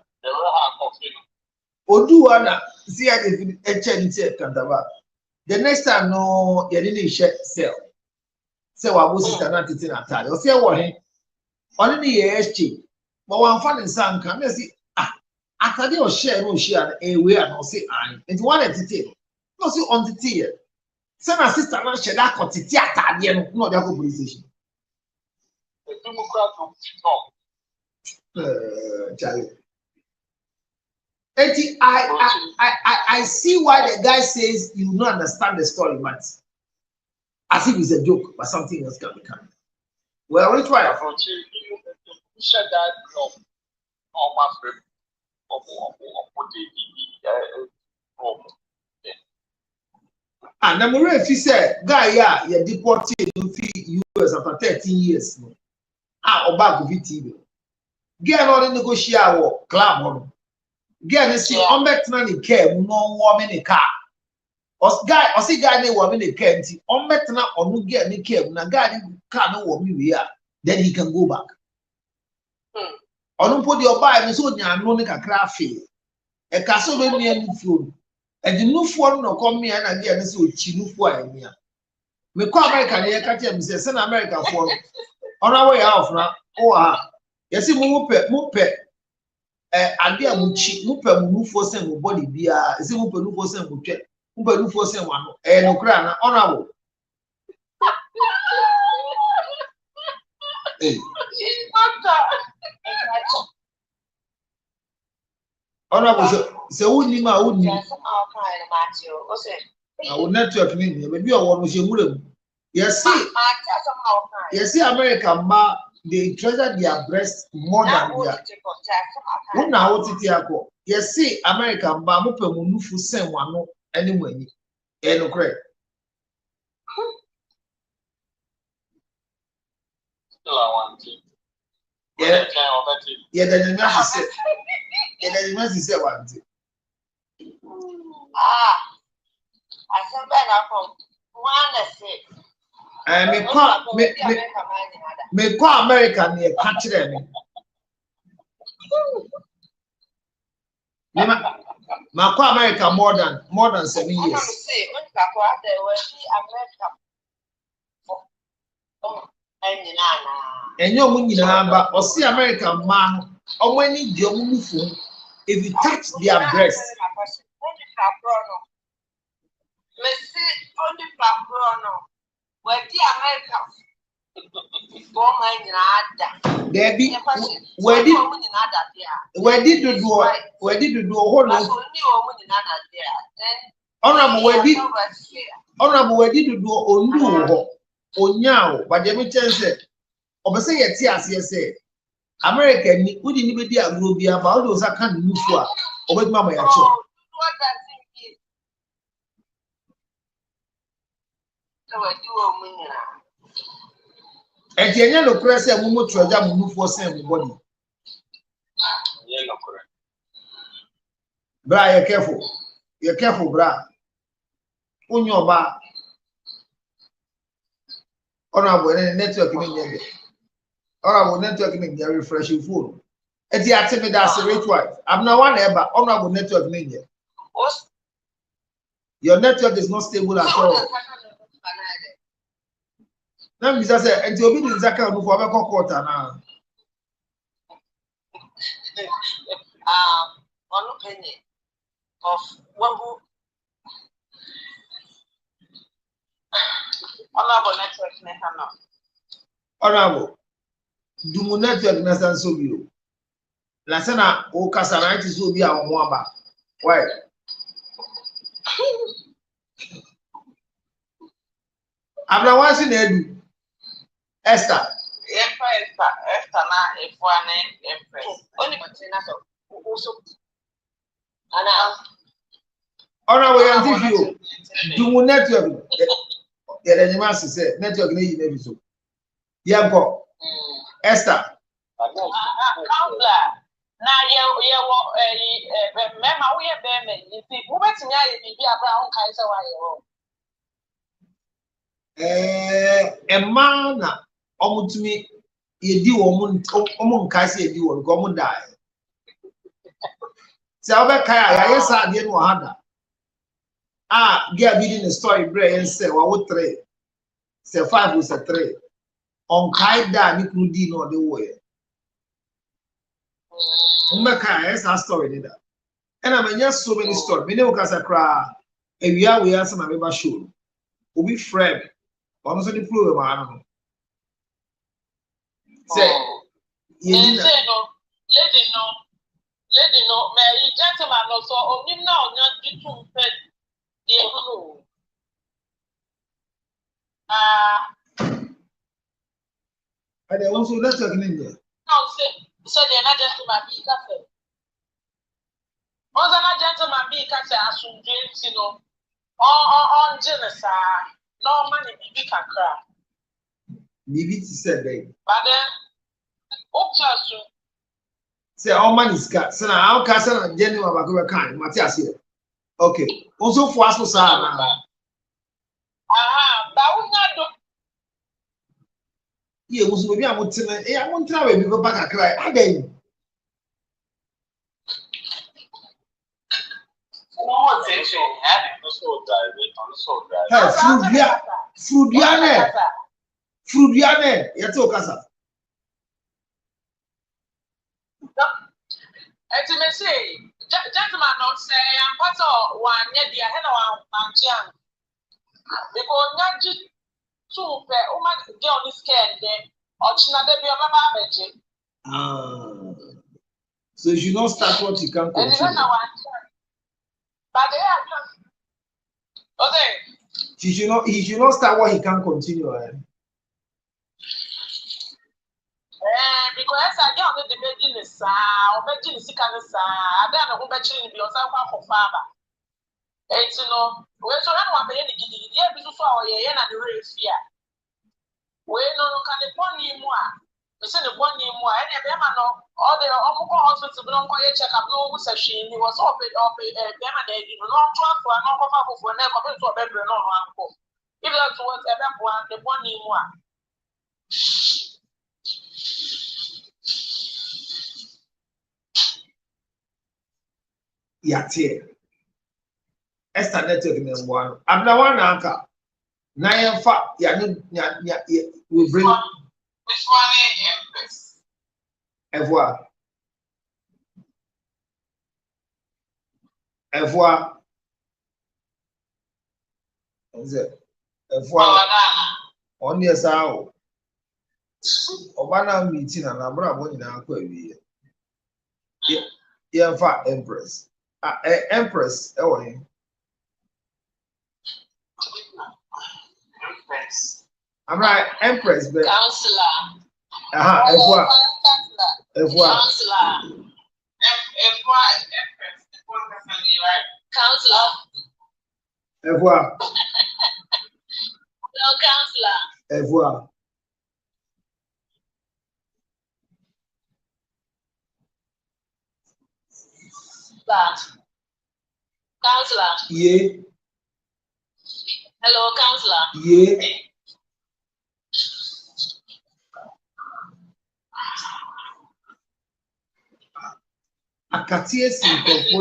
Odu one see I didn't a change Cantava. The next time no, you didn't share sell. Say what was it not in a time? Or say what him? Only the SG. But one fan in some can see after they or share no share a way and I'll say I. It's one at the table. No, see on the tier. Send a sister not share that got it theater, no, they're police station. The Democrat will fit Charlie. I see why the guy says you don't understand the story, but as if it's a joke, but something else can be coming. Well, which one? Shut that off. Oh, my friend. And I'm already if you say, guy, yeah, you're deported in the US after 13 years. Or back of TV. Get on the negotiate or club on. Get a see on back to any care, no woman in a car. Or see guy, no woman in a car, on back to not or no get any care, na guy can't know what we are, then he can go back. Or don't put your Bible so you are no craft. A castle with me and food. And the new phone no come me and again so chinu for me. We call America here catch him say send America for on our way off now. Oh yes mupe ade amuchi mupe mu for send mo body bia ese mupe nu for send mo twe mupe nu for send wano no kra na honorable eh honorable se woni ma woni I will network me maybe I want to share yes see America ma they treasure their breast more than their who now what it here yes see America ma mo pe mo nufu sen wano anyway no correct still I want to yeah then you must say one thing I said that from one me call America near country them. Ma call America more than 7 years. And you're winning but or see American man or when you move if you touch their breast. There be where did you do a whole lot? Honorable where did you do on now, but the chance said, Obasa say American wouldn't even be a group about those I can't move for or with Mamma. And the no press a mumu treasure mumu for same body. Bra, you're careful. You're careful, bra. On your bar. Honorable network in India. Honorable network in India refreshing food. And the activity that's a rate wife. I'm not one ever. Honorable network in India. Your network is not stable at all. Now, Mr. Say, and you'll be in Zaka for a quarter now. One penny of one who honorable network, Honorable, do mu network na san so bio. La sana o kasana ti so bi a wo aba. Why? Abra wansi na edu. Esther. Esther na efua na empress. Only container so also. Ana Honorable yanti do mu network. Yere nyima se network na yi na bi so. Yanko. Esther. Counselor. Na ye mema wo ye be me. You see, wo betimi aye bibi abra on kai se wa ye ho. Emma na omutumi yedi wo nkai se yedi wo ko mu dai. Se obe kai ya yesa ade no hada. Get reading the story bre and say wa wo 3. Say 5 was a 3. On kai da ni krudi no de wo ye. Umeka esa story ni da. And I mean so many stories. Me ne wo kasa kra ewia we answer na me ba show. Obi friend. Ono so di flow ma no. Say Lady no, me gentleman no so onim na onyan ditu pet dey no. And they also let's talk in India. No, say they're not gentleman be cafe. Was not gentleman be cafe as soon as you know. On genesa, no money be kakra. Maybe to say they. But then, okay, say all money is cut. So now how can I genuine about go kind? Matthias here. Okay. Also for us to say now. But we not do. Yeah, was maybe I want to. I want to have a go back and cry again. No attention. Having no so drive. Frudiane. You talk asa. Eti me say, gentleman not say I'm part of one year the ahead of one man. Because Naji two pair, woman get on this can then, or China baby or Baba. So you should not start what you can't continue. But they are okay. He should not start what he can't continue. Because I get on the beginning, sir, or beginning sick and sir, I don't know who beginning be on some for father. And you know, when so that one be any giddy, yeah, because for ye and the race fear. We no can the pony more. We send the pony more, and the man all the hospital don't call you check up, no, was a she was up it up a Bema, you know, transfer, no papa for never to a bedroom, no uncle. If that's what everyone, the pony more. Yate. Esther network in one. I'm the one anchor. Nine fa we bring. Which one Empress? Evoa. On your sao. Obana meeting and Abra Bonnie Aqua. Yeah, for Empress. Empress, I'm right, Empress, but Counselor. Counselor. Counselor. counselor. Evoa. Counselor. Yeah. Hello, counselor. Yeah. Akatie si nkofo.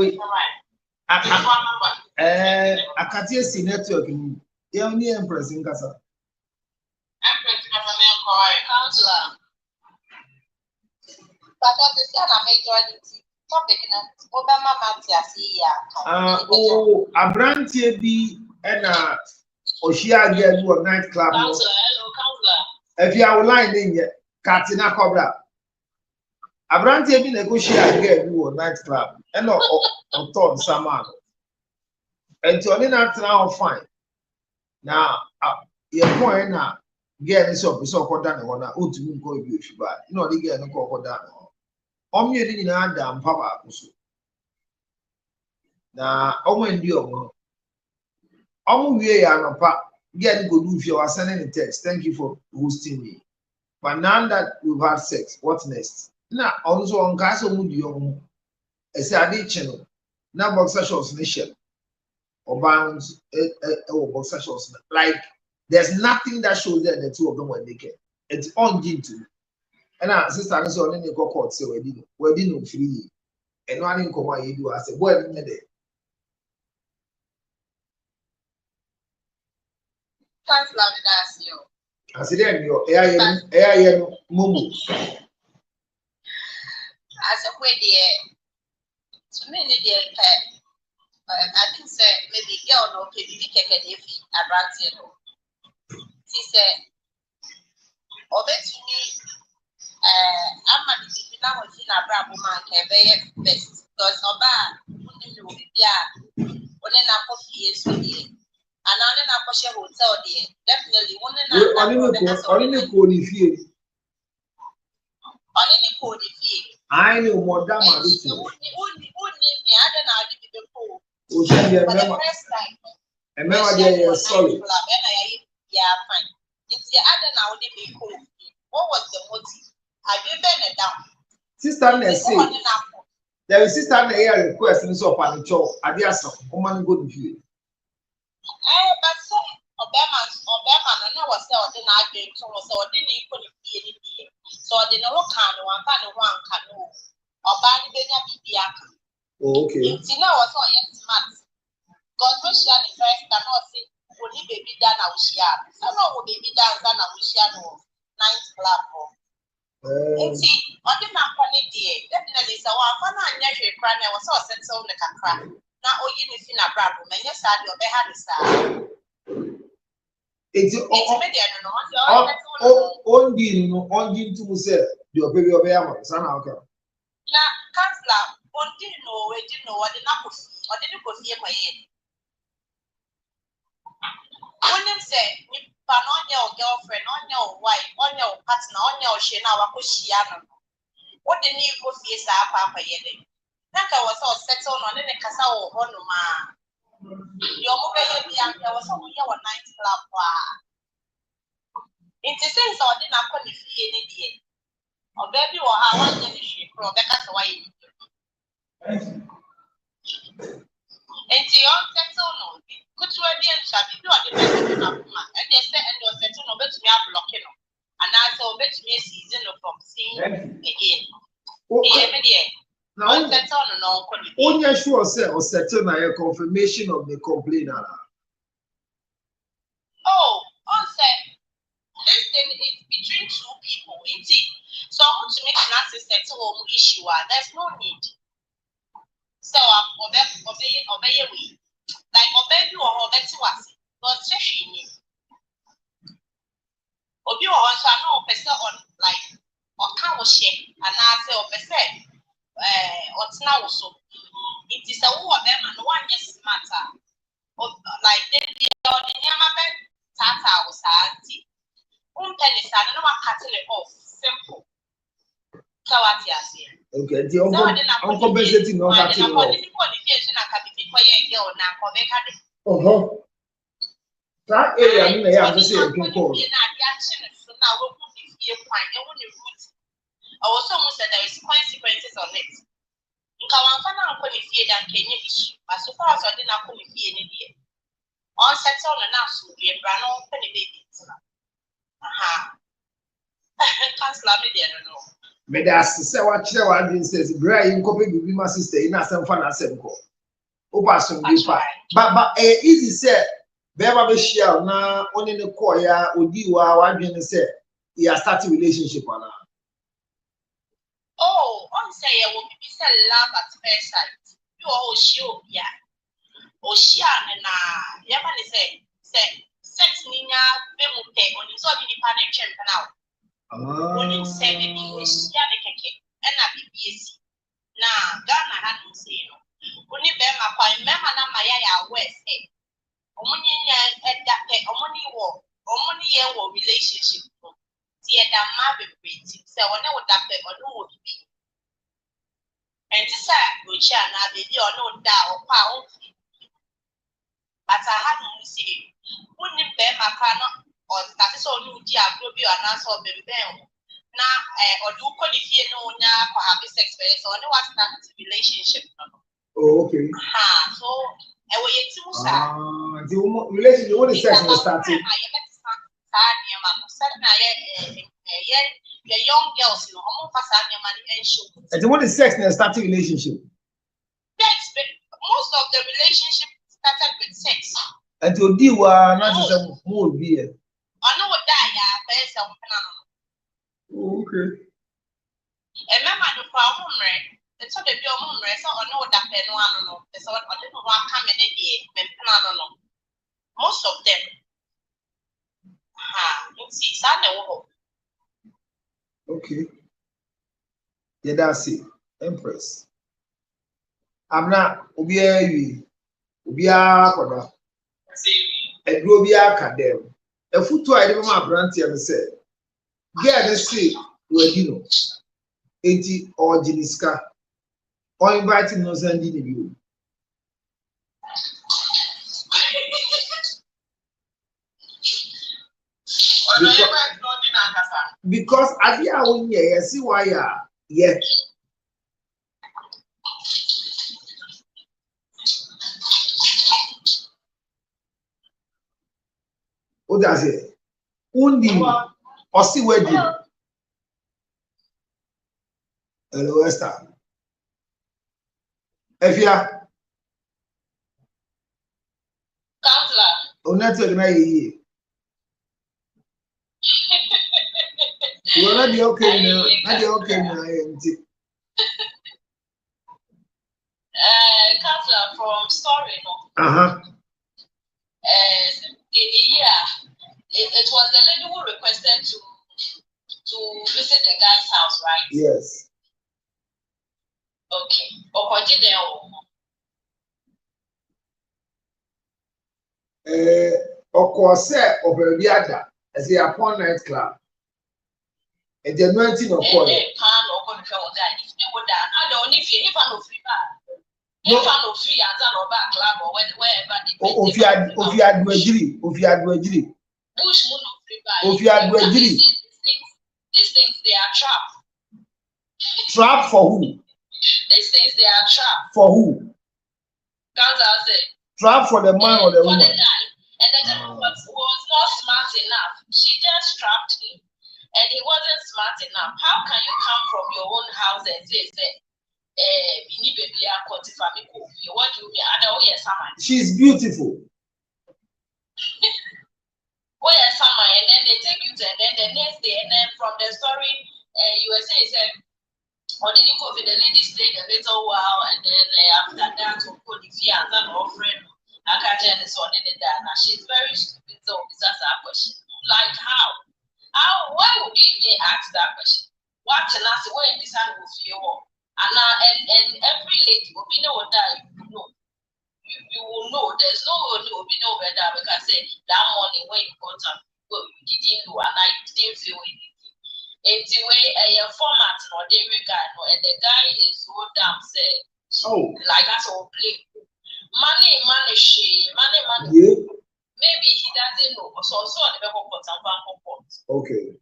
Akatie si network ni. Ya oni Empress nkasa. Empress counselor. But I understand I made joining topic na Obama Matiasi ya. Oh, abrantie bi na Oshia girl who night club. Counselor, hello, counselor. If you are line in here, Katina Cobra. Abrantie bi negotiate girl who night club. And on thought someone. And to only not now fine. Now, your point now, girl is up, so called down one, who to go if you buy. You know, the girl no call down. You didn't have damn papa. Now, when you we are no pa. Get good if you are sending a text. Thank you for hosting me. But now that we've had sex, what's next? Now, also on Castle Mudio, as I did channel. Now, boxer shorts nation or bounds or boxer shorts. Like, there's nothing that shows that the two of them were naked. It's on to. And our sister is on any court, so we didn't free. And one in Koma, you do. I said, well, Counselor, that's you. I said, then your air mumu. As a way, dear, to me, dear, I think, sir, maybe girl no pay me take a if I brought you. She said, obey to me, I'm a now with in a bravo man can be best because Oba will be there. When I coffee is with you. And I don't know hotel there. Definitely, one only code if you. Only code if you. I know more than my little. Who name me? I don't know if you go. For the first time. Remember, they are solid. Yeah, fine. It's the other now, they be cool. What was the motive? Have you been down? Sister, there is sister here requesting so upon the show. I dare some woman good with you. But so Obama, and I was there, then I came to us, or didn't equally be any. So I didn't know what kind of one canoe or bad baby. Okay. It's now was all yes, months. God wish you the first time or say, would he baby done? I wish you had. I know what baby done, I wish you had ninth club. It's on the map on it, definitely. So I'm not actually crying. I was so settled like a cry. Now, oh, you didn't see a problem, and yes, I do. They had a side. It's only to say, your baby of Yama, son. Now, Counselor, one didn't know, we didn't know what the knuckle or didn't go near my head. When them say, you pan on your girlfriend, on your wife, on your partner, on your shena, Wakushiano. What the new go see is our papa yelling. Naka was all settled on any casa or honoma. Your mobile there was only our ninth club. It's a sense or didn't call if he any day. Or baby or how one ship from Becca's away. And the young settle no. Good to be and shall be doing the best of and they say, and you're settle no bet me up blocking. And I saw bet me a season from seeing again. Now, only sure say or settle a confirmation of the complainer. Oh, on say this thing is between two people. So I want to make an answer settle issue. There's no need. So obey we. Like obey you or obey to us. But she need. Obi or also no person on like or can share and I say or person. What's now so it is a war them and one yes matter like they are the Yamaben Tata was auntie. Penny and no one cutting it off simple. So what you say? Okay, the uncle visiting no cutting off. Qualification can be for a girl now. That area, no, I just say you can call. I was almost that there is consequences on it. Kawanfana ko ni fie dan kenye issue. But so far as I didn't come fie ni die. On settle on na so we bra no pe ni baby tina. Aha. Cancel me there no. Me da say what chere what dey says bra yin ko pe bibi my sister ina asem fa na asem ko. Oba so bi fa. But easy say be ba be share na oni ne call ya odi wa dwen say you start a relationship na. Oh, on say you will be say love at first sight. You all show ya. Oshia na ya ba ni say sex ni nya be mu te oni so bi ni pa na twem pa na. Oni say be bi oshia ne keke e na BBC. Na Ghana ha no say no. Oni be ma kwa mema na ma ya west eh. Omuni nya edape omuni ye wo relationship. The ma be pretty say one would that or no would be. And this which are now baby or no doubt or pound. But I had no say, wouldn't bear my canoe or that is all new dear Globio and answer baby. Now, or do call if you know now for having sex or no what's that relationship. Oh, okay. So I will yet to the relationship what is sex was starting. The young girls, you know, almost and show. And what is sex in a starting relationship? Most of the relationship started with sex. And to do not just more beer. I know what that Okay. And remember the problem, right? It's what the young rest or know that they don't know. It's what I didn't want to come in a day, most of them. Okay. Yeah, that's it. Empress. I'm not Ubia Koda. A Grobia Cadem. A foot to I my brandy and said, get a seat where you know 80 or Jiniska or inviting no sending you. Because at the hour, yeah, see why, yeah. What does it? Only or see where you. Hello, Esther. Efia. Counselor. Oh, not a you are not okay now. Not okay now. Counselor from Story, no? It was the lady who requested to visit the guy's house, right? Yes. Okay. Okoji there. Okose Obebiada as a upon night club. And the 19 of course. These things they are trap. Trap for who? These things they are trap. For who? Trap for the man or the woman? For the guy. And the guy was not smart enough. She just trapped him. And he wasn't smart enough. How can you come from your own house and say, what do you mean? She's beautiful. Oh, yes, and then they take you to, and then the next day, and then from the story, you were saying, or didn't you go with the lady stayed a little while, and then after that, of course, if you have an offering, I can't tell this one in that. Now, she's very stupid, so that's our question. Like, how? Why would you even ask that question? What can I say? When this hand will feel, and every lady will be know that you know. You will know. There's no one who will be know better because say that morning when you got up, well, you didn't know and I didn't feel anything. It's the way a format or the guy no, and the guy is so damn say like that's all play. Money. Yeah. maybe he doesn't know. So on the report. Okay.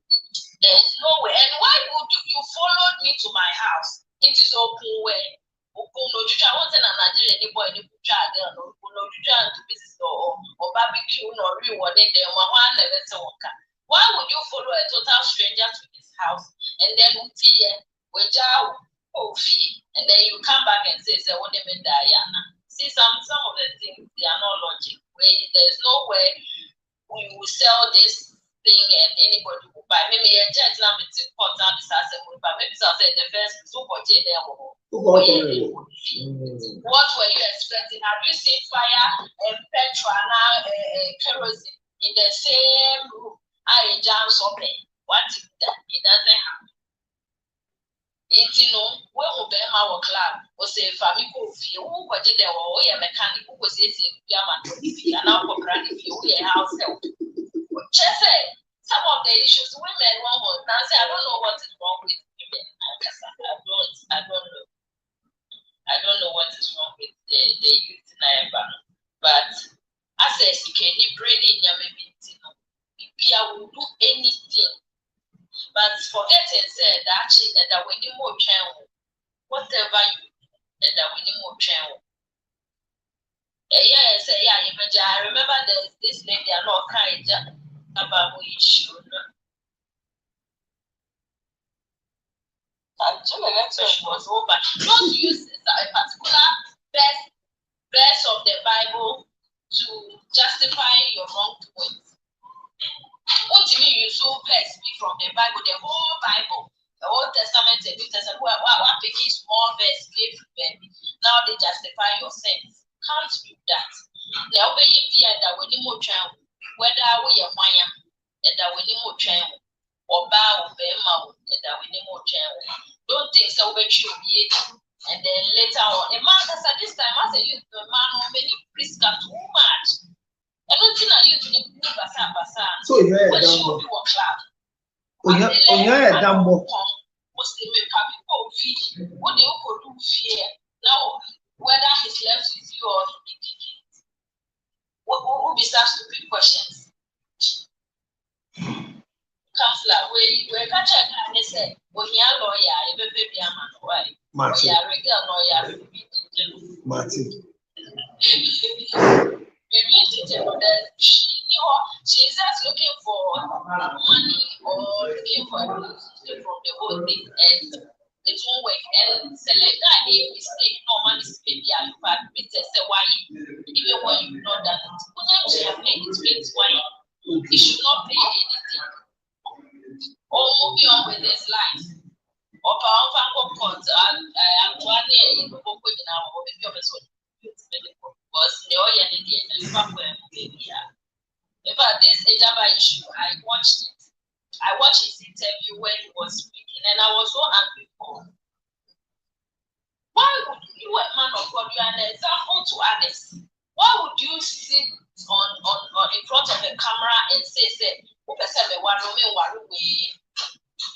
There's no way. And why would you follow me to my house? It is open way. I want to Nigeria any boy any girl no to business or barbecue or reward them why would you follow a total stranger to his house and then and then you come back and say what they mean Diana? See some of the things they are not logic. There's no way we will sell this thing and anybody will buy. Maybe a jet lamp is important, but maybe I'll say the first super jet there. What were you expecting? Have you seen fire and petrol now kerosene in the same room? I jam something. What is that? It doesn't happen. It's when we be our club, we say family go feel who got there or a mechanic who was eating Yaman and now for granny if you house help. Just say some of the issues women want now say I don't know what is wrong with women. I don't know what is wrong with the youth in Nigeria. But as I say, can you bring in your baby? I will do anything. But forget and say that actually that we need more channel. Whatever you do, that we need more channel. Yeah, say yeah, I remember there's this lady a lot kind about issue. Was over. Don't use a particular verse of the Bible to justify your wrongdoings. What do you mean you so speak from the Bible, the whole Bible, the Old Testament and New Testament? What picking small verse now they justify your sins. Can't do that. They obey you that we need more child, whether we are one and that we need more child, or bow of them and that we need more child. Don't think so we should be and then later on, a man has at this time as a youth, the man who many priests got too much. I don't think I used to be so yeah, when she will be one club. Yeah, Dambo. Was the make people feel what they could do fear now, whether he's left with you or he did it. What will be such stupid questions? Counselor, we catch a guy and say, well, he a lawyer, a baby, a man, why? Martin. Yeah, regular lawyer, Martin. She's just looking for money or looking for a relationship from the whole thing, and it won't work. And select that a mistake, no money maybe you have admitted, say why, even when you know that you have made it means why you should not pay anything or moving on with his life. Or power court and one year in the book with now or the was the oil and the about this Ejaba issue, I watched it. I watched his interview when he was speaking, and I was so angry for him. Why would you, a man of God, you are an example to others? Why would you sit on in front of a camera and say,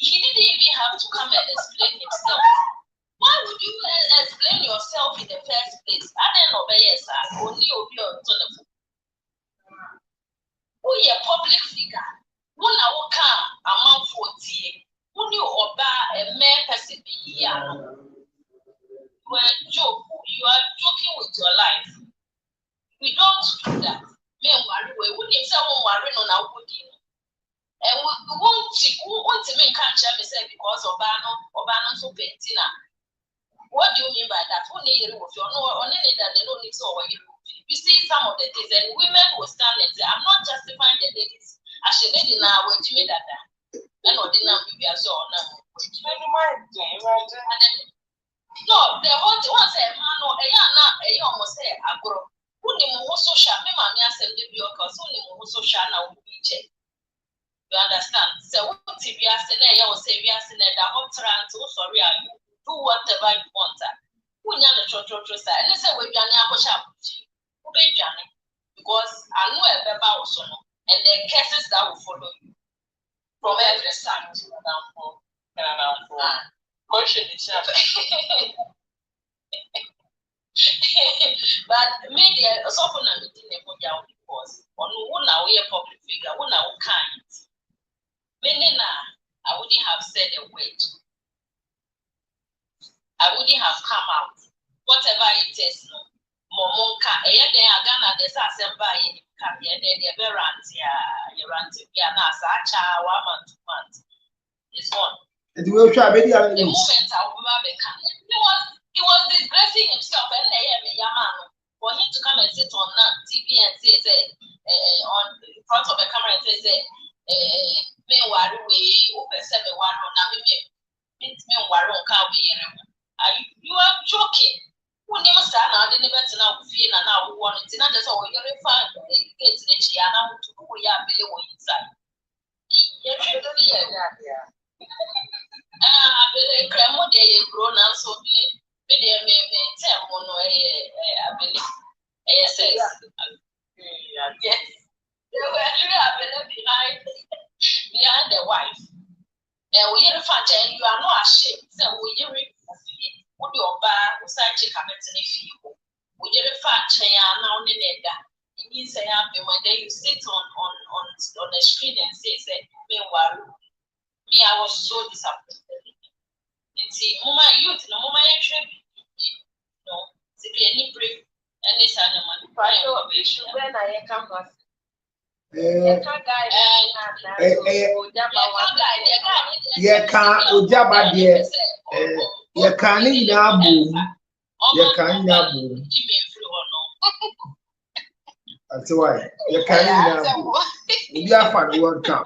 he didn't even have to come and explain himself. Why would you explain yourself in the first place? I didn't know only on telephone. Who is a public figure? Who now come among 40? Who knew about a man person be here? You are joking with your life. We don't do that. Meanwhile, we wouldn't say worry on our woody. And we want to make cancer because Obano so pentina. What do you mean by that? Who need you? Only that they don't need to over you. You see some of the things, and women will stand and say, I'm not justifying the ladies. I should lady now, wait to me that. And what did not be as all now. No, the whole one say, man, no, a almost say, I grow. Who name also shall me, mammy, I said, the because only also shall now be checked. You understand? So, what if you ask the name, say, we are saying that I'm trying to, sorry, do whatever you want. Who know the church, and they say, we're going to shop because I know about also, and the cases that will follow you from every side. Question is But media so for na meeting the moja because on who now we a public figure, who now can't. Meaning I wouldn't have said a word. I wouldn't have come out. Whatever it is, no. Momonka, Ghana, there's a semba in Kanya, the Verantia, Yarantia, Nasa, 1 month, 2 months. It's one. And the way try baby, The moment I he was disgracing himself and for him to come and sit on TV and say, on in front of the camera and say, me worry way, open 7 1 on me worry on can't be. You are joking. Who never stand out in the better now, feel and now want it. Not as all you're refined, it's the Chiana to go below inside. Yeah, Cremo de grown up so be there may tell mono I believe. Yes, yes. They were behind the wife. And we hear the fact and you are not ashamed. So we hear it. Would your bar was such a comment in a few? We hear the fact now in the it means I have been one day you sit on the screen and say, meanwhile, me, I was so disappointed. And see, Mama, youth, no, Mama, no, to be any brave and this animal. When I come back. You can't Ujaba dear. You can't in your boom. You can't in your boom. That's why you can't in your boom. You are fun World Cup.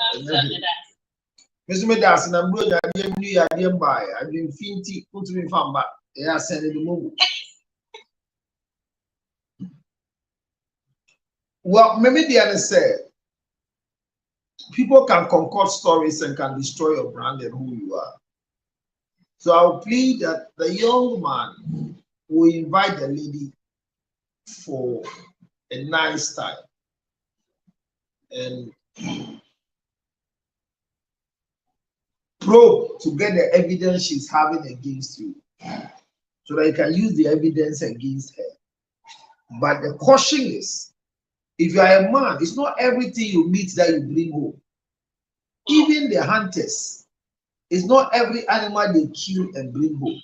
Mr. Medas and I'm good. I didn't buy. I didn't finty put me from back. They are sending the movie. Well, maybe the other said. People can concoct stories and can destroy your brand and who you are. So I'll plead that the young man will invite the lady for a nice time and probe to get the evidence she's having against you so that you can use the evidence against her. But the caution is, if you are a man, it's not everything you meet that you bring home. Even the hunters, it's not every animal they kill and bring home.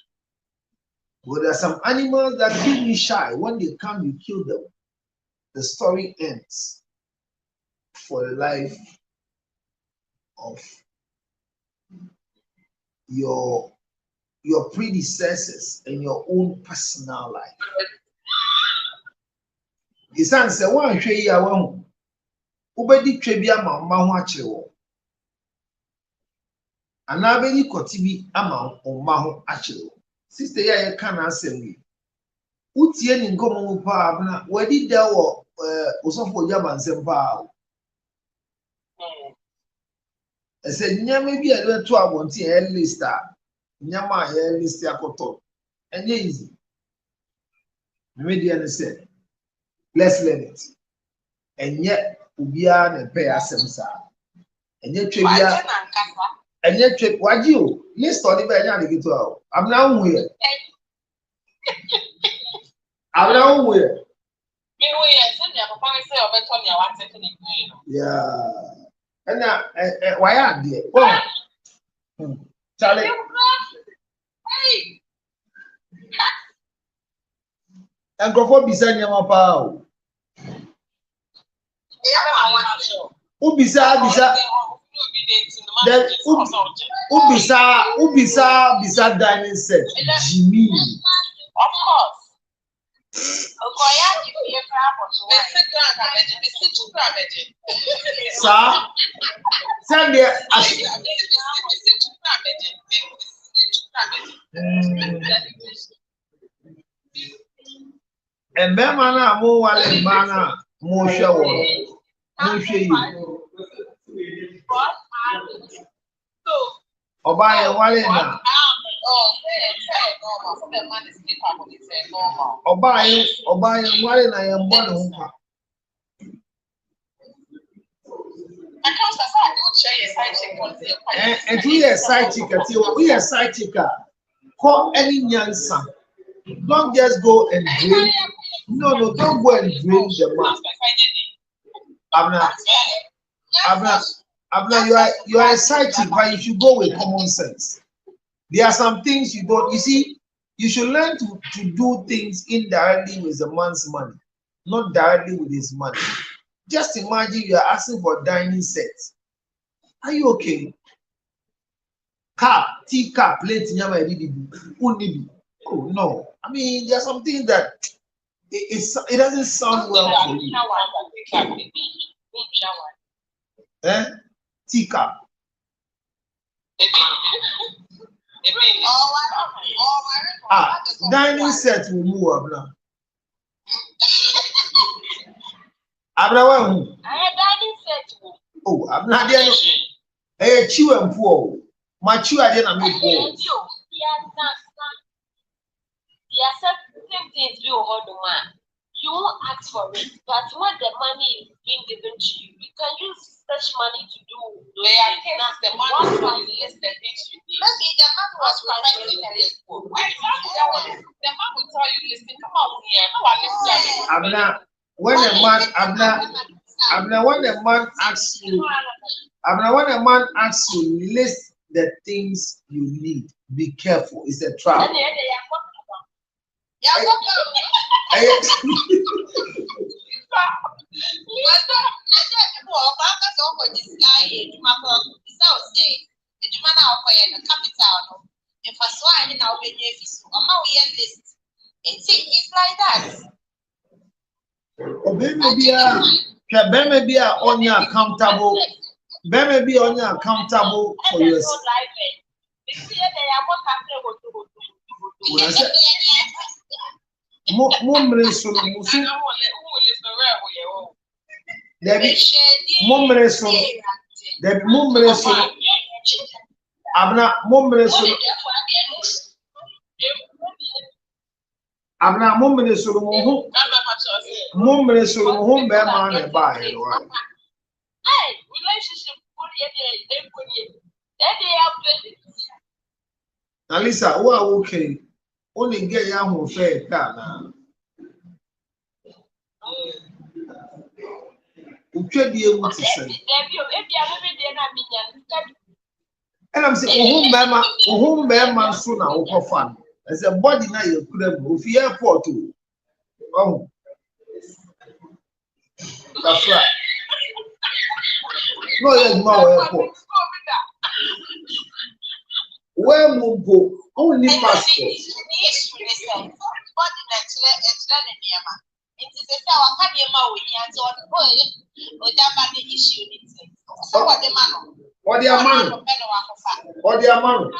But there are some animals that keep me shy. When they come, you kill them. The story ends for the life of your predecessors and your own personal life. The son said, "One shey ya one, ubedi twebia ma mma ho akire wo. Ana bedi kotibi ama mma ho akire wo. Sister ya ye kan asem wi. Utie ni ngomo mu pa na wadi da wo osofo Ojaba nsem pa. Ese nyame bi a to abonti e list a nyama e list akoto. Enye easy. Media say let's learn it. And yet, Ubia and pay assemsa. And yet, Tribia and yet, what you list on the Benyan get to. I'm now here. I'm now here. Yeah. And now, why are they? Oh, Charlie. And go for beside your power. Ubisa then Ubisa dining set Jimmy. Of course. Sir, tell me. And Bemana mo wale mana mo show. Oba ye wale na. Oba ye wale na ye mbona humpa. And we are side chick, we are side chick. Call any nyansa. don't just go and drain. No, don't go and drain the man. Abna, you are excited, but you should go with common sense. There are some things you don't. You see, you should learn to do things indirectly with the man's money, not directly with his money. Just imagine you are asking for dining sets. Are you okay? Cup, tea cup, plate, oh no. I mean, there are some things that it doesn't sound well for you. Tea cup. Dining set will move up. Abra, oh, I'm not there. Hey, chew and poor. My chew, I didn't make poor. There are certain things you hold on. You won't ask for it, but when the money is being given to you, you can use such money to do. They are cases the man will list the things you need. Maybe the man was requesting a list. The man will tell you, listen, come on here. No, I listen. Abna, when a man asks you, when a man asks you, list the things you need. Be careful. It's a trap. It's like that. Maybe on your accountable. Maybe on your accountable for yourself. Alisa, who are okay? Only get young fair car now. Who could be able to say? And I'm saying, whom man sooner or fun. As a body now, you could have moved the airport too. Oh, that's right. No, there's no airport. Where will go? Only passport. Or their man. Or their man.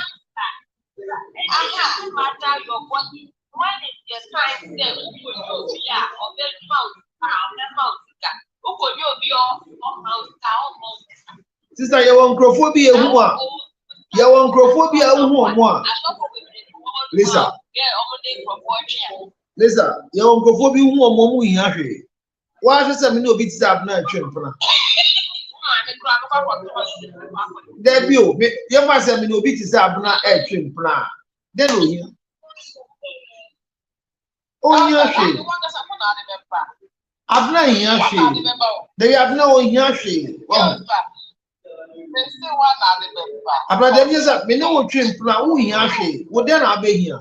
Sister, you want microphobia? You want microphobia? Lisa. Lisa, you want microphobia? Why does that mean no bit up now? Debut, you must have no bit is up now. Then we oh, yeah, I've not here. They have no here. About them, yes, I know what train plan. Who here? Well, then I'll be here.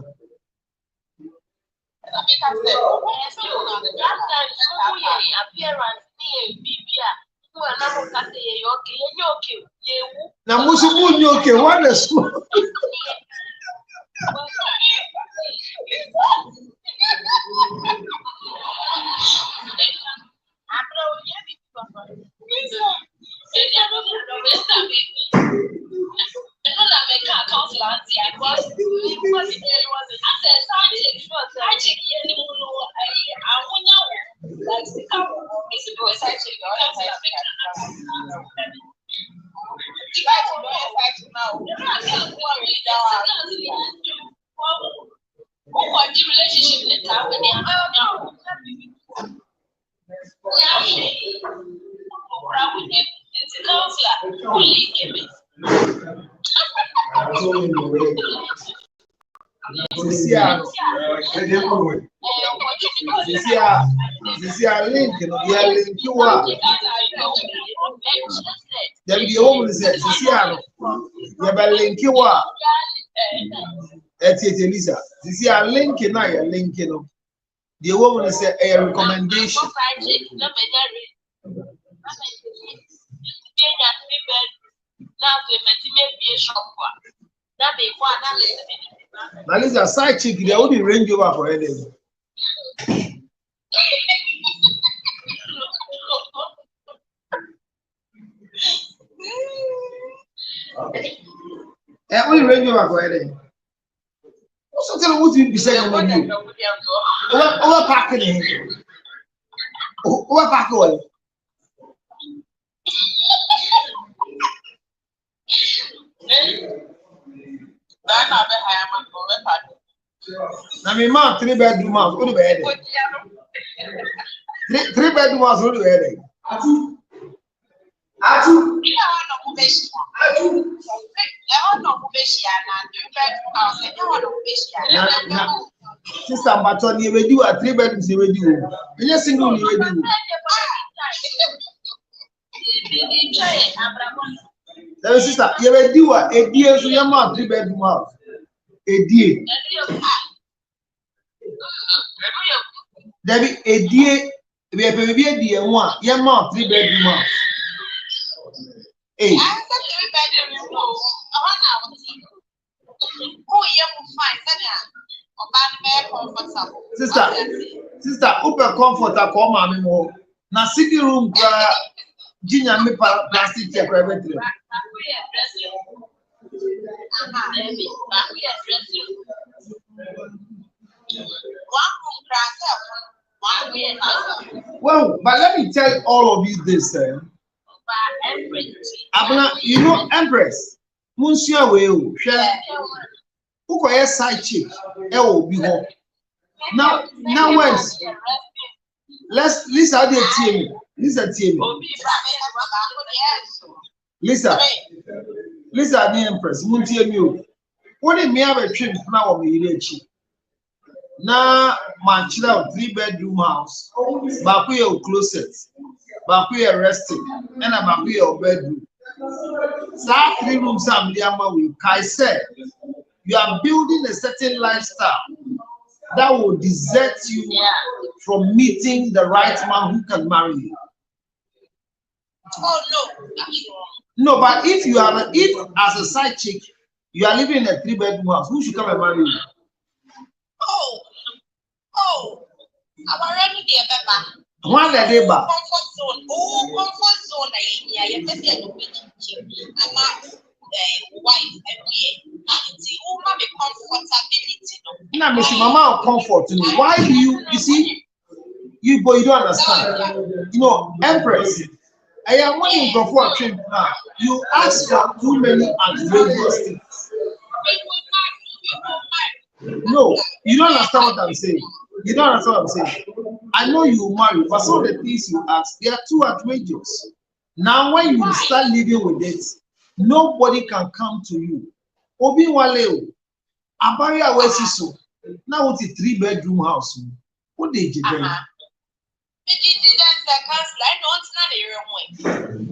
Now, Musu, okay, what is link, you know, yeah, link you are. Then the woman says, yeah, but link you are. That's it, Elisa. This is a link, and I link, you know. The woman said a recommendation. Now, this is a side chick, they only range over for anything. Only range over for anything. Also, tell what you be saying when you over packing. Over packing. Now, my mom, 3-bedroom house, go to bed. 3-bedroom house, go to bed. Sister, but on you do a 3-bedrooms, you do. And you're single, you do. Sister, you will do a dear to your mom, 3-bedroom house. A dear. There be a dear, we have a dear one, your mom, 3-bedroom house. Hey. Sister, open comfort, I call mommy more. Now, sitting room, Ginger, me plastic chair private room. Well, but let me tell all of you this. You know, Empress, Monsieur Will, who can side chick? Now, once let's Lisa, dear team. Lisa, the Empress, Muntia Mew. What did me have a trip now of the now, my child, 3-bedroom house, Bakuya closet, Bakuya resting, and a Bakuya bedroom. So, 3 rooms, I said, you are building a certain lifestyle that will desert you from meeting the right man who can marry you. Oh no, no, but if as a side chick you are living in a 3-bedroom house, who should come and marry you? I'm already there, Baba. One day, Baba. Comfort zone. Oh, comfort zone. I just said no I'm not wife and see who have comfortability. Now, Miss Mama, comfort to me. Why do you see? You boy, you don't understand. You know, Empress. I am wanting to go for a trip now. You ask for too many outrageous things. No, you don't understand what I'm saying. You don't understand what I'm saying. I know you marry, but some of the things you ask, they are too outrageous. Now, when you start living with it, nobody can come to you. Obi Waleo, Abaria Wesiso. Now it's a 3-bedroom house. What did you do?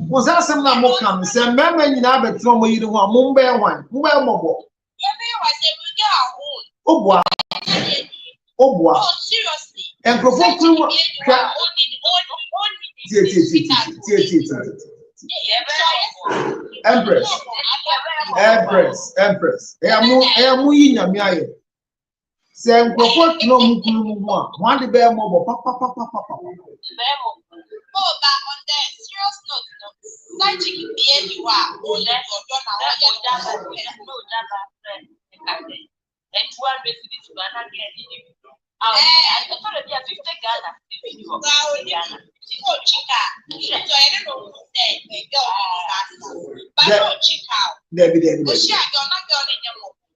Was that some more come? Say, Mamma, you never told me you don't want Mumbai one. Mumbai Mobo. Oh, boy. Seriously. And provoke Empress. I am in Yamia. Say, provoke no Mukulu. One the bear mobile, papa. Oh, but on the serious note, such a beer you are, oh, let's go down. And 200 cities to another again. I thought it'd be a 50 Ghana.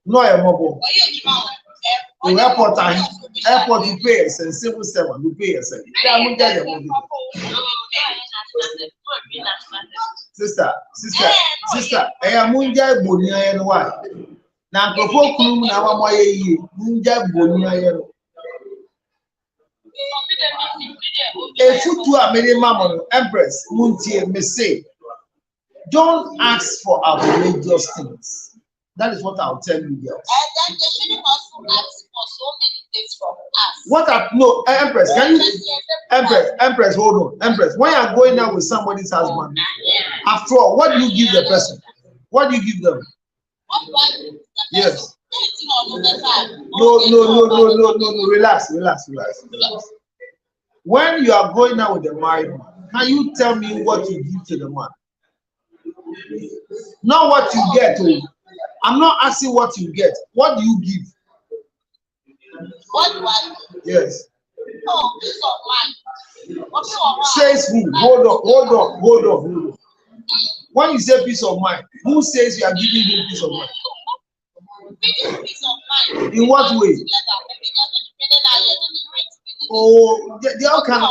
No, I'm mobile. Airport you pay us and civil servant you pay us. Sister, I am Munja Bunia and why? Na nkofo kunu na wa moye yi. Nja boni aye. A foot to a minimum Empress Muntie may say, don't ask for outrageous things. That is what I'll tell you, girls. And then they shouldn't also ask for so many things from us. What no, Empress, can you Empress, hold on. Empress, when you're going out with somebody's husband, after all, what do you give the person? What do you give them? Yes. No. Relax. When you are going out with a married man, can you tell me what you give to the man? Not what you get. I'm not asking what you get. What do you give? What do I give? Yes. Oh, peace of mind. Says who? Hold on. When you say peace of mind, who says you are giving him peace of mind? Peace of mind. In what way? Oh, they all can.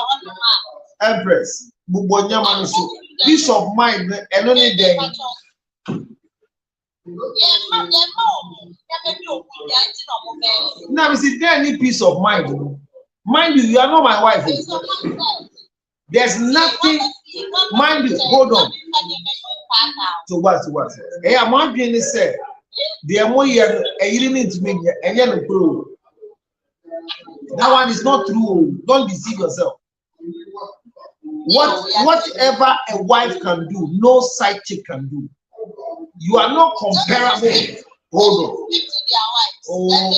Empress, peace of mind, and only then. Now, is there any peace of mind? Mind you are not my wife. There's nothing. Mind you, hold on. So what? Hey, I'm not doing this. The more you need to make a pro. That one is not true. Don't deceive yourself. Whatever a wife can do, no side chick can do. You are not comparable. Hold on. Oh,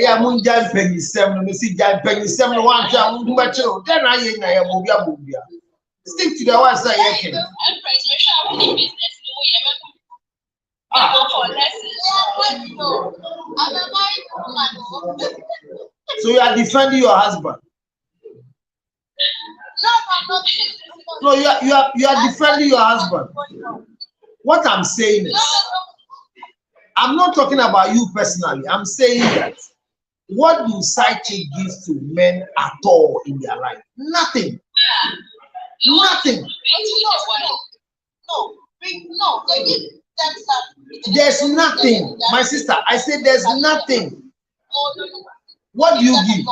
I'm on Jan Penny 7. Me see Jan Penny 7 1 time. Then I am stick to the one side. So you are defending your husband. No, you are defending your husband. What I'm saying is, I'm not talking about you personally. I'm saying that what do side chick give to men at all in their life? Nothing. Nothing. No, they give them some. There's nothing, my sister. I said there's nothing. What do you give?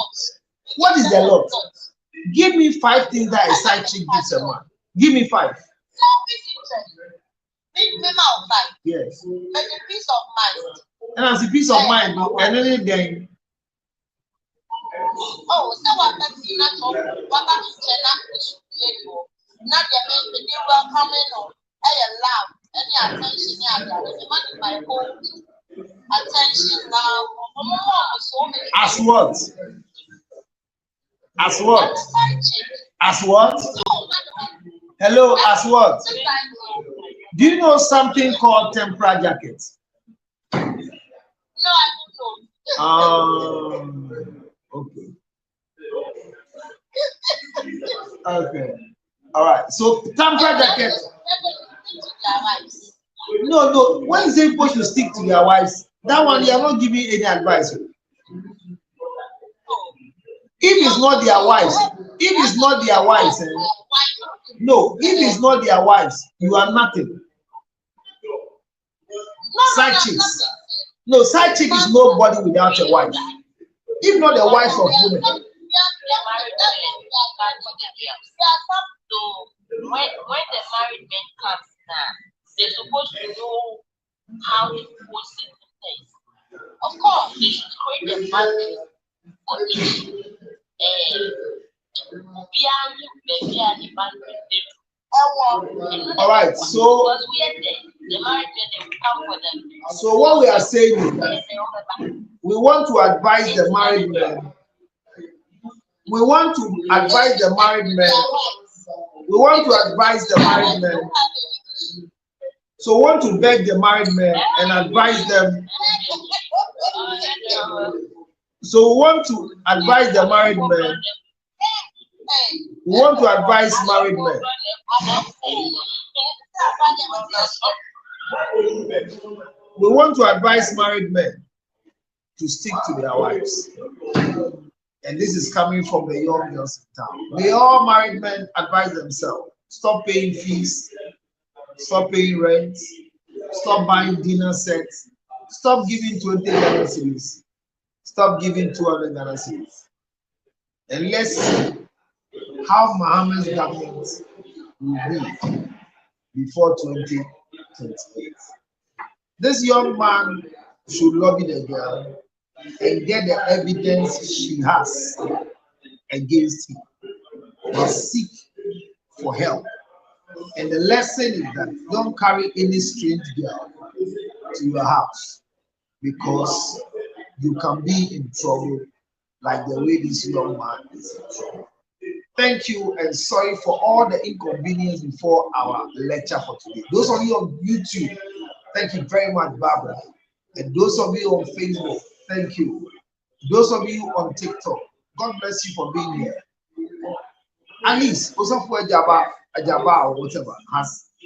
What is the lot? Give me 5 things that a side chick gives a man. Give me 5. Yes. But the peace of mind. And as a peace of mind, and anything. Oh, so what that's not what I'm not the welcoming or any attention, my whole attention now. As what? As what? As what? Hello, as what? Do you know something called tempera jacket? No, I don't know. Okay. Okay. All right. So tempera jacket. No. When you say people should stick to their wives, that one you are not giving any advice. If it's not their wives, no, if it's not their wives, you are nothing. Side chicks. No, side chick is nobody without a wife. If not the wife of women. So when the married man comes now, they're supposed to know how to put certain things. Of course, they should create a budget for each. All right, so what we are saying is we want to advise the married men. We want to advise the married men. We want to advise the married men. So we want to beg the married men and advise them. So we want to advise the married men. We want to advise married men. We want to advise married men to stick to their wives. And this is coming from the young girls in town. May all married men advise themselves. Stop paying fees. Stop paying rent. Stop buying dinner sets. Stop giving 20 Ghana cedis. Stop giving 200 Ghana cedis. And let's see how Mohammed's government will be before 2028. This young man should lobby the girl and get the evidence she has against him. But seek for help. And the lesson is that don't carry any strange girl to your house because you can be in trouble like the way this young man is in trouble. Thank you and sorry for all the inconvenience before our lecture for today. Those of you on YouTube, thank you very much, Barbara. And those of you on Facebook, thank you. Those of you on TikTok, God bless you for being here. At least also for Ajaba or whatever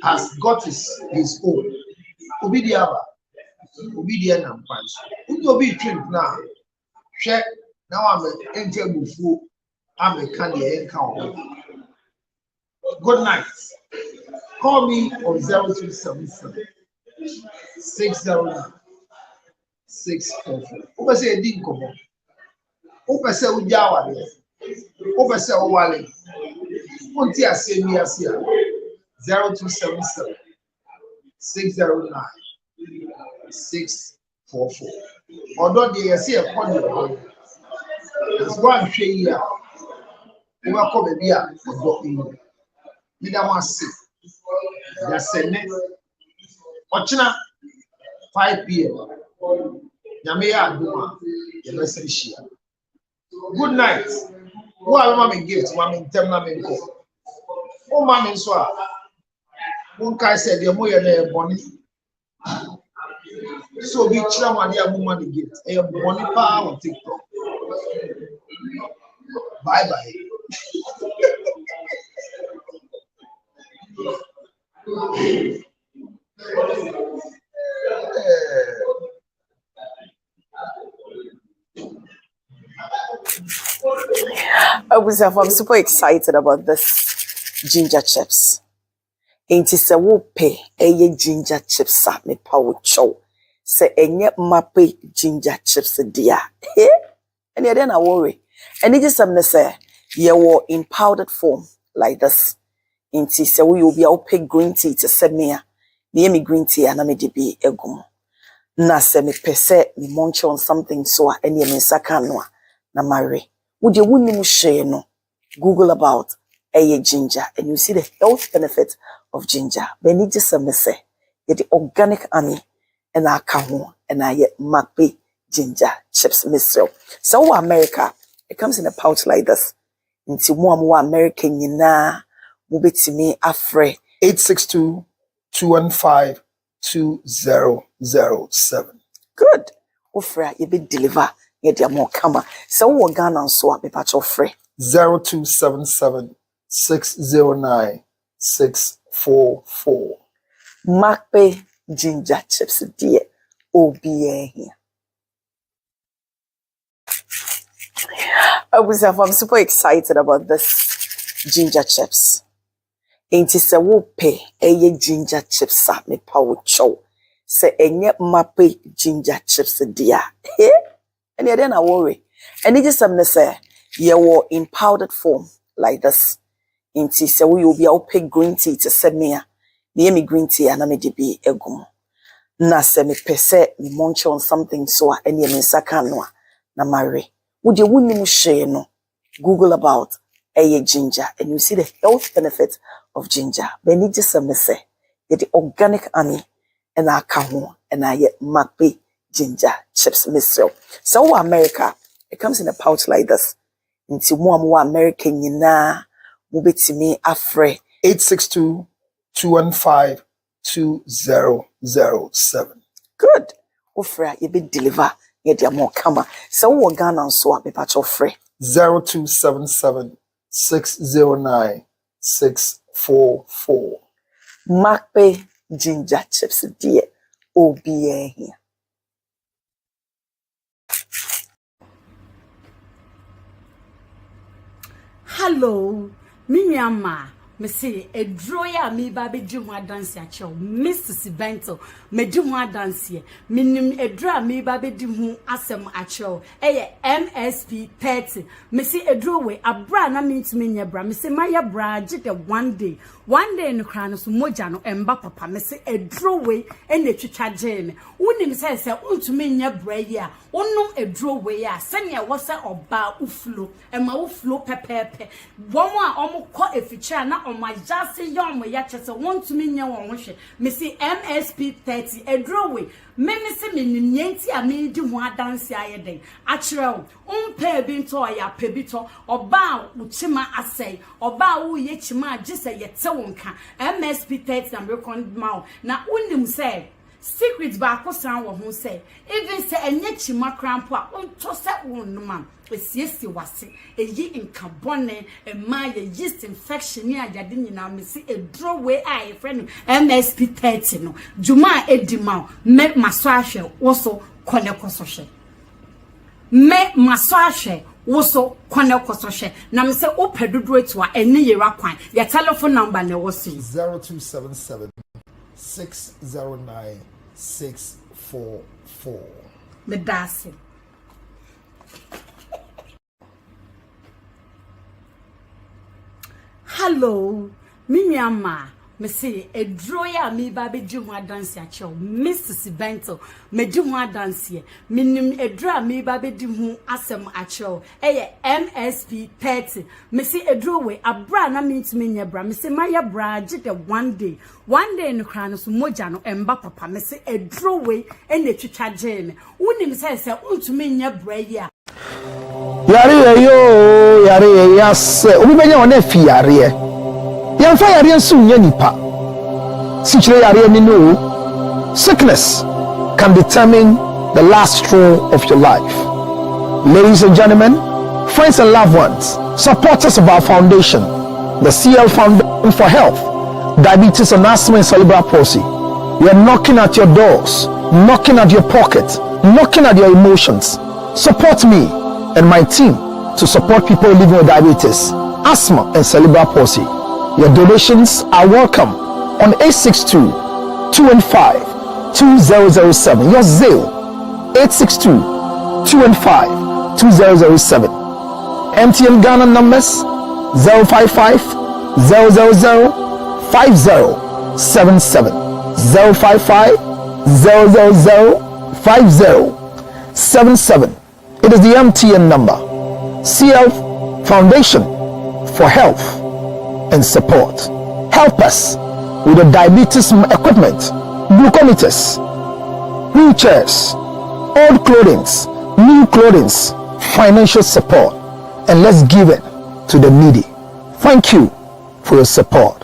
has got his own. Obidiaba, Obidian and punch. Ubi trip now. Check now I'm an interview. I'm a candy encounter. Good night. Call me on 0277 609 644. Open say a didn't come on. Open say Ujawa there. Open say Owale. Until I say me as here 0277 609 644. Although they say a corner, there's one share here. We will come here for docking. You don't want to see. That's a net. Ochina 5 p.m. Yamea Duma, the message share. Good night. Who are mommy gift? Mommy temperament. Oh, mommy, so one guy said, "Your mother is bonny." So be sure my dear woman gift. A bonny power on TikTok. Bye bye. I'm super excited about this ginger chips. Ain't it a pay a ginger chips at me power chow. Say enye mape ginger chips dear. And then I worry. And it is something say you were in powdered form like this. Ain't it say we will be out pay green tea to send me me green tea and I me be egum. Na se me pese me munch on something so any me saka no na marry. Would you wouldn't share no? Google about a ginger and you see the health benefit of ginger. But need just a mess. The organic army and I come and I yet mape ginger chips myself. So America, it comes in a pouch like this. Into more American yina move to me afre 862-215-2007. Good. Ofra you be deliver ye dia more kama. So wo Ghana so a be patch ofre 0277 609 644. mape ginger chips dear OBA here. I'm super excited about this ginger chips. Ain't it a pay a ginger chips at me power chow. Say enye mape ginger chips dear. And then I worry. And it is something say you were in powdered form like this. Ain't it say we will be out pay green tea to send me me green tea and I may be egum. Na se me pese me munch on something so any me saka no na marry. Would you wouldn't share no? Google about a ginger and you see the health benefit of ginger. But need just a mess. The organic army and I come and I yet mape ginger chips myself. So America, it comes in a pouch like this. Into more American yina move to me afre 862-215-2007. Good. Ofra you be deliver ye dia more kama. So wo Ghana so a be patch ofre 0277 609 644. mape ginger chips dear OBA here. Hello, Minyama. me say a drawer me baby do my dance ya chow Mrs. Bento me do my dance ye minim a draw me baby do who asem a chow MSP 30 me say a draw a bra na mean to me bra me say my bra jit one day no crown so moja no emba papa me say a draw way and the chicha jane unim says unto me bra ya unum a draw way ya senya wasa oba uflo e ma uflo pepepe one more call a feature na on my just young ya chese want to me nya won hwe me say MSP 30 a draw way me say me nyanti a me di ho adanse ayeden a kire umpe bi nto ya pebito oba uchima asai oba wo ye chima agise ye te wonka MSP 30 am record ma na unim say secret ba ko san wo ho say even say enye chima crampo a unto say wonuma esiesi wase eyi nkabone ema ye yeast infection ni ajade nyina me si edro we a friend MSP 30 no juma edima me maso ahwe woso kone kosohwe me maso ahwe woso kone kosohwe na me se opedudu etu a ene yera kwan ya telephone number ne woso 0277 609 644 me dase. Hello, Minyama. Me say a drawer me baby do my dance ya chow Mrs. Bento me do my dance ye minim a draw me baby do who asem a chow MSP 30 me say a drawer a bra na mean to me bra me say my bra jit one day no crown so moja no emba papa me say a drawer and the chicha jane unim say unto me bra ya yare yo yare yas obi benya wona fi yare yamfa yare nso nya nipa sichire yare ni no sickness can determine the last straw of your life. Ladies and gentlemen, friends and loved ones, supporters of our foundation, the CL Foundation for Health, Diabetes and Asthma and Cerebral Palsy, we are knocking at your doors, knocking at your pocket, knocking at your emotions. Support me and my team to support people living with diabetes, asthma and cerebral palsy. Your donations are welcome on 862-215-2007. Your Zelle 862-215-2007. MTN Ghana numbers 055-000-5077 055-000-5077. It is the MTN number. CL Foundation for Health and Support. Help us with the diabetes equipment, glucometers, wheelchairs, old clothing, new clothing, financial support, and let's give it to the needy. Thank you for your support.